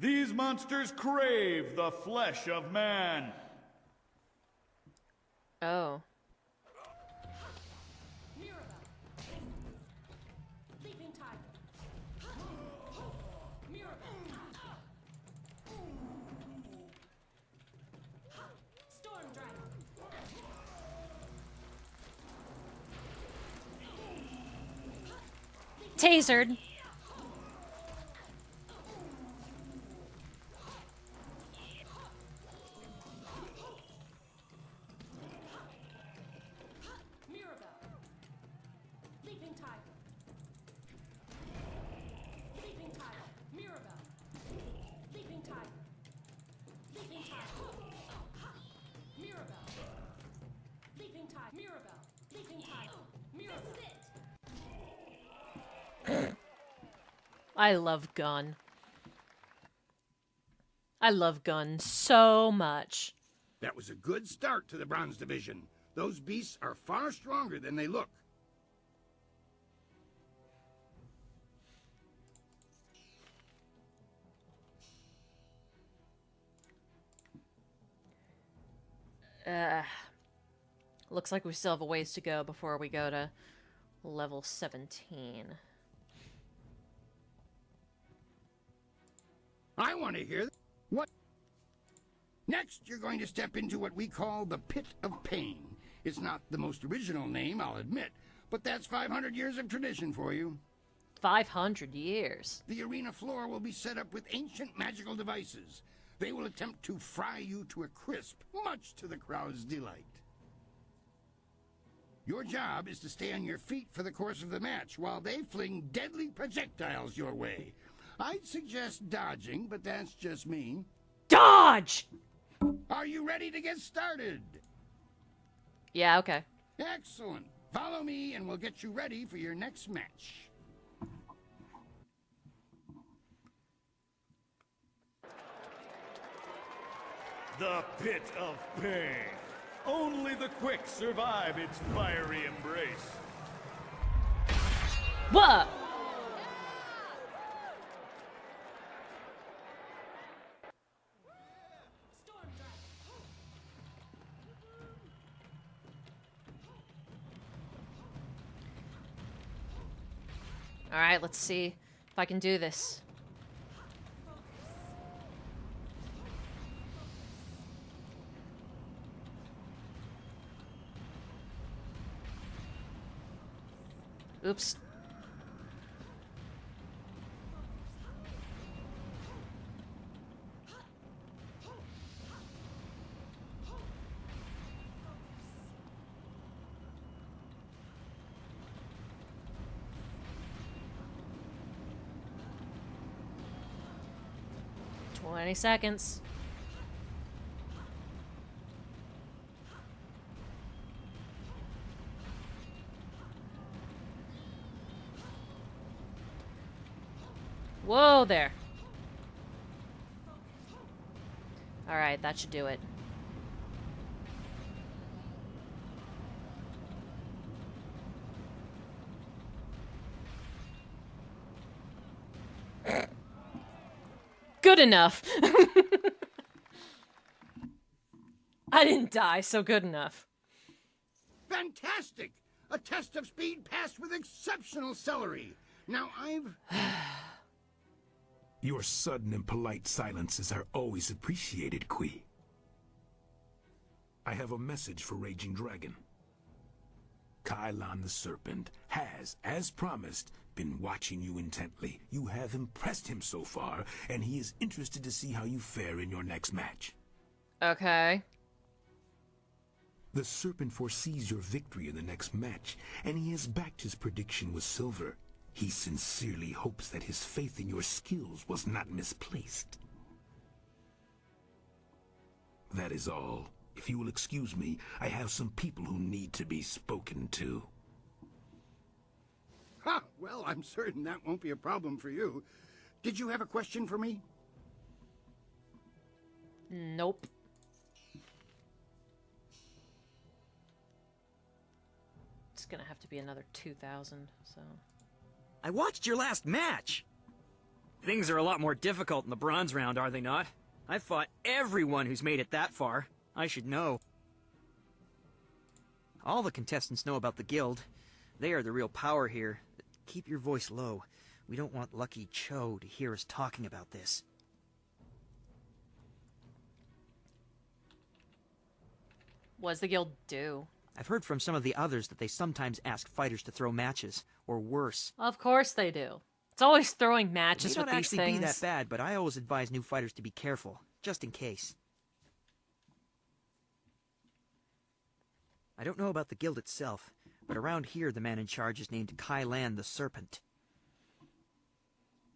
These monsters crave the flesh of man. Oh. Mirabelle. Leaping tiger. Mirabelle. Storm dragon. Tasered. Mirabelle. Leaping tiger. Leaping tiger. Mirabelle. Leaping tiger. Leaping tiger. Mirabelle. Leaping tiger. Mirabelle. Leaping tiger. Mirabelle. This is it. I love Gun. I love Gun so much. That was a good start to the Bronze Division. Those beasts are far stronger than they look. Looks like we still have a ways to go before we go to level 17. I want to hear what. Next, you're going to step into what we call the Pit of Pain. It's not the most original name, I'll admit, but that's 500 years of tradition for you. 500 years. The arena floor will be set up with ancient magical devices. They will attempt to fry you to a crisp, much to the crowd's delight. Your job is to stay on your feet for the course of the match while they fling deadly projectiles your way. I'd suggest dodging, but that's just me. Dodge! Are you ready to get started? Yeah, okay. Excellent. Follow me and we'll get you ready for your next match. The Pit of Pain. Only the quick survive its fiery embrace. What? Alright, let's see if I can do this. Oops. Twenty seconds. Whoa there. Alright, that should do it. Good enough. I didn't die, so good enough. Fantastic! A test of speed passed with exceptional celery. Now I've... Your sudden and polite silences are always appreciated, Kui. I have a message for Raging Dragon. Kailan the Serpent has, as promised, been watching you intently. You have impressed him so far, and he is interested to see how you fare in your next match. Okay. The Serpent foresees your victory in the next match, and he has backed his prediction with silver. He sincerely hopes that his faith in your skills was not misplaced. That is all. If you will excuse me, I have some people who need to be spoken to. Ha! Well, I'm certain that won't be a problem for you. Did you have a question for me? Nope. It's gonna have to be another 2,000, so... I watched your last match! Things are a lot more difficult in the bronze round, are they not? I've fought everyone who's made it that far. I should know. All the contestants know about the guild. They are the real power here. Keep your voice low. We don't want Lucky Cho to hear us talking about this. What does the guild do? I've heard from some of the others that they sometimes ask fighters to throw matches, or worse. Of course they do. It's always throwing matches It may with not these actually things. be that bad, but I always advise new fighters to be careful, just in case. I don't know about the guild itself, but around here the man in charge is named Kailan the Serpent.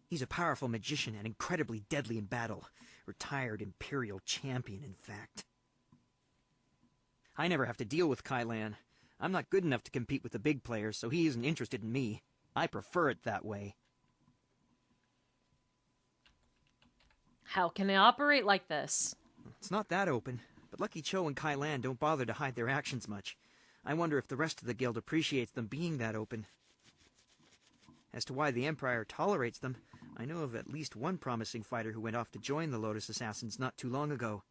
He's a powerful magician and incredibly deadly in battle. Retired Imperial champion, in fact. I never have to deal with Kailan. I'm not good enough to compete with the big players, so he isn't interested in me. I prefer it that way. How can they operate like this? It's not that open, but Lucky Cho and Kailan don't bother to hide their actions much. I wonder if the rest of the guild appreciates them being that open. As to why the Empire tolerates them, I know of at least one promising fighter who went off to join the Lotus Assassins not too long ago.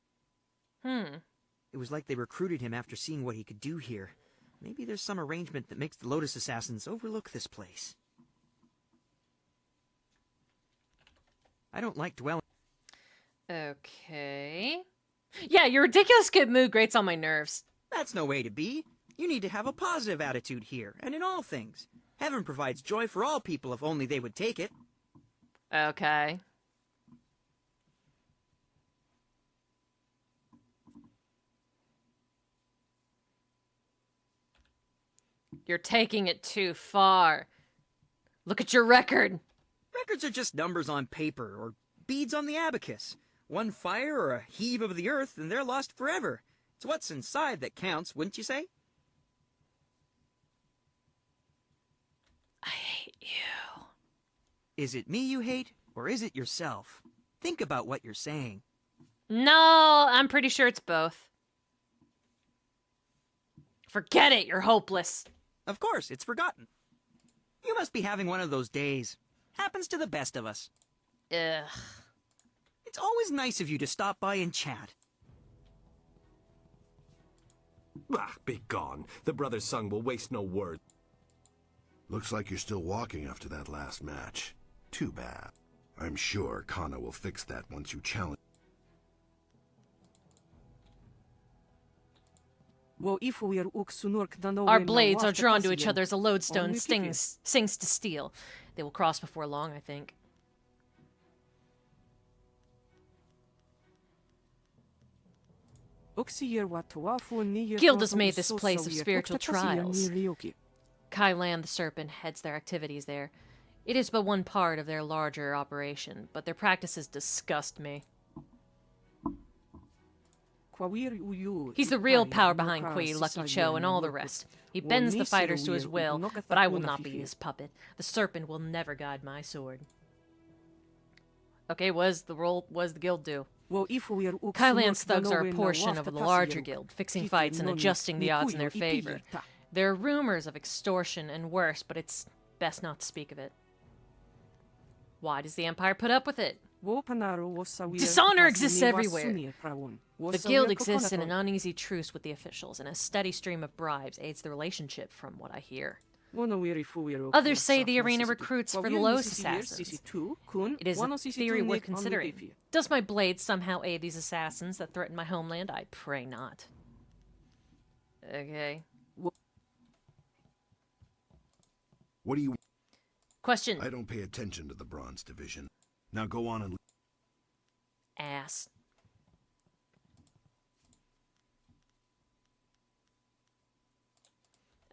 It was like they recruited him after seeing what he could do here. Maybe there's some arrangement that makes the Lotus Assassins overlook this place. I don't like dwelling... Okay... Yeah, your ridiculous good mood grates on my nerves. That's no way to be. You need to have a positive attitude here, and in all things. Heaven provides joy for all people if only they would take it. Okay. You're taking it too far. Look at your record. Records are just numbers on paper, or beads on the abacus. One fire or a heave of the earth, and they're lost forever. It's what's inside that counts, wouldn't you say? I hate you. Is it me you hate, or is it yourself? Think about what you're saying. No, I'm pretty sure it's both. Forget it, you're hopeless. Of course, it's forgotten. You must be having one of those days. Happens to the best of us. Ugh. It's always nice of you to stop by and chat. Ah, be gone. The Brother Sung will waste no word. Looks like you're still walking after that last match. Too bad. I'm sure Kana will fix that once you challenge. Our blades are drawn to each other as a lodestone sings to steel. They will cross before long, I think. Guild has made this place of spiritual trials. Kailan the Serpent heads their activities there. It is but one part of their larger operation, but their practices disgust me. He's the real power behind Kui, Lucky Cho, and all the rest. He bends the fighters to his will, but I will not be his puppet. The Serpent will never guide my sword. Okay, what does the guild do? Kailan's thugs are a portion of the larger guild, fixing fights and adjusting the odds in their favor. There are rumors of extortion and worse, but it's best not to speak of it. Why does the Empire put up with it? Dishonor exists everywhere. The guild exists in an uneasy truce with the officials, and a steady stream of bribes aids the relationship, from what I hear. Others say the arena recruits for the Lotus assassins. It is a theory worth considering. Does my blade somehow aid these assassins that threaten my homeland? I pray not. Okay. What do you... Question. I don't pay attention to the Bronze Division. Now go on and... Ass.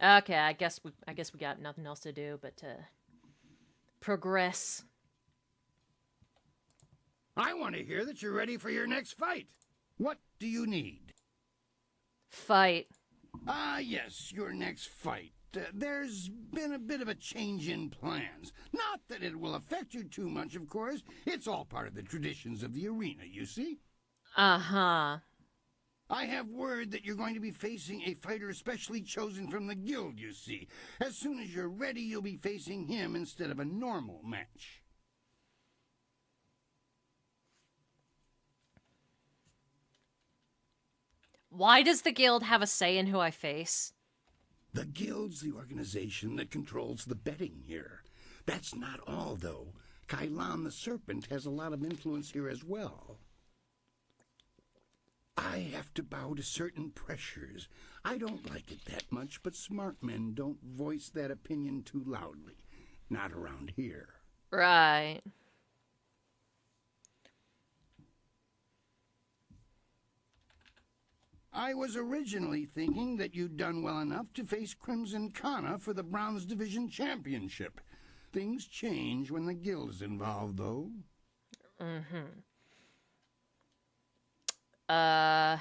Okay, I guess we got nothing else to do but to progress. I want to hear that you're ready for your next fight. What do you need? Fight. Yes, your next fight. There's been a bit of a change in plans. Not that it will affect you too much, of course. It's all part of the traditions of the arena, you see? Uh-huh. I have word that you're going to be facing a fighter specially chosen from the guild, you see. As soon as you're ready, you'll be facing him instead of a normal match. Why does the guild have a say in who I face? The guild's the organization that controls the betting here. That's not all, though. Kailan the Serpent has a lot of influence here as well. I have to bow to certain pressures. I don't like it that much, but smart men don't voice that opinion too loudly. Not around here. Right. I was originally thinking that you'd done well enough to face Crimson Kana for the Bronze Division Championship. Things change when the guild is involved, though. Mm-hmm. I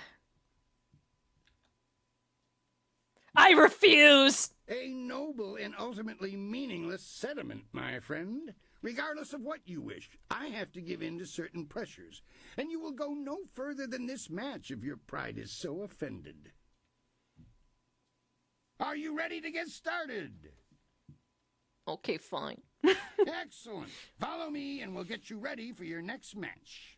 refuse! A noble and ultimately meaningless sentiment, my friend. Regardless of what you wish, I have to give in to certain pressures, and you will go no further than this match if your pride is so offended. Are you ready to get started? Okay, fine. Excellent. Follow me and we'll get you ready for your next match.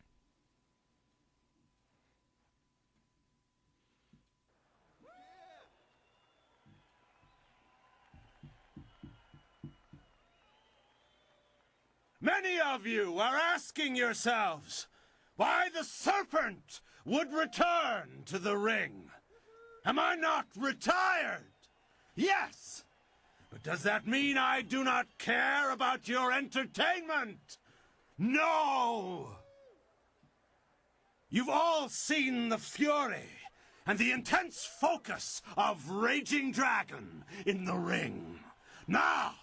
Many of you are asking yourselves why the serpent would return to the ring. Am I not retired? Yes. But does that mean I do not care about your entertainment? No. You've all seen the fury and the intense focus of Raging Dragon in the ring. Now,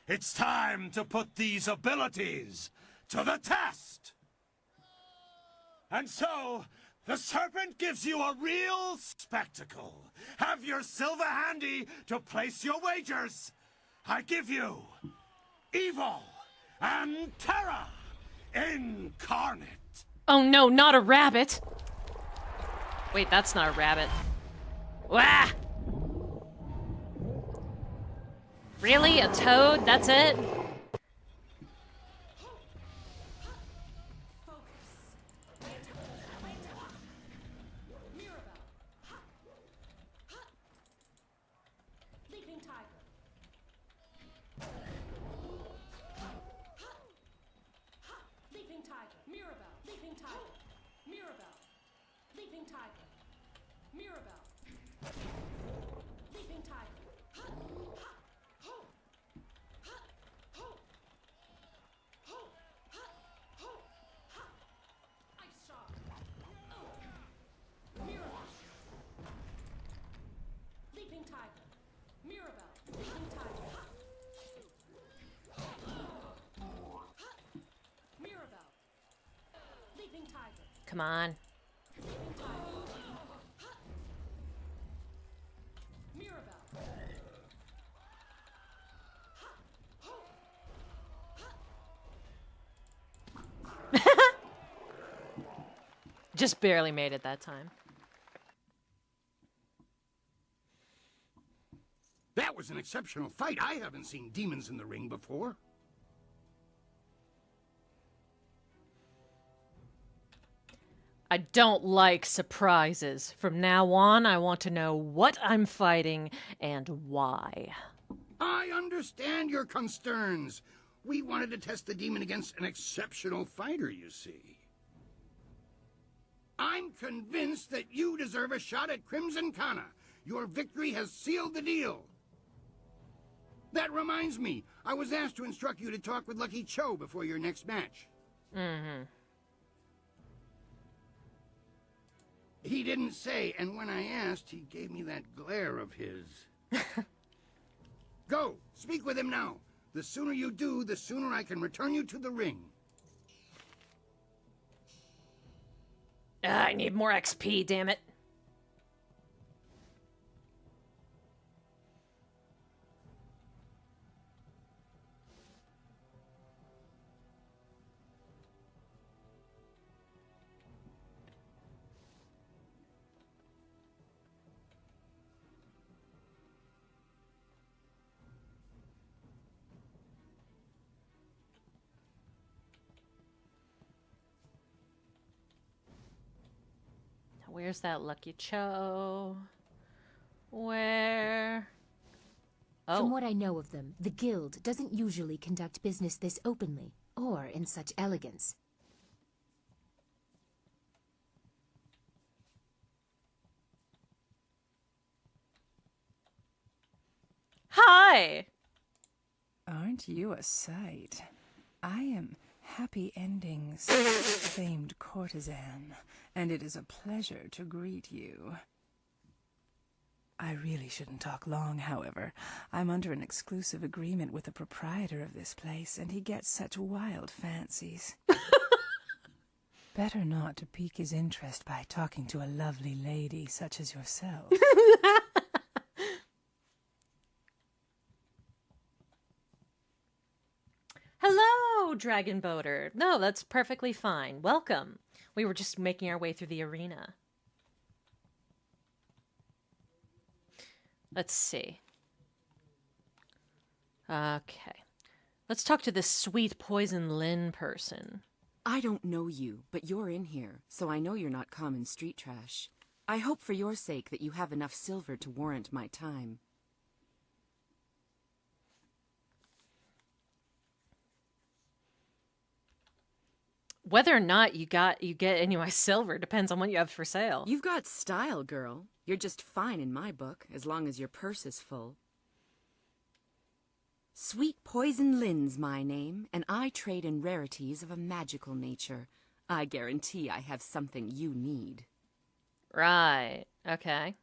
it's time to put these abilities to the test. And so, the serpent gives you a real spectacle. Have your silver handy to place your wagers. I give you Evil and Terror Incarnate. Oh no, not a rabbit! Wait, that's not a rabbit. Wah! Really? A toad? That's it? Leaping tiger. Leaping tiger. Mirabelle. Leaping tiger. Mirabelle. Leaping tiger. Mirabelle. Leaping tiger. Leaping tiger. Mirabelle. Leaping tiger. Mirabelle. Leaping tiger. Come on. Leaping tiger. Mirabelle. Just barely made it that time. That was an exceptional fight. I haven't seen demons in the ring before. I don't like surprises. From now on, I want to know what I'm fighting and why. I understand your concerns. We wanted to test the demon against an exceptional fighter, you see. I'm convinced that you deserve a shot at Crimson Kana. Your victory has sealed the deal. That reminds me, I was asked to instruct you to talk with Lucky Cho before your next match. Mm-hmm. He didn't say, and when I asked, he gave me that glare of his. Go, speak with him now. The sooner you do, the sooner I can return you to the ring. I need more XP, damn it. Where's that Lucky Cho? Where? Oh. From what I know of them, the Guild doesn't usually conduct business this openly, or in such elegance. Hi! Aren't you a sight? I am Happy Endings' famed courtesan, and it is a pleasure to greet you. I really shouldn't talk long, however. I'm under an exclusive agreement with the proprietor of this place, and he gets such wild fancies. Better not to pique his interest by talking to a lovely lady such as yourself. Hello, Dragon Boater. No, that's perfectly fine. Welcome. We were just making our way through the arena. Let's see. Okay. Let's talk to this sweet Poison Lin person. I don't know you, but you're in here, so I know you're not common street trash. I hope for your sake that you have enough silver to warrant my time. Whether or not you get any of my silver depends on what you have for sale. You've got style, girl. You're just fine in my book, as long as your purse is full. Sweet Poison Lin's my name, and I trade in rarities of a magical nature. I guarantee I have something you need. Right. Okay.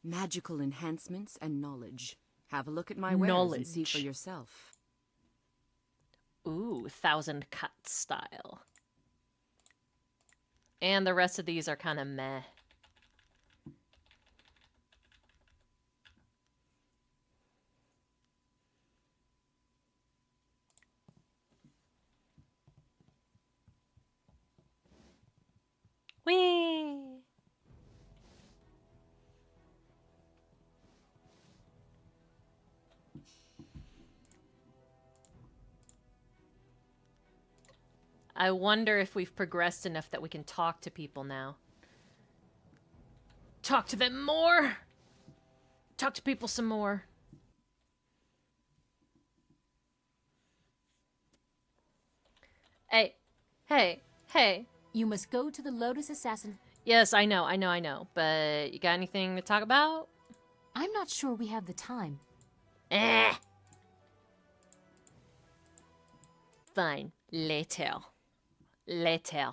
Magical enhancements and knowledge. Have a look at my wares and see for yourself. Ooh, 1,000 cut style. And the rest of these are kind of meh. Whee! I wonder if we've progressed enough that we can talk to people now. Talk to them more! Talk to people some more. Hey, hey, hey. You must go to the Lotus Assassin. Yes, I know. But you got anything to talk about? I'm not sure we have the time. Fine. Later. Later.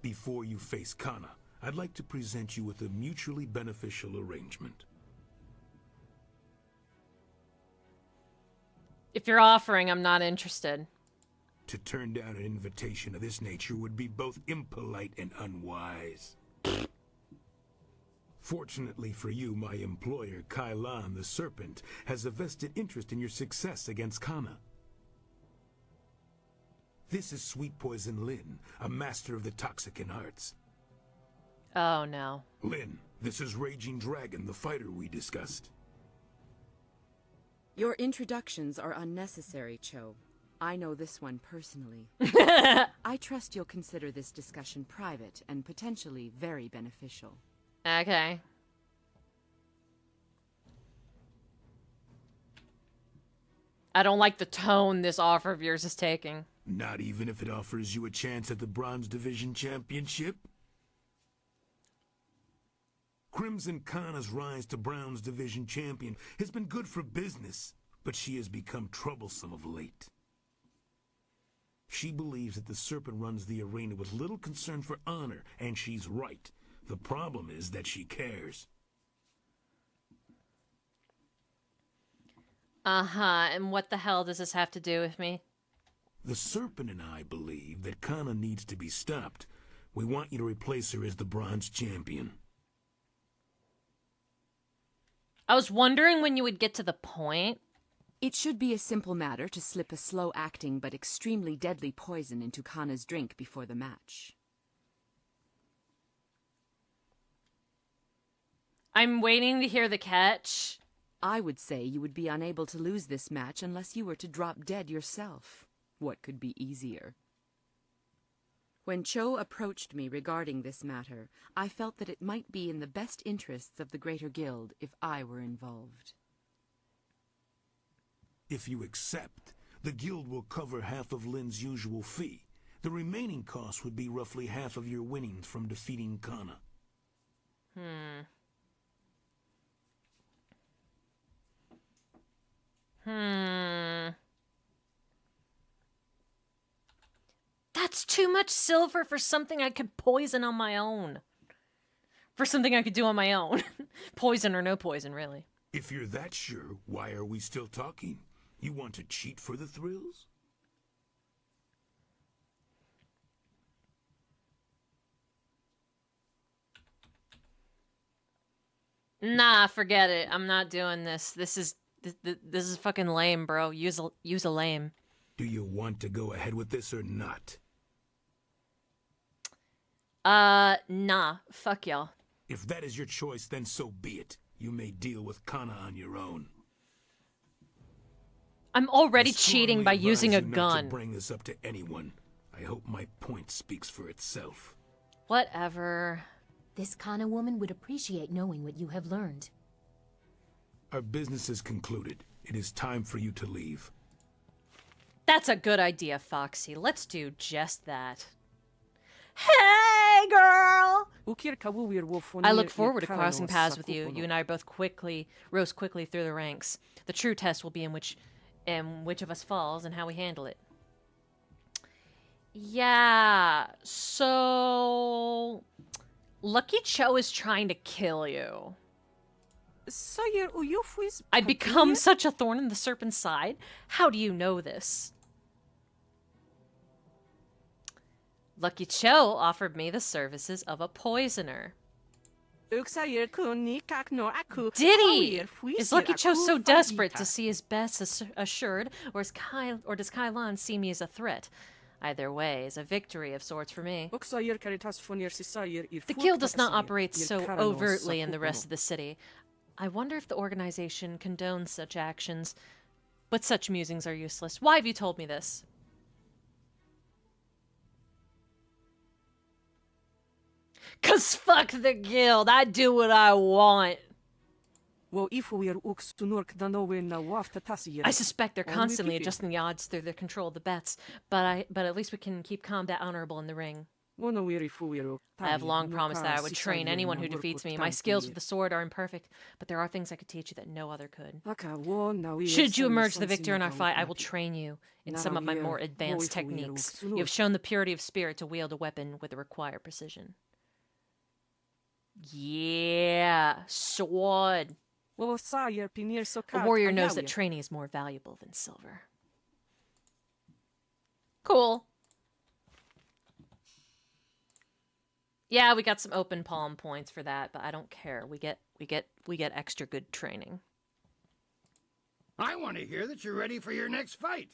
Before you face Kana, I'd like to present you with a mutually beneficial arrangement. If you're offering, I'm not interested. To turn down an invitation of this nature would be both impolite and unwise. Fortunately for you, my employer, Kailan the Serpent, has a vested interest in your success against Kana. This is Sweet Poison Lin, a master of the Toxicant arts. Oh, no. Lin, this is Raging Dragon, the fighter we discussed. Your introductions are unnecessary, Cho. I know this one personally. I trust you'll consider this discussion private and potentially very beneficial. Okay. I don't like the tone this offer of yours is taking. Not even if it offers you a chance at the Bronze Division Championship? Crimson Kana's rise to Bronze Division Champion has been good for business, but she has become troublesome of late. She believes that the Serpent runs the arena with little concern for honor, and she's right. The problem is that she cares. Uh-huh, and what the hell does this have to do with me? The Serpent and I believe that Kana needs to be stopped. We want you to replace her as the Bronze Champion. I was wondering when you would get to the point. It should be a simple matter to slip a slow-acting but extremely deadly poison into Kana's drink before the match. I'm waiting to hear the catch. I would say you would be unable to lose this match unless you were to drop dead yourself. What could be easier? When Cho approached me regarding this matter, I felt that it might be in the best interests of the Greater Guild if I were involved. If you accept, the Guild will cover half of Lin's usual fee. The remaining cost would be roughly half of your winnings from defeating Kana. That's too much silver for something I could poison on my own. For something I could do on my own. Poison or no poison, really. If you're that sure, why are we still talking? You want to cheat for the thrills? Nah, forget it. I'm not doing this. This is fucking lame, bro. Use a lame. Do you want to go ahead with this or not? Nah. Fuck y'all. If that is your choice, then so be it. You may deal with Kana on your own. I'm already cheating by using a Not gun. to bring this up to anyone. I hope my point speaks for itself. Whatever. This Kana woman would appreciate knowing what you have learned. Our business is concluded. It is time for you to leave. That's a good idea, Foxy. Let's do just that. Hey, girl! I look forward to crossing paths with you. You and I both rose quickly through the ranks. The true test will be in which of us falls and how we handle it. Yeah, so... Lucky Cho is trying to kill you. I'd become such a thorn in the serpent's side? How do you know this? Lucky Cho offered me the services of a poisoner. Did he? Is Lucky Cho so desperate to see his best assured, or does Kailan see me as a threat? Either way is a victory of sorts for me. The guild does not operate so overtly in the rest of the city. I wonder if the organization condones such actions, but such musings are useless. Why have you told me this? Cause fuck the guild, I do what I want. I suspect they're constantly adjusting the odds through their control of the bets, but at least we can keep combat honorable in the ring. I have long promised that I would train anyone who defeats me. My skills with the sword are imperfect, but there are things I could teach you that no other could. Should you emerge the victor in our fight, I will train you in some of my more advanced techniques. You have shown the purity of spirit to wield a weapon with the required precision. Yeah, sword. A warrior knows that training is more valuable than silver. Cool. Yeah, we got some open palm points for that, but I don't care. We get extra good training. I want to hear that you're ready for your next fight.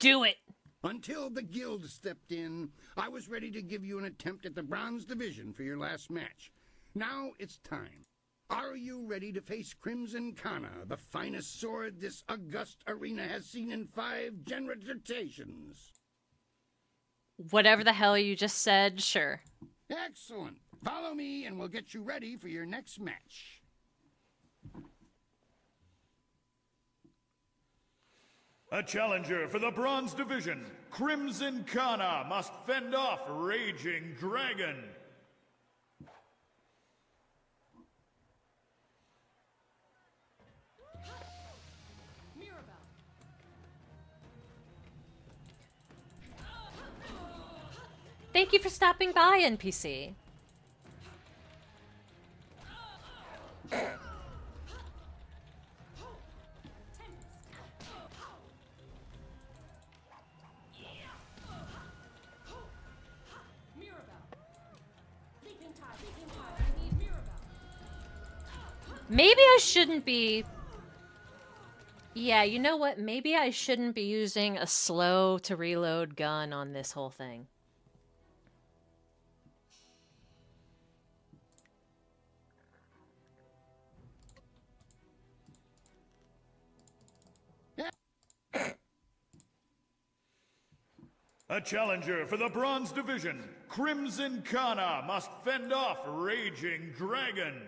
Do it! Until the guild stepped in, I was ready to give you an attempt at the bronze division for your last match. Now it's time. Are you ready to face Crimson Kana, the finest sword this august arena has seen in 5 generations? Whatever the hell you just said, sure. Excellent. Follow me and we'll get you ready for your next match. A challenger for the bronze division, Crimson Kana must fend off Raging Dragon. Thank you for stopping by, NPC. Maybe I shouldn't be... Yeah, you know what? Maybe I shouldn't be using a slow to reload gun on this whole thing. A challenger for the bronze division, Crimson Kana must fend off Raging Dragon.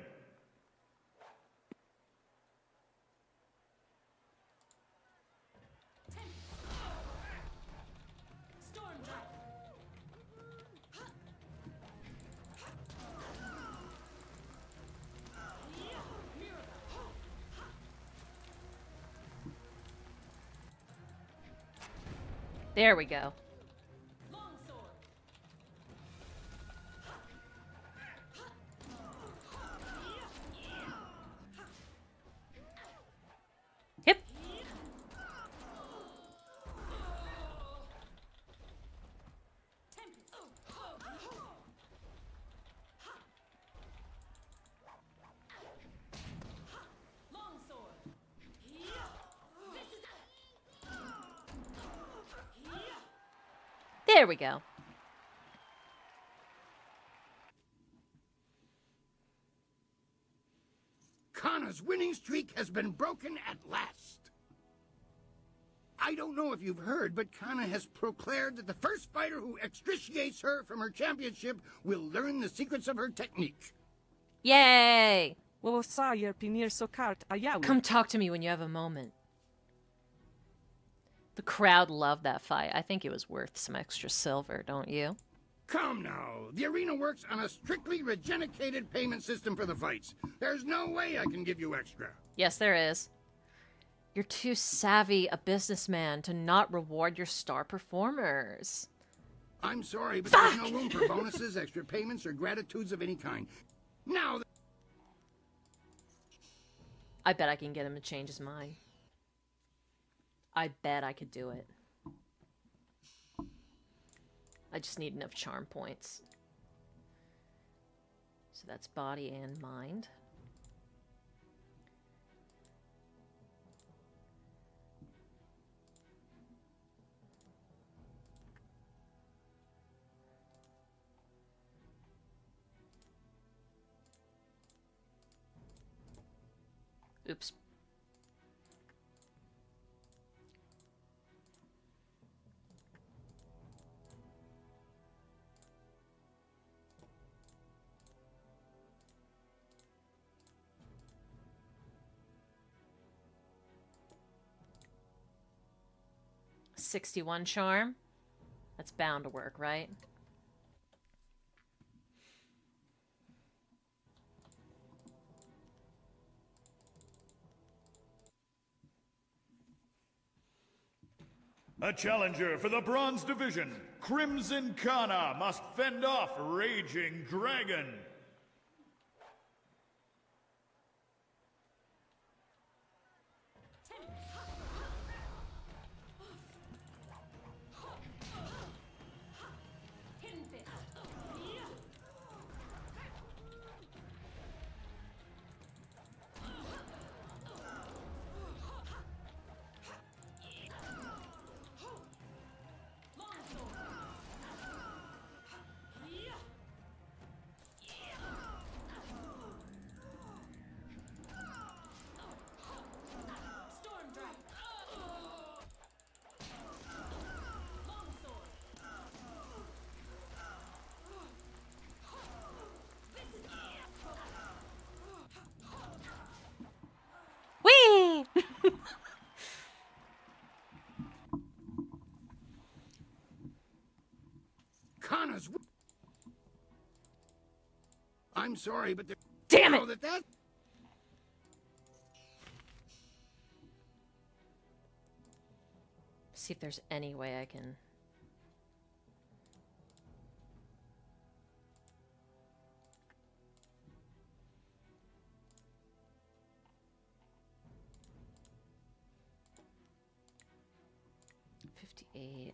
There we go. Hip. There we go. Kana's winning streak has been broken at last. I don't know if you've heard, but Kana has proclaimed that the first fighter who extriciates her from her championship will learn the secrets of her technique. Yay! Come talk to me when you have a moment. The crowd loved that fight. I think it was worth some extra silver, don't you? Come now. The arena works on a strictly regenicated payment system for the fights. There's no way I can give you extra. Yes, there is. You're too savvy a businessman to not reward your star performers. I'm sorry, but there's no room for bonuses, extra payments, or gratitudes of any kind. Now... I bet I can get him to change his mind. I bet I could do it. I just need enough charm points. So that's body and mind. Oops. $61 charm. That's bound to work, right? A challenger for the bronze division, Crimson Kana must fend off Raging Dragon. Kana's... I'm sorry, but... Damn it! See if there's any way I can... $58.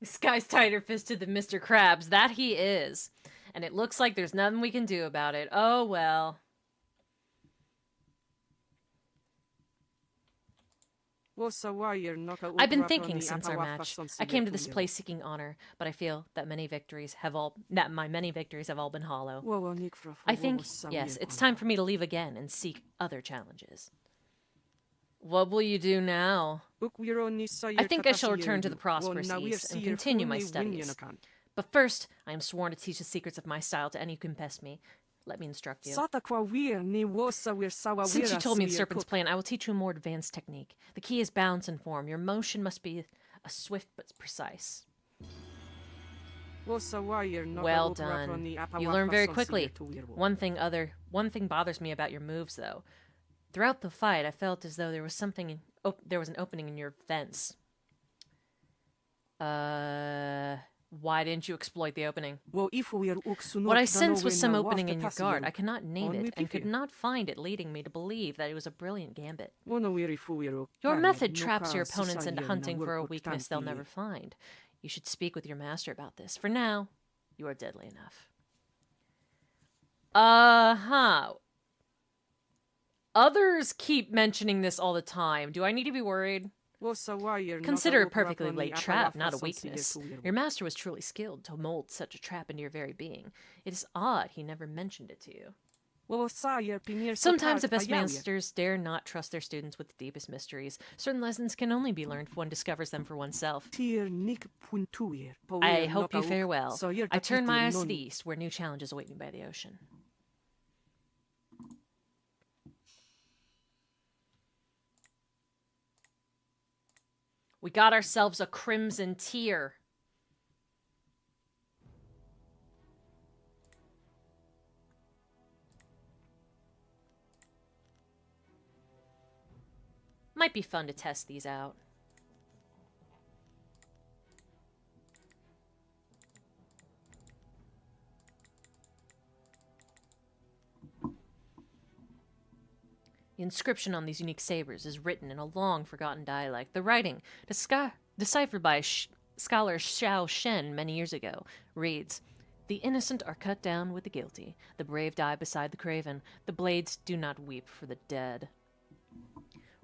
This guy's tighter fisted than Mr. Krabs. That he is. And it looks like there's nothing we can do about it. Oh well. I've been thinking since our match. I came to this place seeking honor, but I feel that my many victories have all been hollow. I think, yes, it's time for me to leave again and seek other challenges. What will you do now? I think I shall return to the prosperous East and continue my studies. But first, I am sworn to teach the secrets of my style to any who can pest me. Let me instruct you. Since you told me the Serpent's plan, I will teach you a more advanced technique. The key is balance and form. Your motion must be a swift but precise. Well done. You learn very quickly. One thing bothers me about your moves, though. Throughout the fight, I felt as though there was an opening in your fence. Why didn't you exploit the opening? What I sensed was some opening in your guard. I cannot name it, and could not find it, leading me to believe that it was a brilliant gambit. Your method traps your opponents into hunting for a weakness they'll never find. You should speak with your master about this. For now, you are deadly enough. Others keep mentioning this all the time. Do I need to be worried? Consider a perfectly laid trap, not a weakness. Your master was truly skilled to mold such a trap into your very being. It is odd he never mentioned it to you. Sometimes the best masters dare not trust their students with the deepest mysteries. Certain lessons can only be learned if one discovers them for oneself. I hope you fare well. I turn my eyes to the east, where new challenges await me by the ocean. We got ourselves a crimson tear. Might be fun to test these out. The inscription on these unique sabers is written in a long-forgotten dialect. The writing, deciphered by scholar Xiao Shen many years ago, reads, "The innocent are cut down with the guilty. The brave die beside the craven. The blades do not weep for the dead."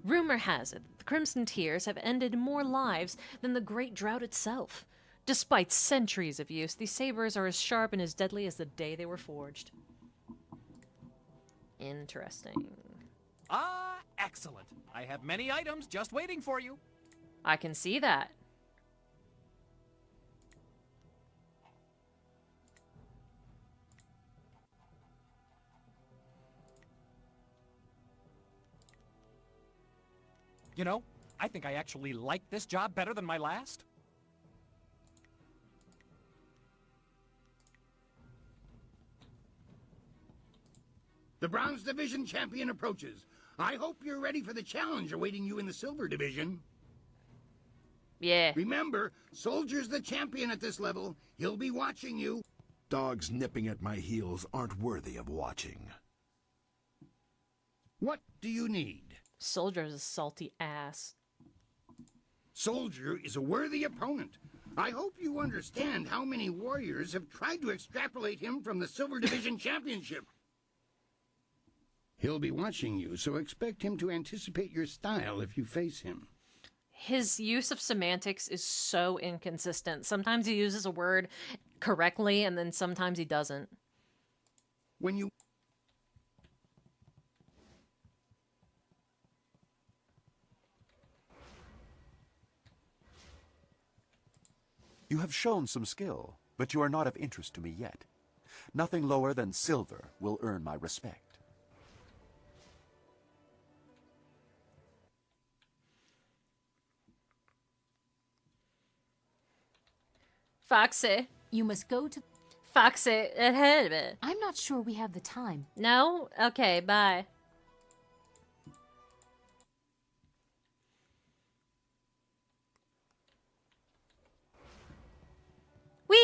Rumor has it that the Crimson Tears have ended more lives than the Great Drought itself. Despite centuries of use, these sabers are as sharp and as deadly as the day they were forged. Interesting. Ah, excellent. I have many items just waiting for you. I can see that. You know, I think I actually like this job better than my last. The Bronze Division champion approaches. I hope you're ready for the challenge awaiting you in the Silver Division. Yeah. Remember, Soldier's the champion at this level. He'll be watching you. Dogs nipping at my heels aren't worthy of watching. What do you need? Soldier's a salty ass. Soldier is a worthy opponent. I hope you understand how many warriors have tried to extrapolate him from the Silver Division Championship. He'll be watching you, so expect him to anticipate your style if you face him. His use of semantics is so inconsistent. Sometimes he uses a word correctly, and then sometimes he doesn't. When you... You have shown some skill, but you are not of interest to me yet. Nothing lower than silver will earn my respect. Foxy. You must go to... Foxy, ahead of it. I'm not sure we have the time. No? Okay, bye. Whee!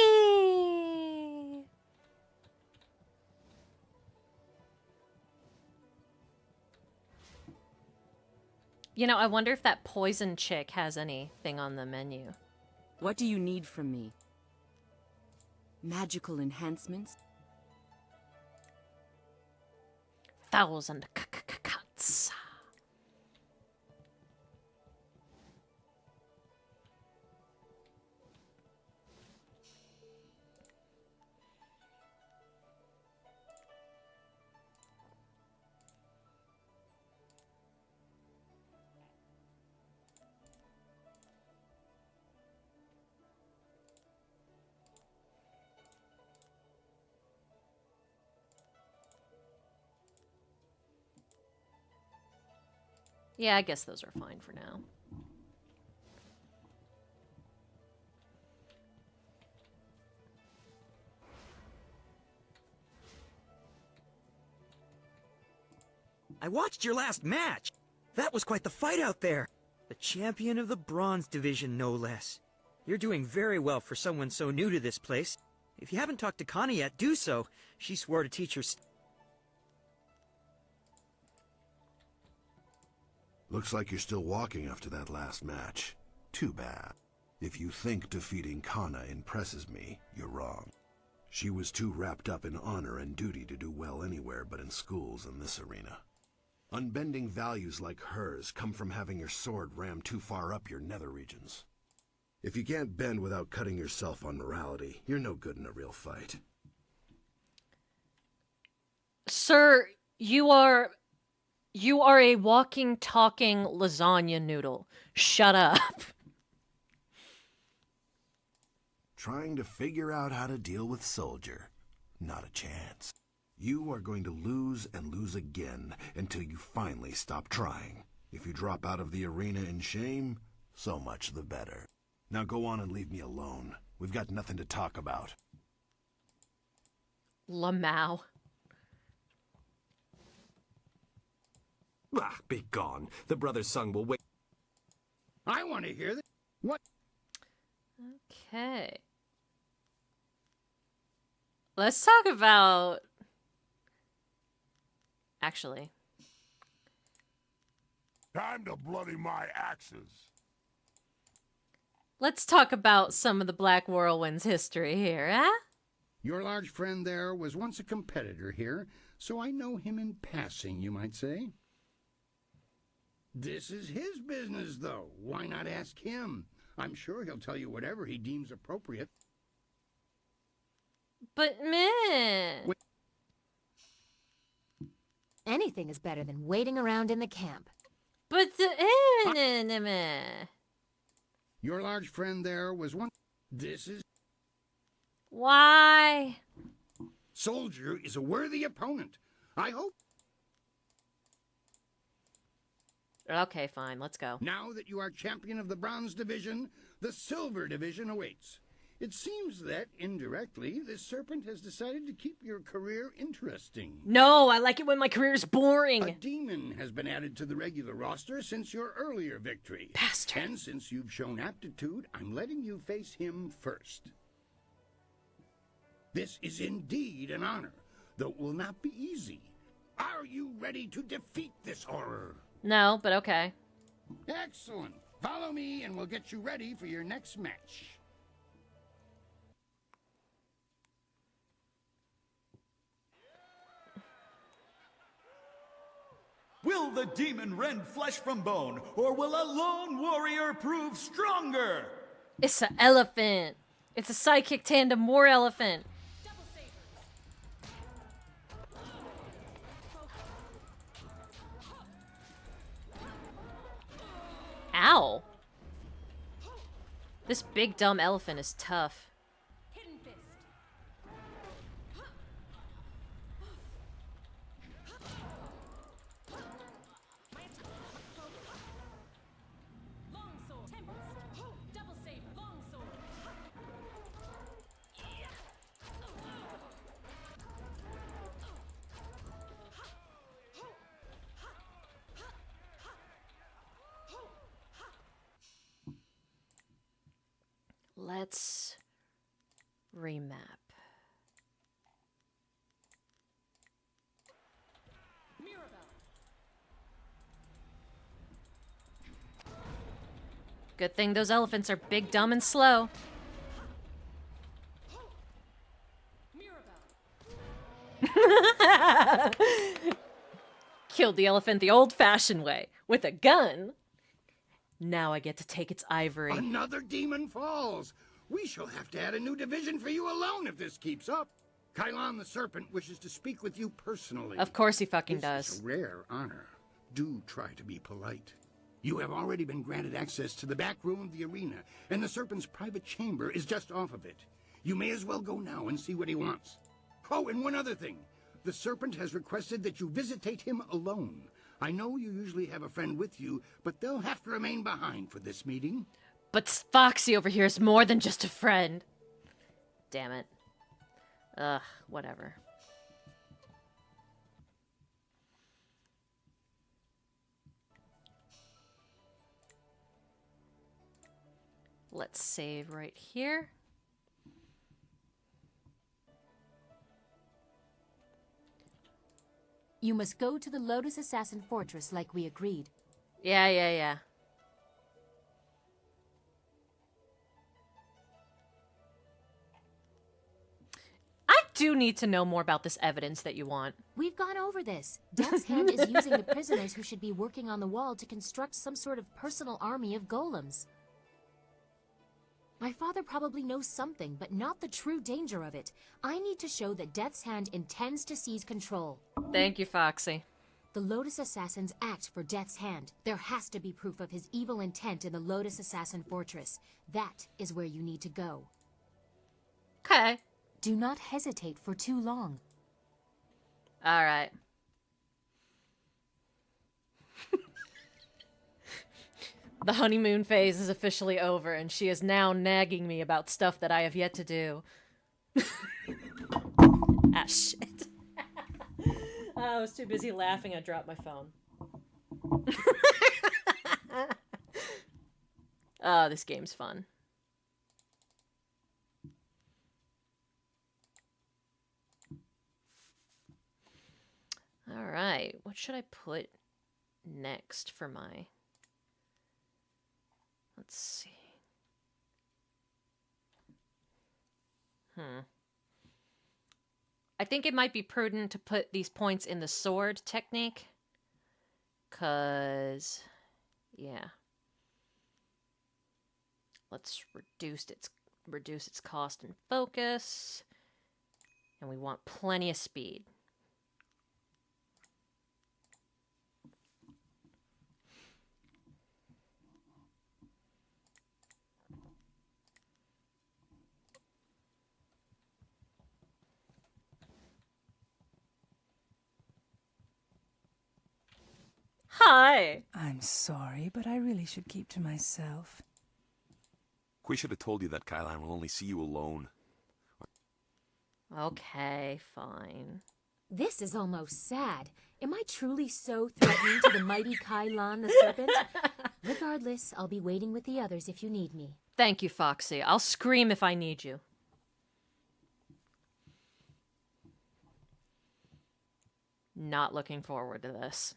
You know, I wonder if that poison chick has anything on the menu. What do you need from me? Magical enhancements? 1,000 cuts. Yeah, I guess those are fine for now. I watched your last match. That was quite the fight out there. The champion of the Bronze Division, no less. You're doing very well for someone so new to this place. If you haven't talked to Connie yet, do so. She swore to teach her... Looks like you're still walking after that last match. Too bad. If you think defeating Kana impresses me, you're wrong. She was too wrapped up in honor and duty to do well anywhere but in schools in this arena. Unbending values like hers come from having your sword rammed too far up your nether regions. If you can't bend without cutting yourself on morality, you're no good in a real fight. Sir, you are a walking, talking lasagna noodle. Shut up. Trying to figure out how to deal with Soldier. Not a chance. You are going to lose and lose again until you finally stop trying. If you drop out of the arena in shame, so much the better. Now go on and leave me alone. We've got nothing to talk about. Lamau. Ah, be gone. The brother's son will wait. I want to hear that. What? Okay. Let's talk about... Actually. Time to bloody my axes. Let's talk about some of the Black Whirlwind's history here, eh? Your large friend there was once a competitor here, so I know him in passing, you might say. This is his business, though. Why not ask him? I'm sure he'll tell you whatever he deems appropriate. But, meh. Anything is better than waiting around in the camp. But Your large friend there was once... This is... Why? Soldier is a worthy opponent. I hope... Okay, fine. Let's go. Now that you are champion of the Bronze Division, the Silver Division awaits. It seems that, indirectly, this serpent has decided to keep your career interesting. No, I like it when my career's boring. A demon has been added to the regular roster since your earlier victory. Bastard. And since you've shown aptitude, I'm letting you face him first. This is indeed an honor, though it will not be easy. Are you ready to defeat this horror? No, but okay. Excellent. Follow me and we'll get you ready for your next match. Will the demon rend flesh from bone, or will a lone warrior prove stronger? It's an elephant. It's a psychic tandem war elephant. Ow. This big dumb elephant is tough. Longsword. Tempest. Double saber. Longsword. Let's remap. Good thing those elephants are big, dumb, and slow. Killed the elephant the old-fashioned way, with a gun. Now I get to take its ivory. Another demon falls. We shall have to add a new division for you alone if this keeps up. Kylon the Serpent wishes to speak with you personally. Of course he fucking This does. is a rare honor. Do try to be polite. You have already been granted access to the back room of the arena, and the Serpent's private chamber is just off of it. You may as well go now and see what he wants. Oh, and one other thing. The Serpent has requested that you visitate him alone. I know you usually have a friend with you, but they'll have to remain behind for this meeting. But Foxy over here is more than just a friend. Damn it. Ugh, whatever. Let's save right here. You must go to the Lotus Assassin Fortress like we agreed. Yeah. I do need to know more about this evidence that you want. We've gone over this. Death's Hand is using the prisoners who should be working on the wall to construct some sort of personal army of golems. My father probably knows something, but not the true danger of it. I need to show that Death's Hand intends to seize control. Thank you, Foxy. The Lotus Assassins act for Death's Hand. There has to be proof of his evil intent in the Lotus Assassin Fortress. That is where you need to go. Okay. Do not hesitate for too long. All right. The honeymoon phase is officially over, and she is now nagging me about stuff that I have yet to do. Ah, shit. I was too busy laughing, I dropped my phone. Oh, this game's fun. Alright, what should I put next for my... Let's see. I think it might be prudent to put these points in the sword technique. 'Cause... yeah. Let's reduce its cost and focus. And we want plenty of speed. Hi! I'm sorry, but I really should keep to myself. Kui should have told you that Kailan will only see you alone. Okay, fine. This is almost sad. Am I truly so threatening to the mighty Kailan the Serpent? Regardless, I'll be waiting with the others if you need me. Thank you, Foxy. I'll scream if I need you. Not looking forward to this.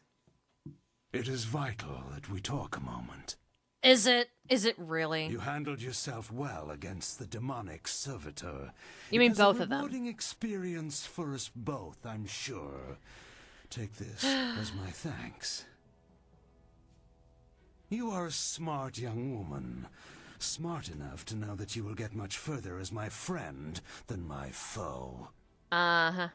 It is vital that we talk a moment. Is it? Is it really? You handled yourself well against the demonic servitor. You mean It was both a of them? rewarding experience for us both, I'm sure. Take this as my thanks. You are a smart young woman. Smart enough to know that you will get much further as my friend than my foe. Uh-huh.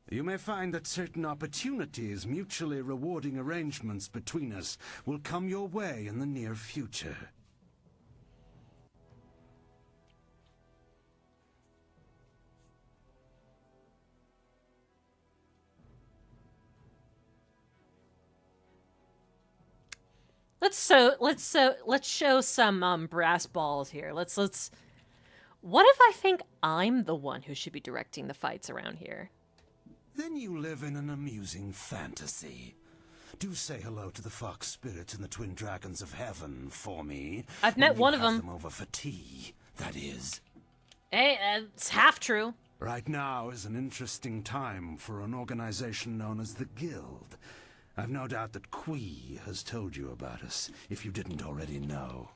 You may find that certain opportunities, mutually rewarding arrangements between us, will come your way in the near future. Let's show some brass balls here. Let's what if I think I'm the one who should be directing the fights around here? Then you live in an amusing fantasy. Do say hello to the fox spirits and the twin dragons of heaven for me. I've met one of them. Them over for tea, that is. Hey, it's half true. Right now is an interesting time for an organization known as the Guild. I've no doubt that Kui has told you about us, if you didn't already know.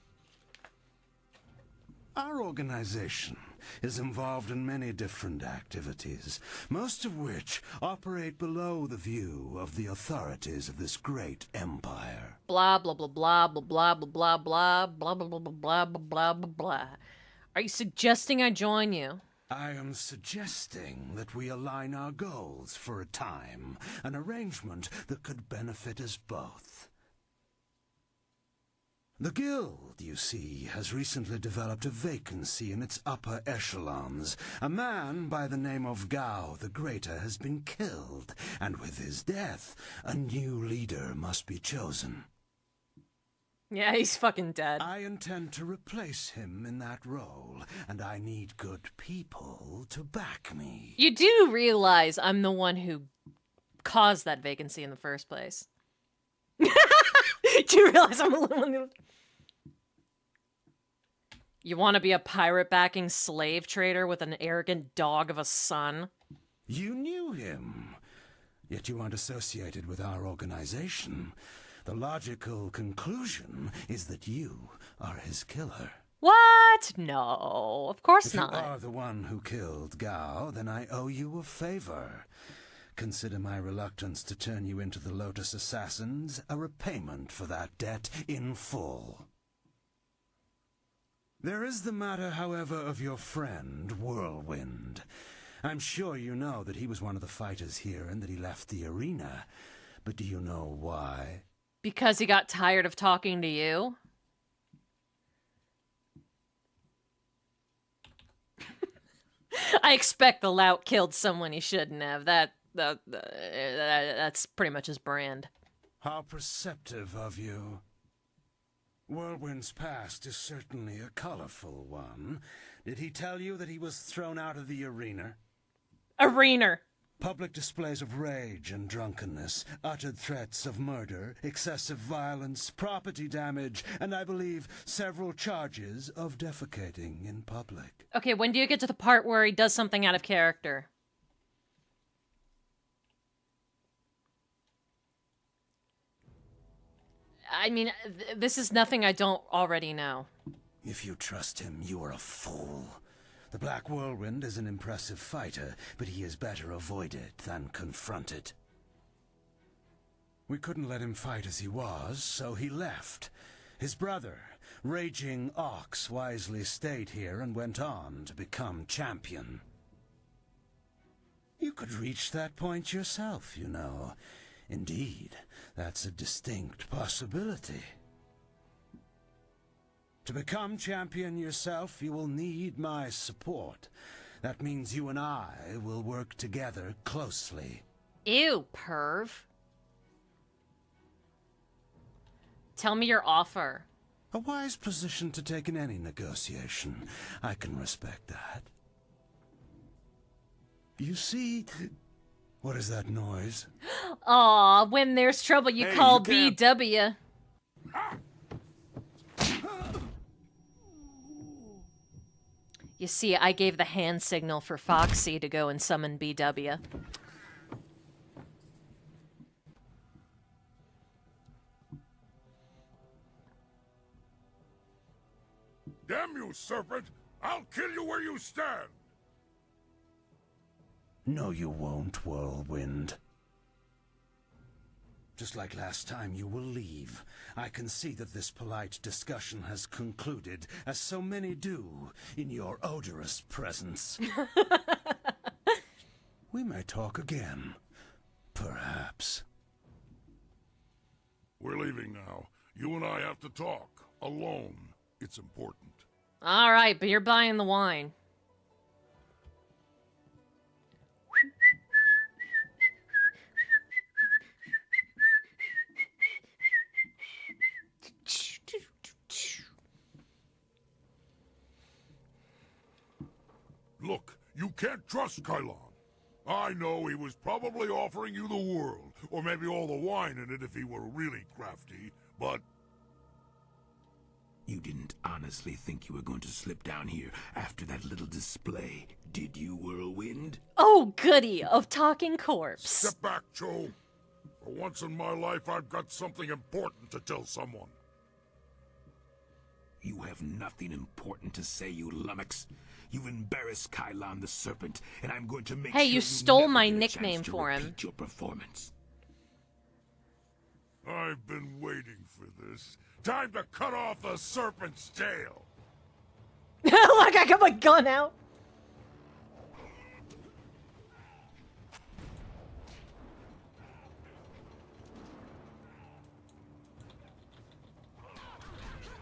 Our organization is involved in many different activities, most of which operate below the view of the authorities of this great empire. Blah blah blah blah blah blah blah blah blah blah blah blah blah blah blah blah blah. Are you suggesting I join you? I am suggesting that we align our goals for a time, an arrangement that could benefit us both. The Guild, you see, has recently developed a vacancy in its upper echelons. A man by the name of Gao the Greater has been killed, and with his death, a new leader must be chosen. Yeah, he's fucking dead. I intend to replace him in that role, and I need good people to back me. You do realize I'm the one who caused that vacancy in the first place. Do you realize I'm the one who... You want to be a pirate-backing slave trader with an arrogant dog of a son? You knew him, yet you aren't associated with our organization. The logical conclusion is that you are his killer. What? No, of course not. If you are the one who killed Gao, then I owe you a favor. Consider my reluctance to turn you into the Lotus Assassins a repayment for that debt in full. There is the matter, however, of your friend, Whirlwind. I'm sure you know that he was one of the fighters here and that he left the arena. But do you know why? Because he got tired of talking to you? I expect the lout killed someone he shouldn't have. That's pretty much his brand. How perceptive of you. Whirlwind's past is certainly a colorful one. Did he tell you that he was thrown out of the arena? Arena. Public displays of rage and drunkenness, uttered threats of murder, excessive violence, property damage, and I believe several charges of defecating in public. Okay, when do you get to the part where he does something out of character? I mean, this is nothing I don't already know. If you trust him, you are a fool. The Black Whirlwind is an impressive fighter, but he is better avoided than confronted. We couldn't let him fight as he was, so he left. His brother, Raging Ox, wisely stayed here and went on to become champion. You could reach that point yourself, you know. Indeed, that's a distinct possibility. To become champion yourself, you will need my support. That means you and I will work together closely. Ew, perv. Tell me your offer. A wise position to take in any negotiation. I can respect that. You see... What is that noise? Aw, when there's trouble, you Hey, call you can't- BW. You see, I gave the hand signal for Foxy to go and summon BW. Damn you, serpent! I'll kill you where you stand! No, you won't, Whirlwind. Just like last time, you will leave. I can see that this polite discussion has concluded, as so many do, in your odorous presence. We may talk again. Perhaps. We're leaving now. You and I have to talk. Alone. It's important. Alright, but you're buying the wine. Look, you can't trust Kylon. I know he was probably offering you the world, or maybe all the wine in it if he were really crafty, but... You didn't honestly think you were going to slip down here after that little display, did you, Whirlwind? Oh, goody, of talking corpse. Step back, Joe. For once in my life, I've got something important to tell someone. You have nothing important to say, you lummox. You've embarrassed Kylon the Serpent, and I'm going to make Hey, sure you stole never my get a nickname chance to for him. repeat your performance. I've been waiting for this. Time to cut off the serpent's tail. Look, I got my gun out.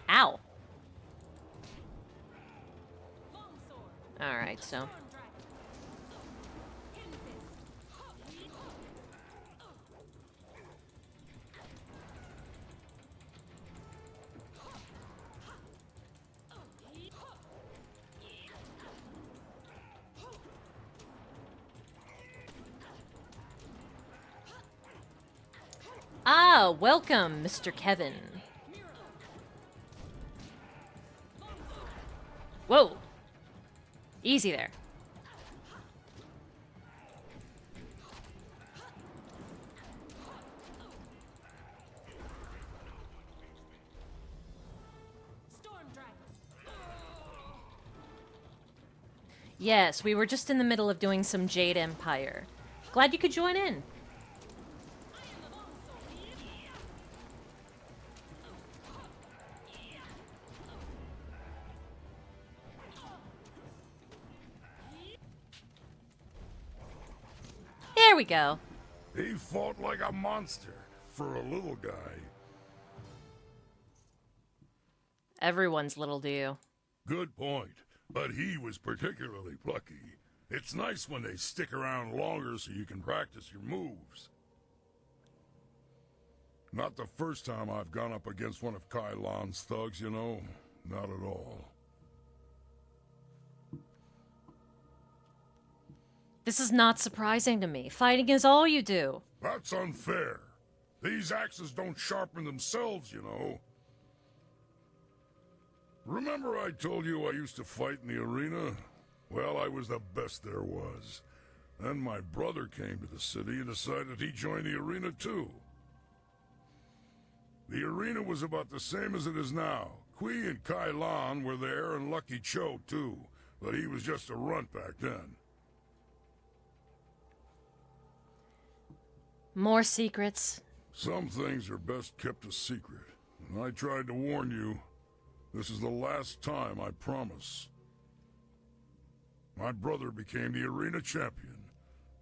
Ow. Alright, so... Ah, welcome, Mr. Kevin. Whoa. Easy there. Yes, we were just in the middle of doing some Jade Empire. Glad you could join in. There we go. He fought like a monster for a little guy. Everyone's little do. Good point. But he was particularly plucky. It's nice when they stick around longer so you can practice your moves. Not the first time I've gone up against one of Kylon's thugs, you know. Not at all. This is not surprising to me. Fighting is all you do. That's unfair. These axes don't sharpen themselves, you know. Remember I told you I used to fight in the arena? Well, I was the best there was. Then my brother came to the city and decided he'd join the arena too. The arena was about the same as it is now. Kui and Kylon were there and Lucky Cho too, but he was just a runt back then. More secrets. Some things are best kept a secret, and I tried to warn you. This is the last time, I promise. My brother became the arena champion,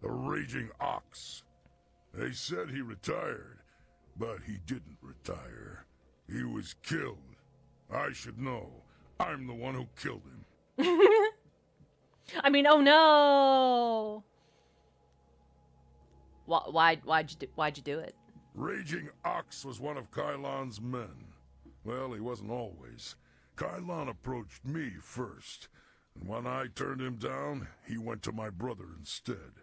the Raging Ox. They said he retired, but he didn't retire. He was killed. I should know. I'm the one who killed him. I mean, oh no! Why'd you do it? Raging Ox was one of Kylon's men. Well, he wasn't always. Kylon approached me first, and when I turned him down, he went to my brother instead.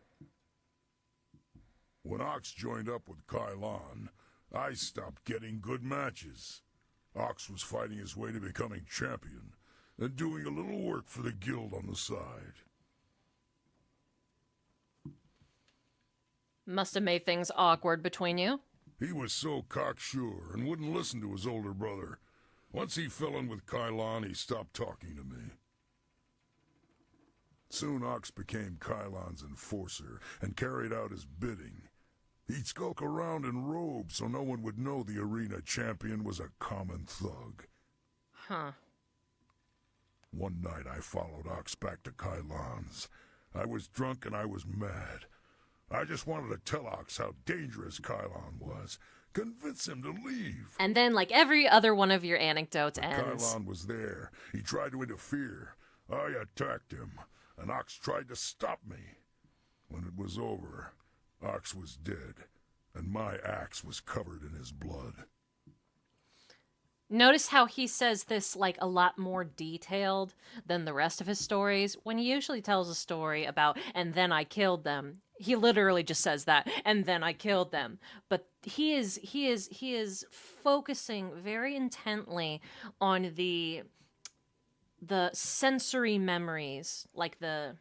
When Ox joined up with Kylon, I stopped getting good matches. Ox was fighting his way to becoming champion, and doing a little work for the guild on the side. Must have made things awkward between you. He was so cocksure and wouldn't listen to his older brother. Once he fell in with Kylon, he stopped talking to me. Soon Ox became Kylon's enforcer and carried out his bidding. He'd skulk around in robes so no one would know the arena champion was a common thug. Huh. One night I followed Ox back to Kylon's. I was drunk and I was mad. I just wanted to tell Ox how dangerous Kylon was. Convince him to leave. And then, like every other one of your anecdotes ends. Kylon was there. He tried to interfere. I attacked him, and Ox tried to stop me. When it was over, Ox was dead, and my axe was covered in his blood. Notice how he says this, like, a lot more detailed than the rest of his stories. When he usually tells a story about, and then I killed them, he literally just says that, and then I killed them. But he is focusing very intently on the sensory memories, like the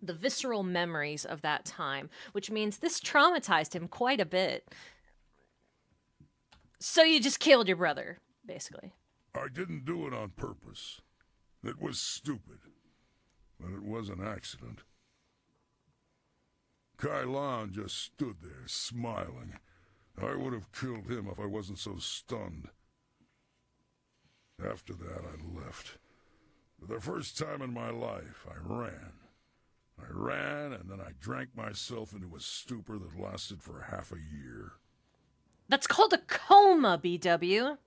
visceral memories of that time, which means this traumatized him quite a bit. So you just killed your brother, basically. I didn't do it on purpose. It was stupid. But it was an accident. Kylon just stood there, smiling. I would have killed him if I wasn't so stunned. After that, I left. For the first time in my life, I ran. I ran, and then I drank myself into a stupor that lasted for half a year. That's called a coma, BW.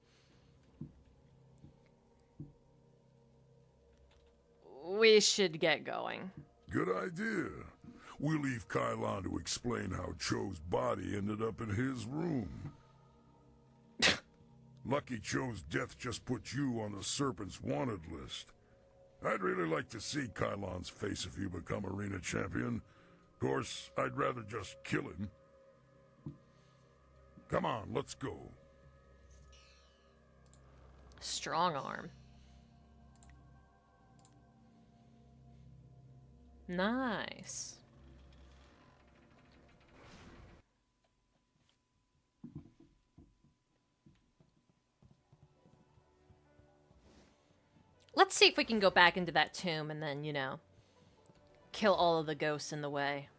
We should get going. Good idea. We'll leave Kylon to explain how Cho's body ended up in his room. Lucky Cho's death just put you on the Serpent's wanted list. I'd really like to see Kylon's face if you become arena champion. Of course, I'd rather just kill him. Come on, let's go. Strong arm. Nice. Let's see if we can go back into that tomb and then, you know, kill all of the ghosts in the way.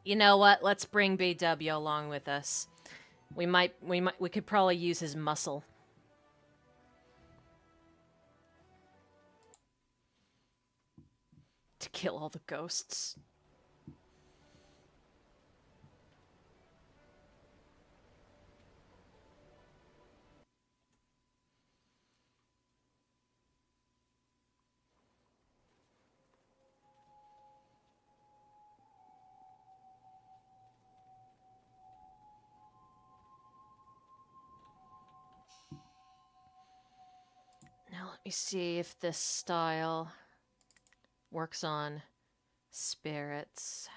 You know what? Let's bring BW along with us. We could probably use his muscle. To kill all the ghosts. Now let me see if this style works on spirits.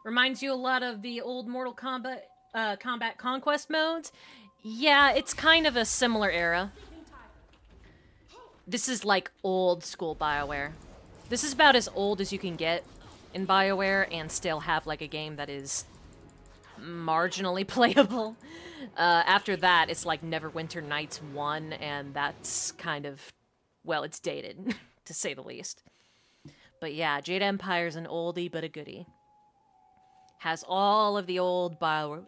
Reminds you a lot of the old Mortal Kombat Combat Conquest modes. Yeah, it's kind of a similar era. This is like old school BioWare. This is about as old as you can get in BioWare and still have like a game that is marginally playable. After that, it's like Neverwinter Nights 1, and that's kind of, well, it's dated, to say the least. But yeah, Jade Empire's an oldie but a goodie. Has all of the old all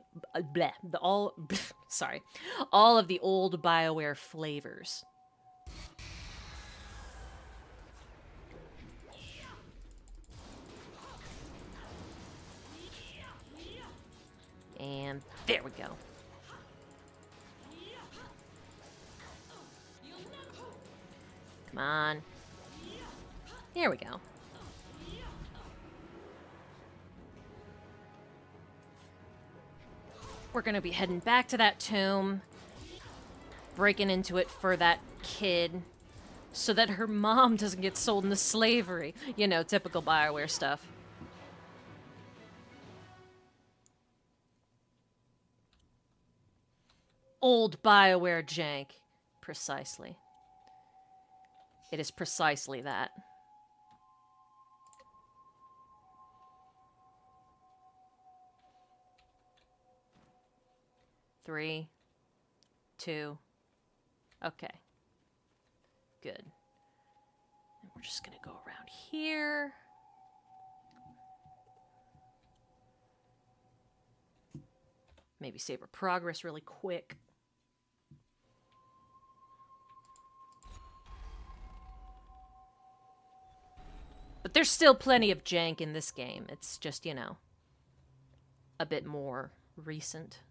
of the old BioWare flavors. And there we go. Come on. Here we go. We're gonna be heading back to that tomb, breaking into it for that kid, so that her mom doesn't get sold into slavery. You know, typical BioWare stuff. Old BioWare jank. Precisely. It is precisely that. Three, two, okay. Good. And we're just gonna go around here. Maybe save our progress really quick. But there's still plenty of jank in this game. It's just, you know, a bit more recent.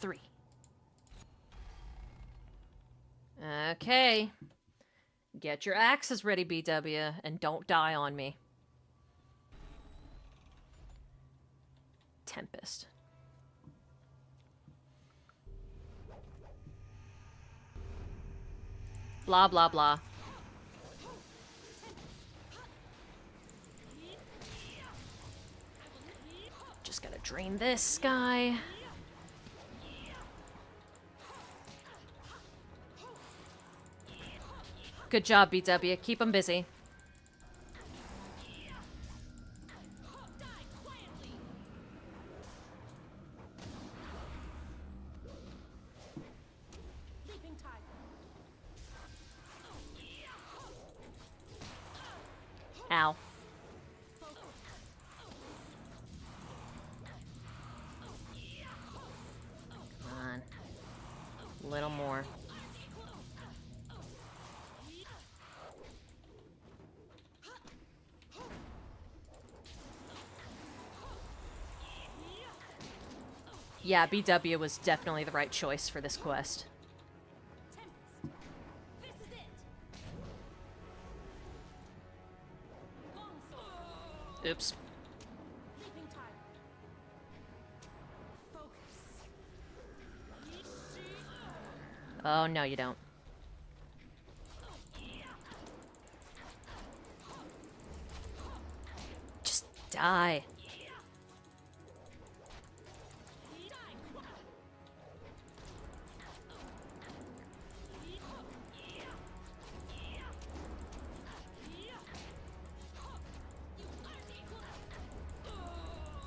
Three. Okay. Get your axes ready, BW, and don't die on me. Tempest. Blah, blah, blah. Just gotta drain this guy. Good job, BW. Keep them busy. Ow. Come on. A little more. Yeah, BW was definitely the right choice for this quest. Oops. Oh, no, you don't. Just die.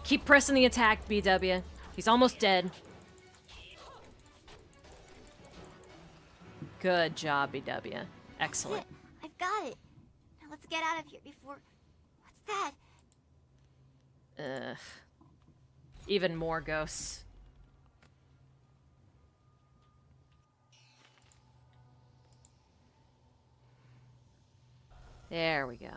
Keep pressing the attack, BW. He's almost dead. Good job, BW. Excellent. I've got it. Now let's get out of here before... What's that? Ugh. Even more ghosts. There we go.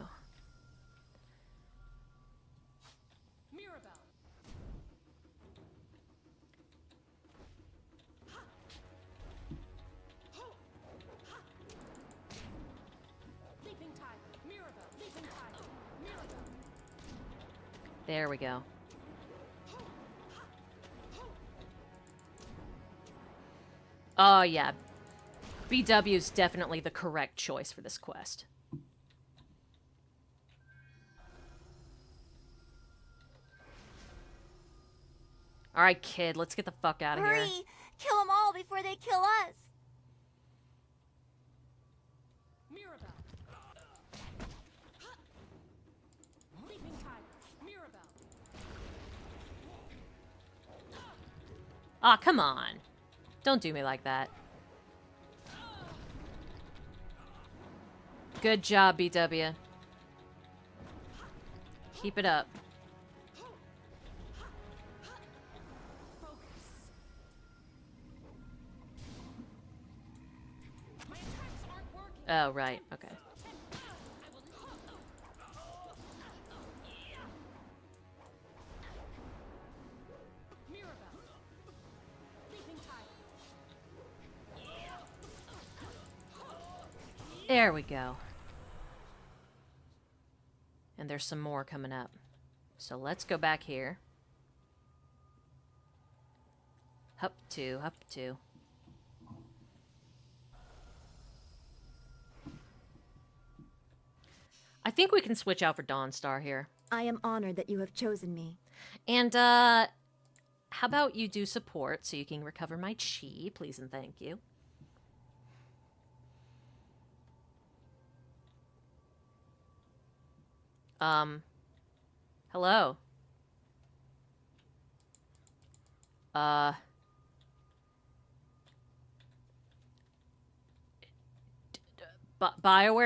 There we go. Oh, yeah. BW's definitely the correct choice for this quest. Alright, kid, let's get the fuck out of here. Hurry! Kill them all before they kill us! Leaping Tiger, Mirabelle. Aw, come on. Don't do me like that. Good job, BW. Keep it up. Oh, right. Okay. There we go. And there's some more coming up. So let's go back here. Up two, up two. I think we can switch out for Dawnstar here. I am honored that you have chosen me. And, how about you do support so you can recover my chi, please and thank you. Hello? BioWare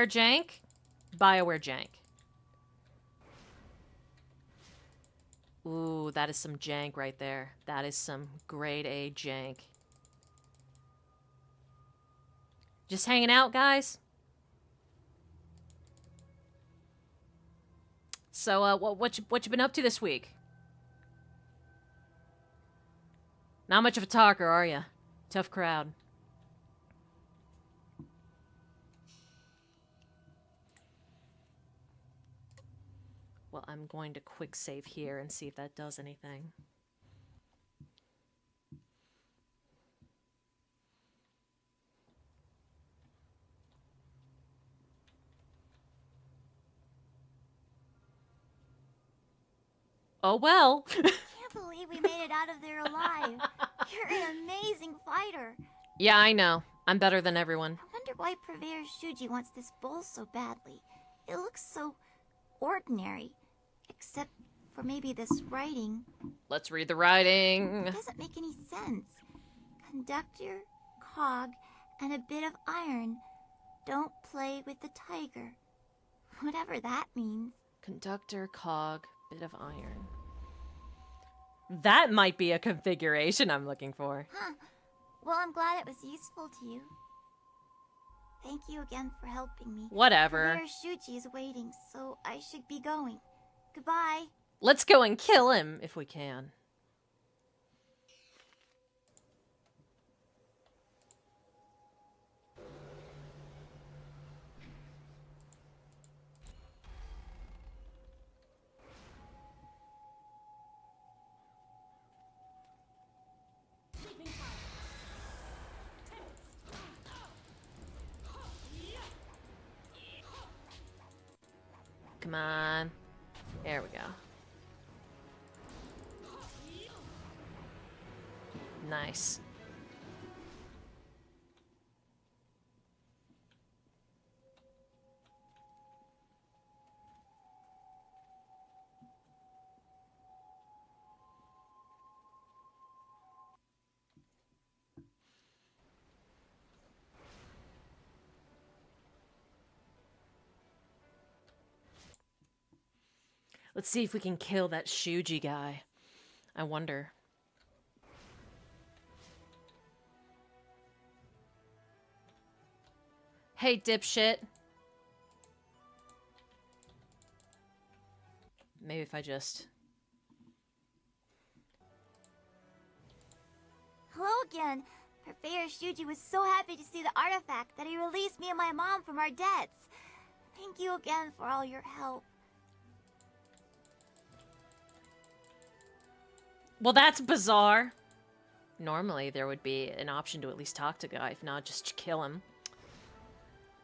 jank? BioWare jank. Ooh, that is some jank right there. That is some grade A jank. Just hanging out, guys? So, what you been up to this week? Not much of a talker, are ya? Tough crowd. Well, I'm going to quick save here and see if that does anything. Oh well. I can't believe we made it out of there alive. You're an amazing fighter. Yeah, I know. I'm better than everyone. I wonder why Purveyor Shuji wants this bowl so badly. It looks so ordinary. Except for maybe this writing. Let's read the writing. It doesn't make any sense. Conductor, cog, and a bit of iron. Don't play with the tiger. Whatever that means. Conductor, cog, bit of iron. That might be a configuration I'm looking for. Huh. Well, I'm glad it was useful to you. Thank you again for helping me. Whatever. Purveyor Shuji is waiting, so I should be going. Goodbye. Let's go and kill him if we can. Come on. There we go. Nice. Let's see if we can kill that Shuji guy. I wonder. Hey, dipshit. Maybe if I just... Hello again. Purveyor Shuji was so happy to see the artifact that he released me and my mom from our debts. Thank you again for all your help. Well, that's bizarre. Normally, there would be an option to at least talk to Guy. If not, just kill him.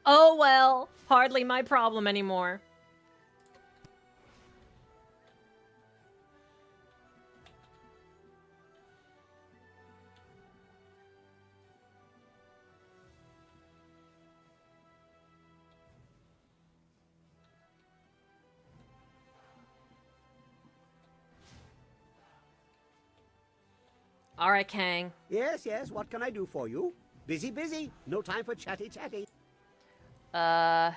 Oh well. Hardly my problem anymore. All right, Kang. Yes, yes, what can I do for you? Busy, busy. No time for chatty, chatty. Yes,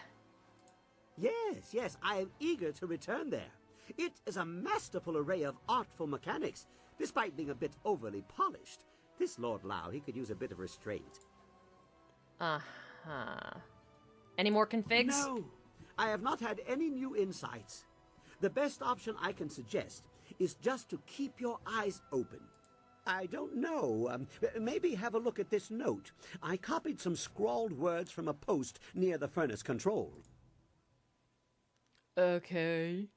yes, I am eager to return there. It is a masterful array of artful mechanics, despite being a bit overly polished. This Lord Lau, he could use a bit of restraint. Uh-huh. Any more configs? No, I have not had any new insights. The best option I can suggest is just to keep your eyes open. I don't know, maybe have a look at this note. I copied some scrawled words from a post near the furnace control. Okay.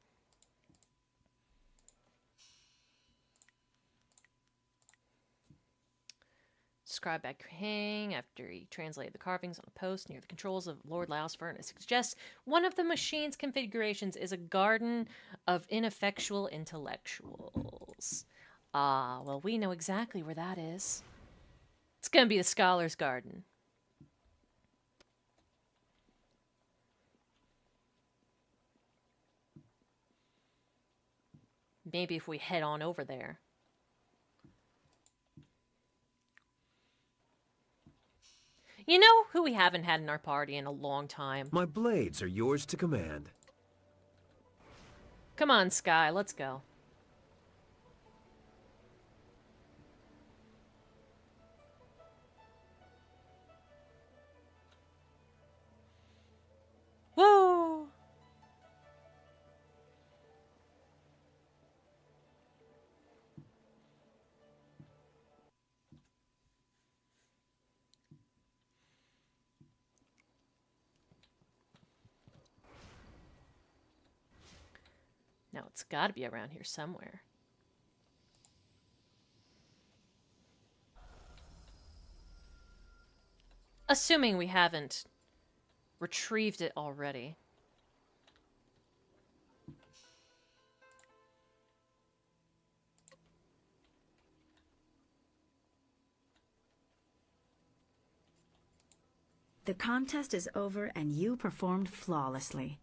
Described by Kang after he translated the carvings on a post near the controls of Lord Lau's furnace. Suggests one of the machine's configurations is a garden of ineffectual intellectuals. Ah, well, we know exactly where that is. It's gonna be the Scholar's Garden. Maybe if we head on over there. You know who we haven't had in our party in a long time? My blades are yours to command. Come on, Sky, let's go. Woo! Now it's got to be around here somewhere. Assuming we haven't retrieved it already. The contest is over and you performed flawlessly.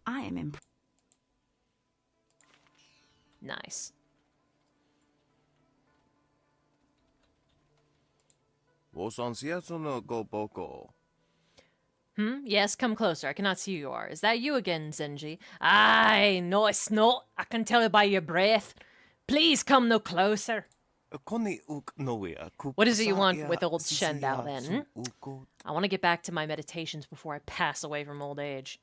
I am impressed. Nice. Yes, come closer. I cannot see who you are. Is that you again, Zenji? Aye, no, it's not. I can tell it by your breath. Please come no closer. What is it you want with old Shendao, then? I want to get back to my meditations before I pass away from old age.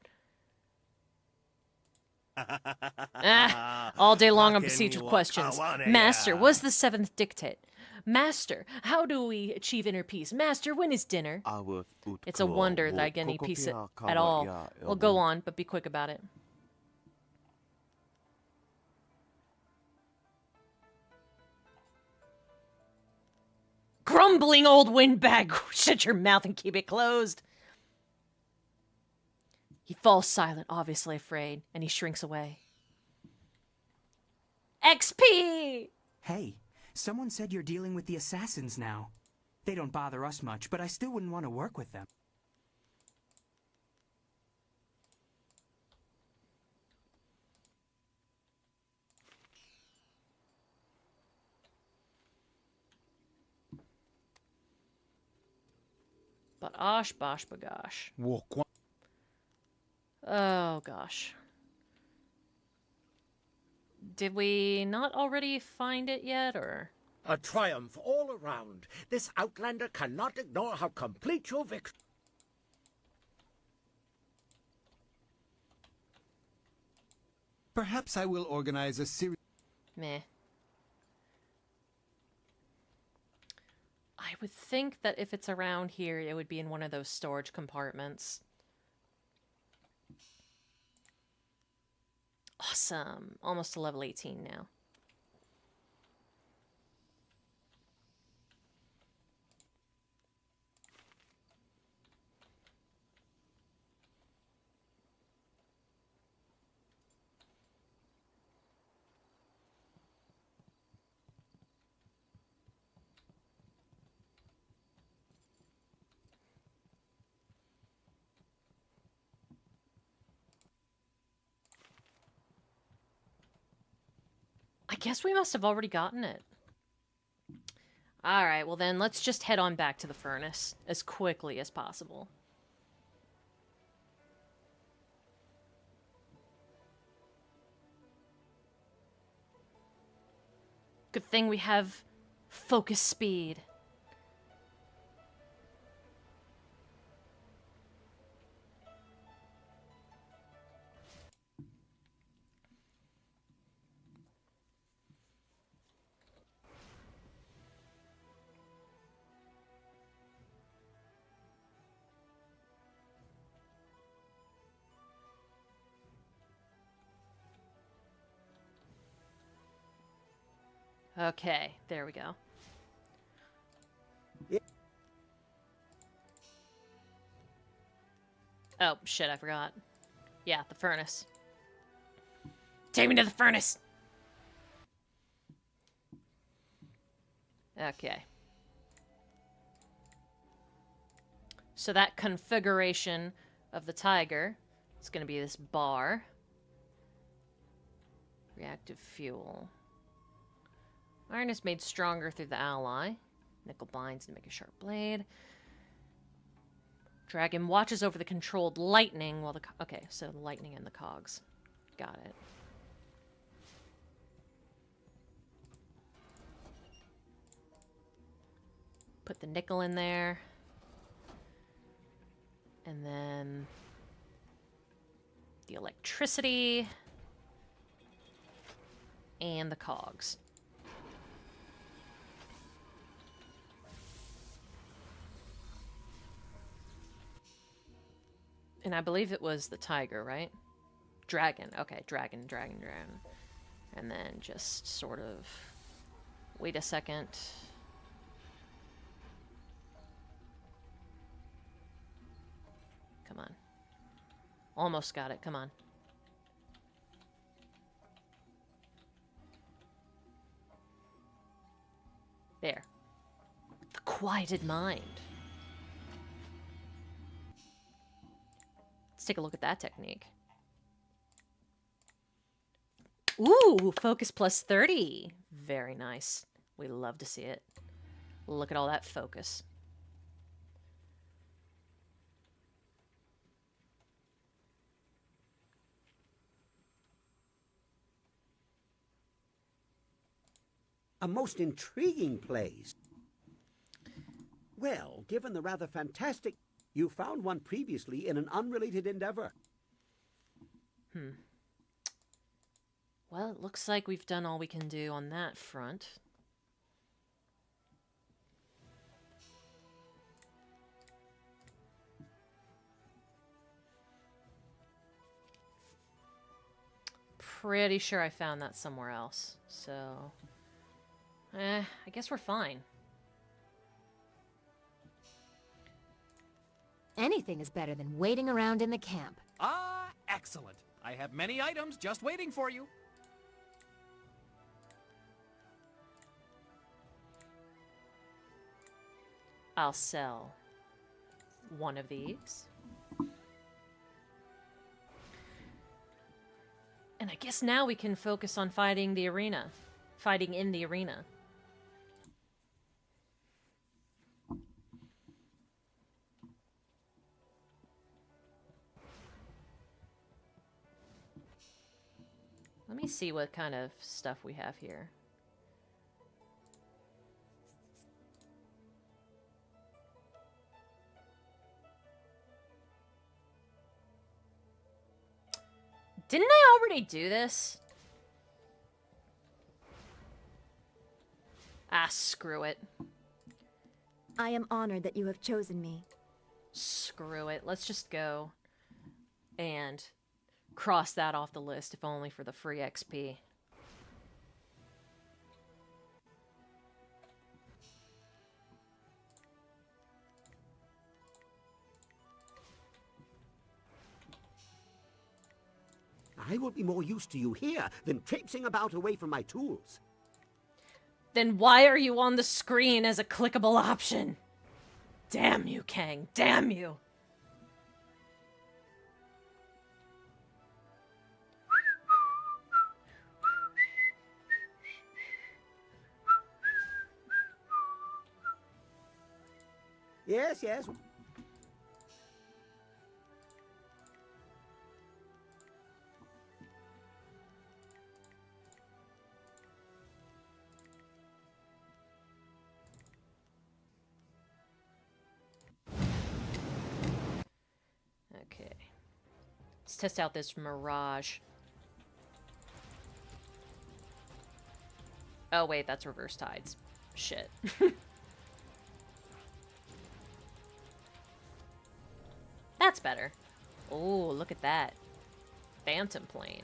All day long I'm besieged with questions. Master, what's the seventh dictate? Master, how do we achieve inner peace? Master, when is dinner? It's a wonder that I get any peace at all. Well, go on, but be quick about it. Grumbling old windbag! Shut your mouth and keep it closed! He falls silent, obviously afraid, and he shrinks away. XP! Hey, someone said you're dealing with the assassins now. They don't bother us much, but I still wouldn't want to work with them. But osh bosh bagosh. Oh gosh. Did we not already find it yet, or? A triumph all around. This outlander cannot ignore how complete your victory. Perhaps I will organize a series. Meh. I would think that if it's around here, it would be in one of those storage compartments. Awesome. Almost to level 18 now. guess we must have already gotten it. Alright, well then let's just head on back to the furnace as quickly as possible. Good thing we have focus speed. Okay, there we go. Yeah. Oh, shit, I forgot. Yeah, the furnace. Take me to the furnace! Okay. So that configuration of the tiger is going to be this bar. Reactive fuel. Iron is made stronger through the ally. Nickel binds to make a sharp blade. Dragon watches over the controlled lightning while the... Okay, so the lightning and the cogs. Got it. Put the nickel in there. And then... the electricity. And the cogs. And I believe it was the tiger, right? Dragon. Okay, dragon. And then just sort of... Wait a second. Come on. Almost got it. Come on. There. The quieted mind. Let's take a look at that technique. Ooh, focus plus 30. Very nice. We love to see it. Look at all that focus. A most intriguing place. Well, given the rather fantastic... You found one previously in an unrelated endeavor. Well, it looks like we've done all we can do on that front. Pretty sure I found that somewhere else, so... I guess we're fine. Anything is better than waiting around in the camp. Ah, excellent. I have many items just waiting for you. I'll sell one of these. And I guess now we can focus on fighting the arena. Fighting in the arena. Let me see what kind of stuff we have here. Didn't I already do this? Ah, screw it. I am honored that you have chosen me. Screw it. Let's just go and cross that off the list, if only for the free XP. I will be more used to you here than traipsing about away from my tools. Then why are you on the screen as a clickable option? Damn you, Kang. Damn you. Yes, yes. Okay. Let's test out this Mirage. Oh, wait, that's reverse tides. Shit. That's better. Oh, look at that. Phantom plane.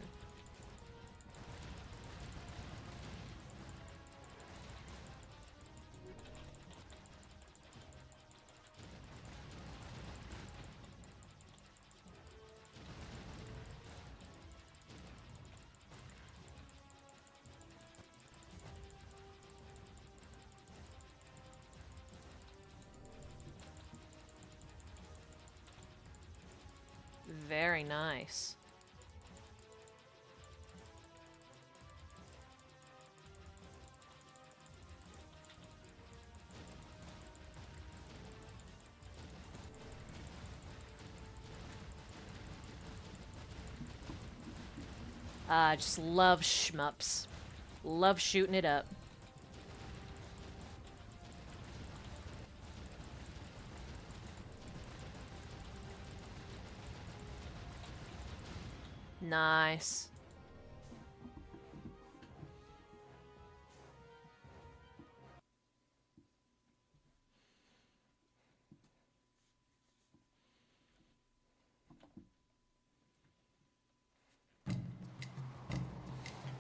Very nice. Just love shmups. Love shooting it up. Nice.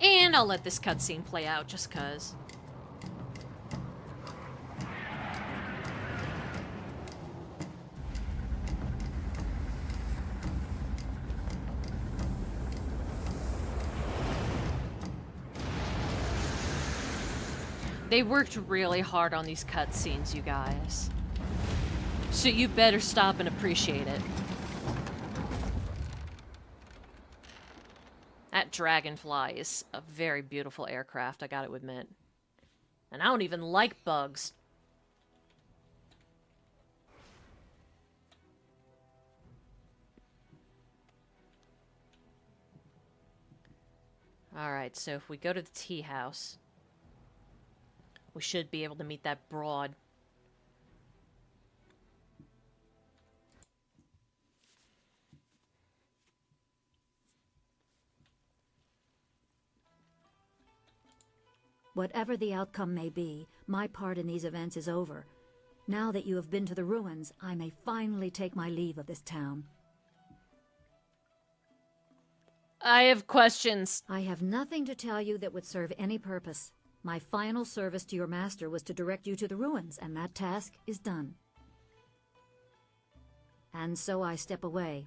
And I'll let this cutscene play out just 'cause. They worked really hard on these cutscenes, you guys. So you better stop and appreciate it. That Dragonfly is a very beautiful aircraft, I gotta admit. And I don't even like bugs. Alright, so if we go to the tea house, we should be able to meet that broad. Whatever the outcome may be, my part in these events is over. Now that you have been to the ruins, I may finally take my leave of this town. I have questions. I have nothing to tell you that would serve any purpose. My final service to your master was to direct you to the ruins, and that task is done. And so I step away.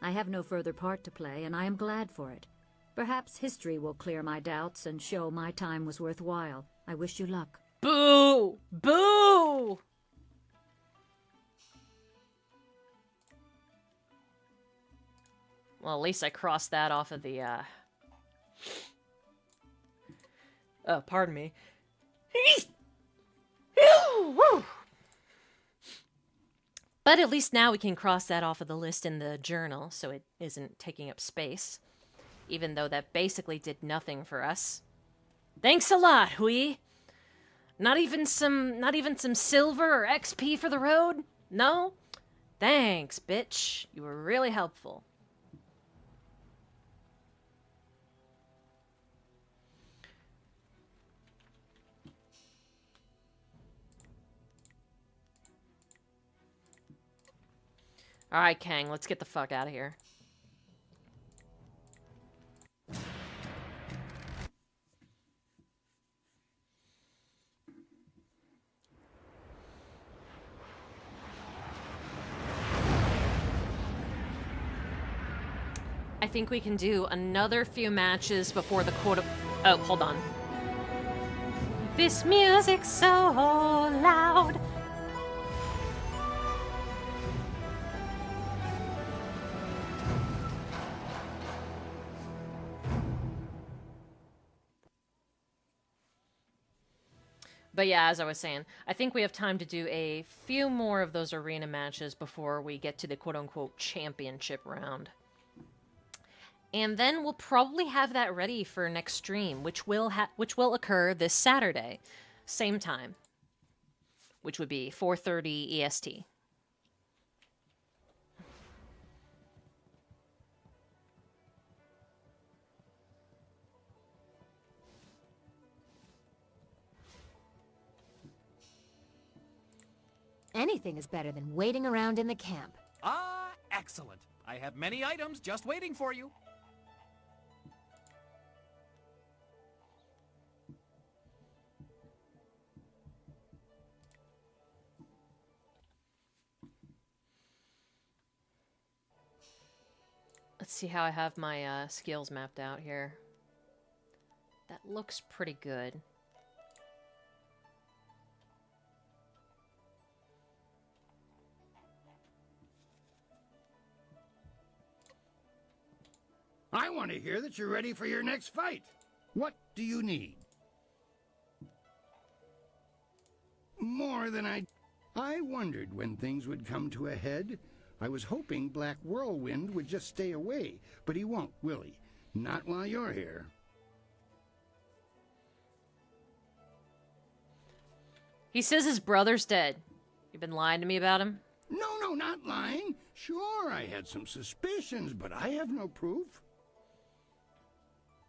I have no further part to play, and I am glad for it. Perhaps history will clear my doubts and show my time was worthwhile. I wish you luck. Boo! Boo! Well, at least I crossed that off of the, Oh, pardon me. But at least now we can cross that off of the list in the journal, so it isn't taking up space. Even though that basically did nothing for us. Thanks a lot, Hui. Not even some silver or XP for the road? No? Thanks, bitch. You were really helpful. Alright, Kang, let's get the fuck out of here. I think we can do another few matches before the quota... Oh, hold on. This music's so loud. But yeah, as I was saying, I think we have time to do a few more of those arena matches before we get to the quote-unquote championship round. And then we'll probably have that ready for next stream, which will occur this Saturday, same time, which would be 4:30 EST. Anything is better than waiting around in the camp. Ah, excellent. I have many items just waiting for you. Let's see how I have my skills mapped out here. That looks pretty good. I want to hear that you're ready for your next fight. What do you need? More than I wondered when things would come to a head. I was hoping Black Whirlwind would just stay away, but he won't, will he? Not while you're here. He says his brother's dead. You've been lying to me about him? No, not lying. Sure, I had some suspicions, but I have no proof.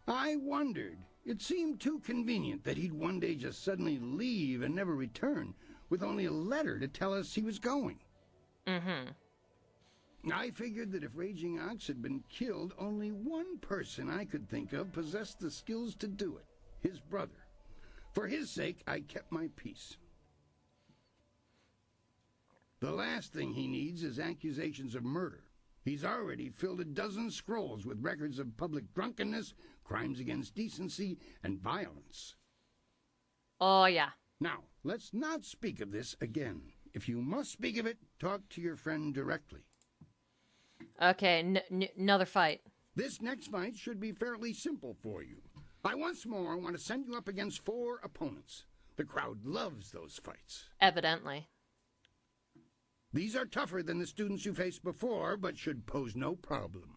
I wondered. It seemed too convenient that he'd one day just suddenly leave and never return, with only a letter to tell us he was going. Mm-hmm. I figured that if Raging Ox had been killed, only one person I could think of possessed the skills to do it. His brother. For his sake, I kept my peace. The last thing he needs is accusations of murder. He's already filled a dozen scrolls with records of public drunkenness, crimes against decency, and violence. Oh, yeah. Now, let's not speak of this again. If you must speak of it, talk to your friend directly. Okay, another fight. This next fight should be fairly simple for you. I once more want to send you up against 4 opponents. The crowd loves those fights. Evidently. These are tougher than the students you faced before, but should pose no problem.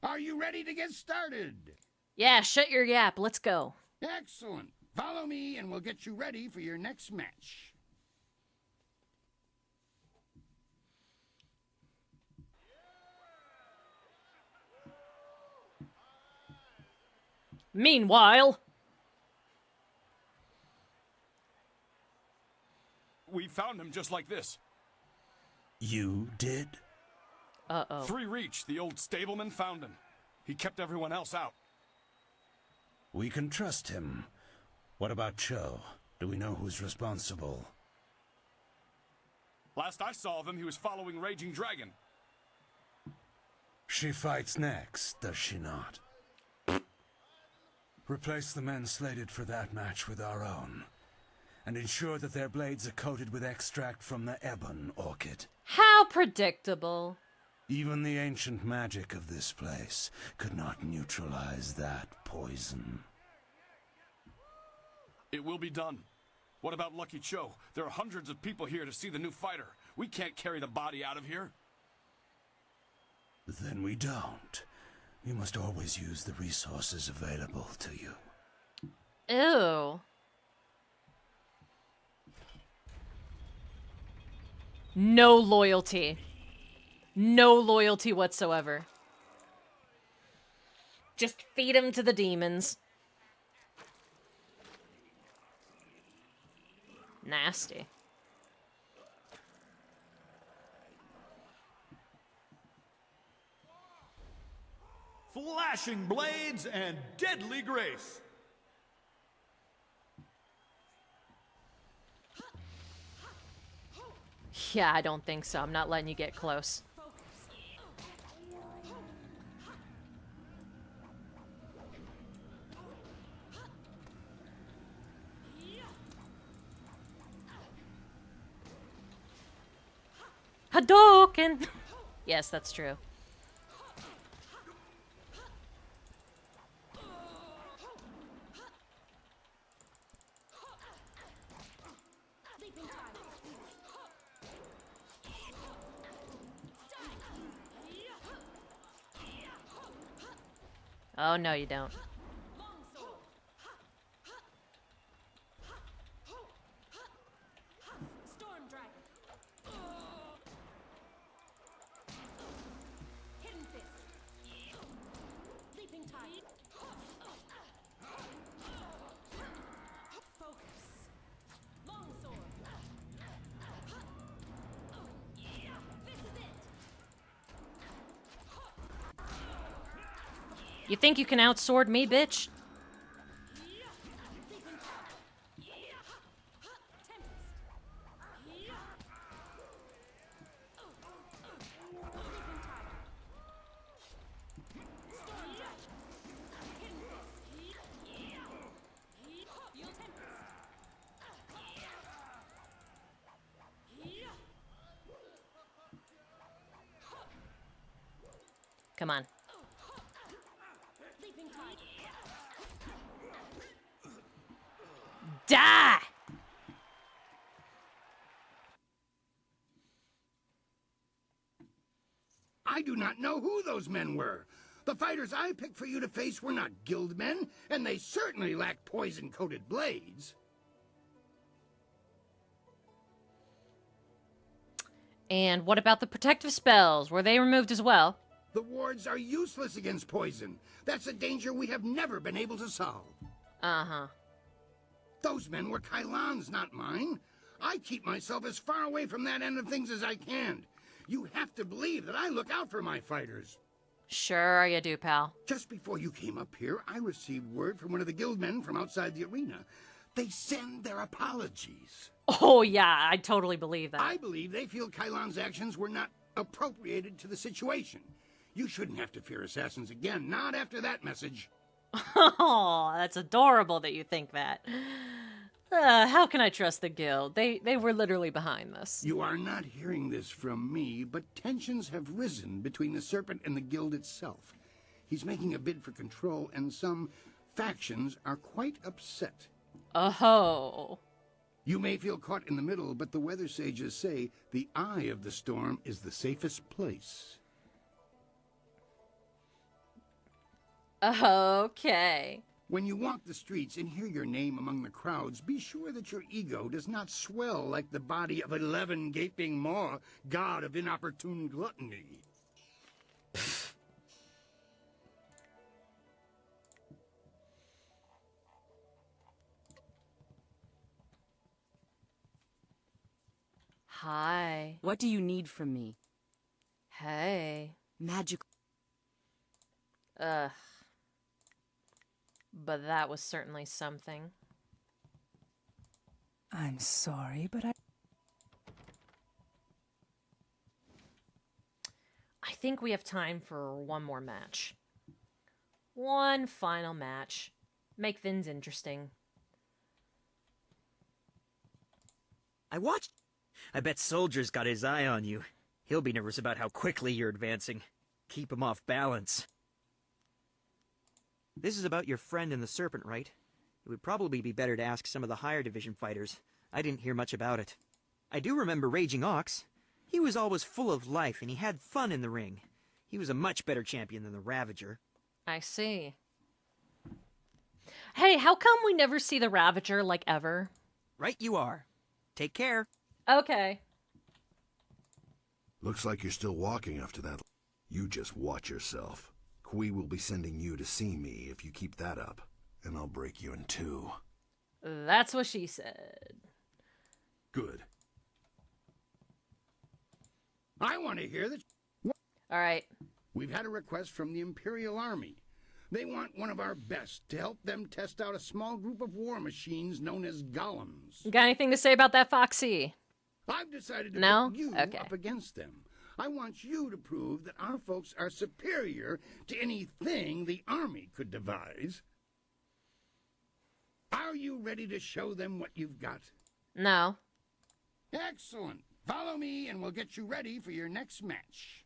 Are you ready to get started? Yeah, shut your yap. Let's go. Excellent. Follow me and we'll get you ready for your next match. Meanwhile... We found him just like this. You did? Uh-oh. Free Reach, the old stableman, found him. He kept everyone else out. We can trust him. What about Cho? Do we know who's responsible? Last I saw of him, he was following Raging Dragon. She fights next, does she not? Replace the men slated for that match with our own, and ensure that their blades are coated with extract from the ebon orchid. How predictable. Even the ancient magic of this place could not neutralize that poison. It will be done. What about Lucky Cho? There are hundreds of people here to see the new fighter. We can't carry the body out of here. Then we don't. You must always use the resources available to you. Ew. No loyalty. No loyalty whatsoever. Just feed him to the demons. Nasty. Flashing blades and deadly grace. Yeah, I don't think so. I'm not letting you get close. Hadouken! Yes, that's true. Oh, no, you don't. Storm Dragon. Hidden Fist. Leaping Tide. Focus. Longsword. This is it. You think you can outsword me, bitch? Come on. Die! I do not know who those men were. The fighters I picked for you to face were not guild men, and they certainly lacked poison-coated blades. And what about the protective spells? Were they removed as well? The wards are useless against poison. That's a danger we have never been able to solve. Uh-huh. Those men were Kylon's, not mine. I keep myself as far away from that end of things as I can. You have to believe that I look out for my fighters. Sure you do, pal. Just before you came up here, I received word from one of the guildmen from outside the arena. They send their apologies. Oh, yeah, I totally believe that. I believe they feel Kylon's actions were not appropriated to the situation. You shouldn't have to fear assassins again, not after that message. Oh, that's adorable that you think that. How can I trust the guild? They were literally behind this. You are not hearing this from me, but tensions have risen between the Serpent and the guild itself. He's making a bid for control, and some factions are quite upset. Oh. You may feel caught in the middle, but the weather sages say the eye of the storm is the safest place. Okay. When you walk the streets and hear your name among the crowds, be sure that your ego does not swell like the body of 11 gaping maw, god of inopportune gluttony. Hi. What do you need from me? Hey. Magic. Ugh. But that was certainly something. I'm sorry, but I think we have time for one more match. One final match. Make things interesting. I watched. I bet Soldier's got his eye on you. He'll be nervous about how quickly you're advancing. Keep him off balance. This is about your friend and the Serpent, right? It would probably be better to ask some of the higher division fighters. I didn't hear much about it. I do remember Raging Ox. He was always full of life, and he had fun in the ring. He was a much better champion than the Ravager. I see. Hey, how come we never see the Ravager, like, ever? Right you are. Take care. Okay. Looks like you're still walking after that. You just watch yourself. Kui will be sending you to see me if you keep that up, and I'll break you in two. That's what she said. Good. I want to hear that. All right. We've had a request from the Imperial Army. They want one of our best to help them test out a small group of war machines known as golems. Got anything to say about that, Foxy? I've decided to No? put you Okay. up against them. I want you to prove that our folks are superior to anything the Army could devise. Are you ready to show them what you've got? No. Excellent. Follow me and we'll get you ready for your next match.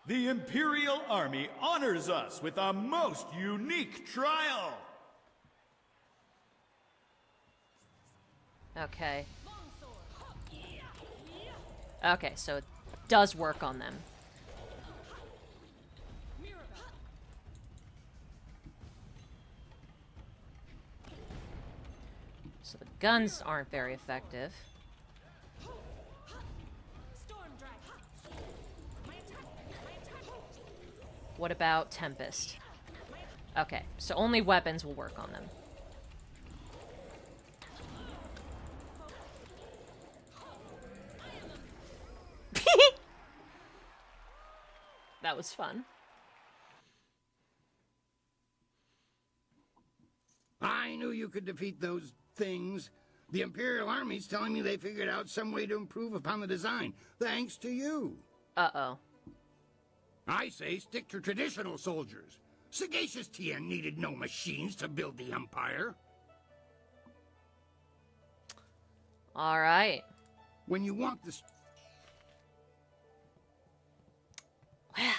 The Imperial Army honors us with a most unique trial. Okay. Okay, so it does work on them. So the guns aren't very effective. What about Tempest? Okay, so only weapons will work on them. That was fun. I knew you could defeat those things. The Imperial Army's telling me they figured out some way to improve upon the design, thanks to you. Uh-oh. I say stick to traditional soldiers. Sagacious Tien needed no machines to build the Empire. All right. When you walk the... Well.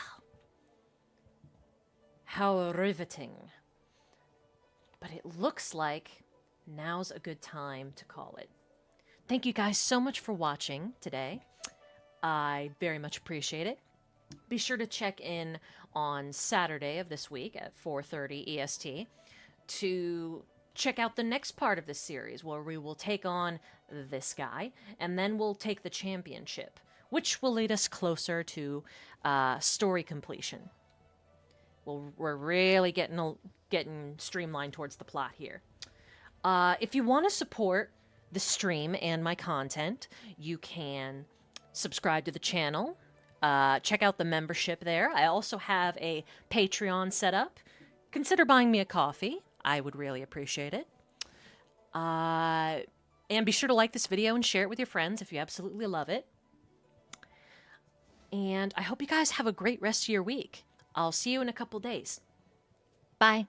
How riveting. But it looks like now's a good time to call it. Thank you guys so much for watching today. I very much appreciate it. Be sure to check in on Saturday of this week at 4:30 EST to check out the next part of this series where we will take on this guy and then we'll take the championship, which will lead us closer to story completion. We're really getting streamlined towards the plot here. If you want to support the stream and my content, you can subscribe to the channel. Check out the membership there. I also have a Patreon set up. Consider buying me a coffee. I would really appreciate it. And be sure to like this video and share it with your friends if you absolutely love it. And I hope you guys have a great rest of your week. I'll see you in a couple days. Bye.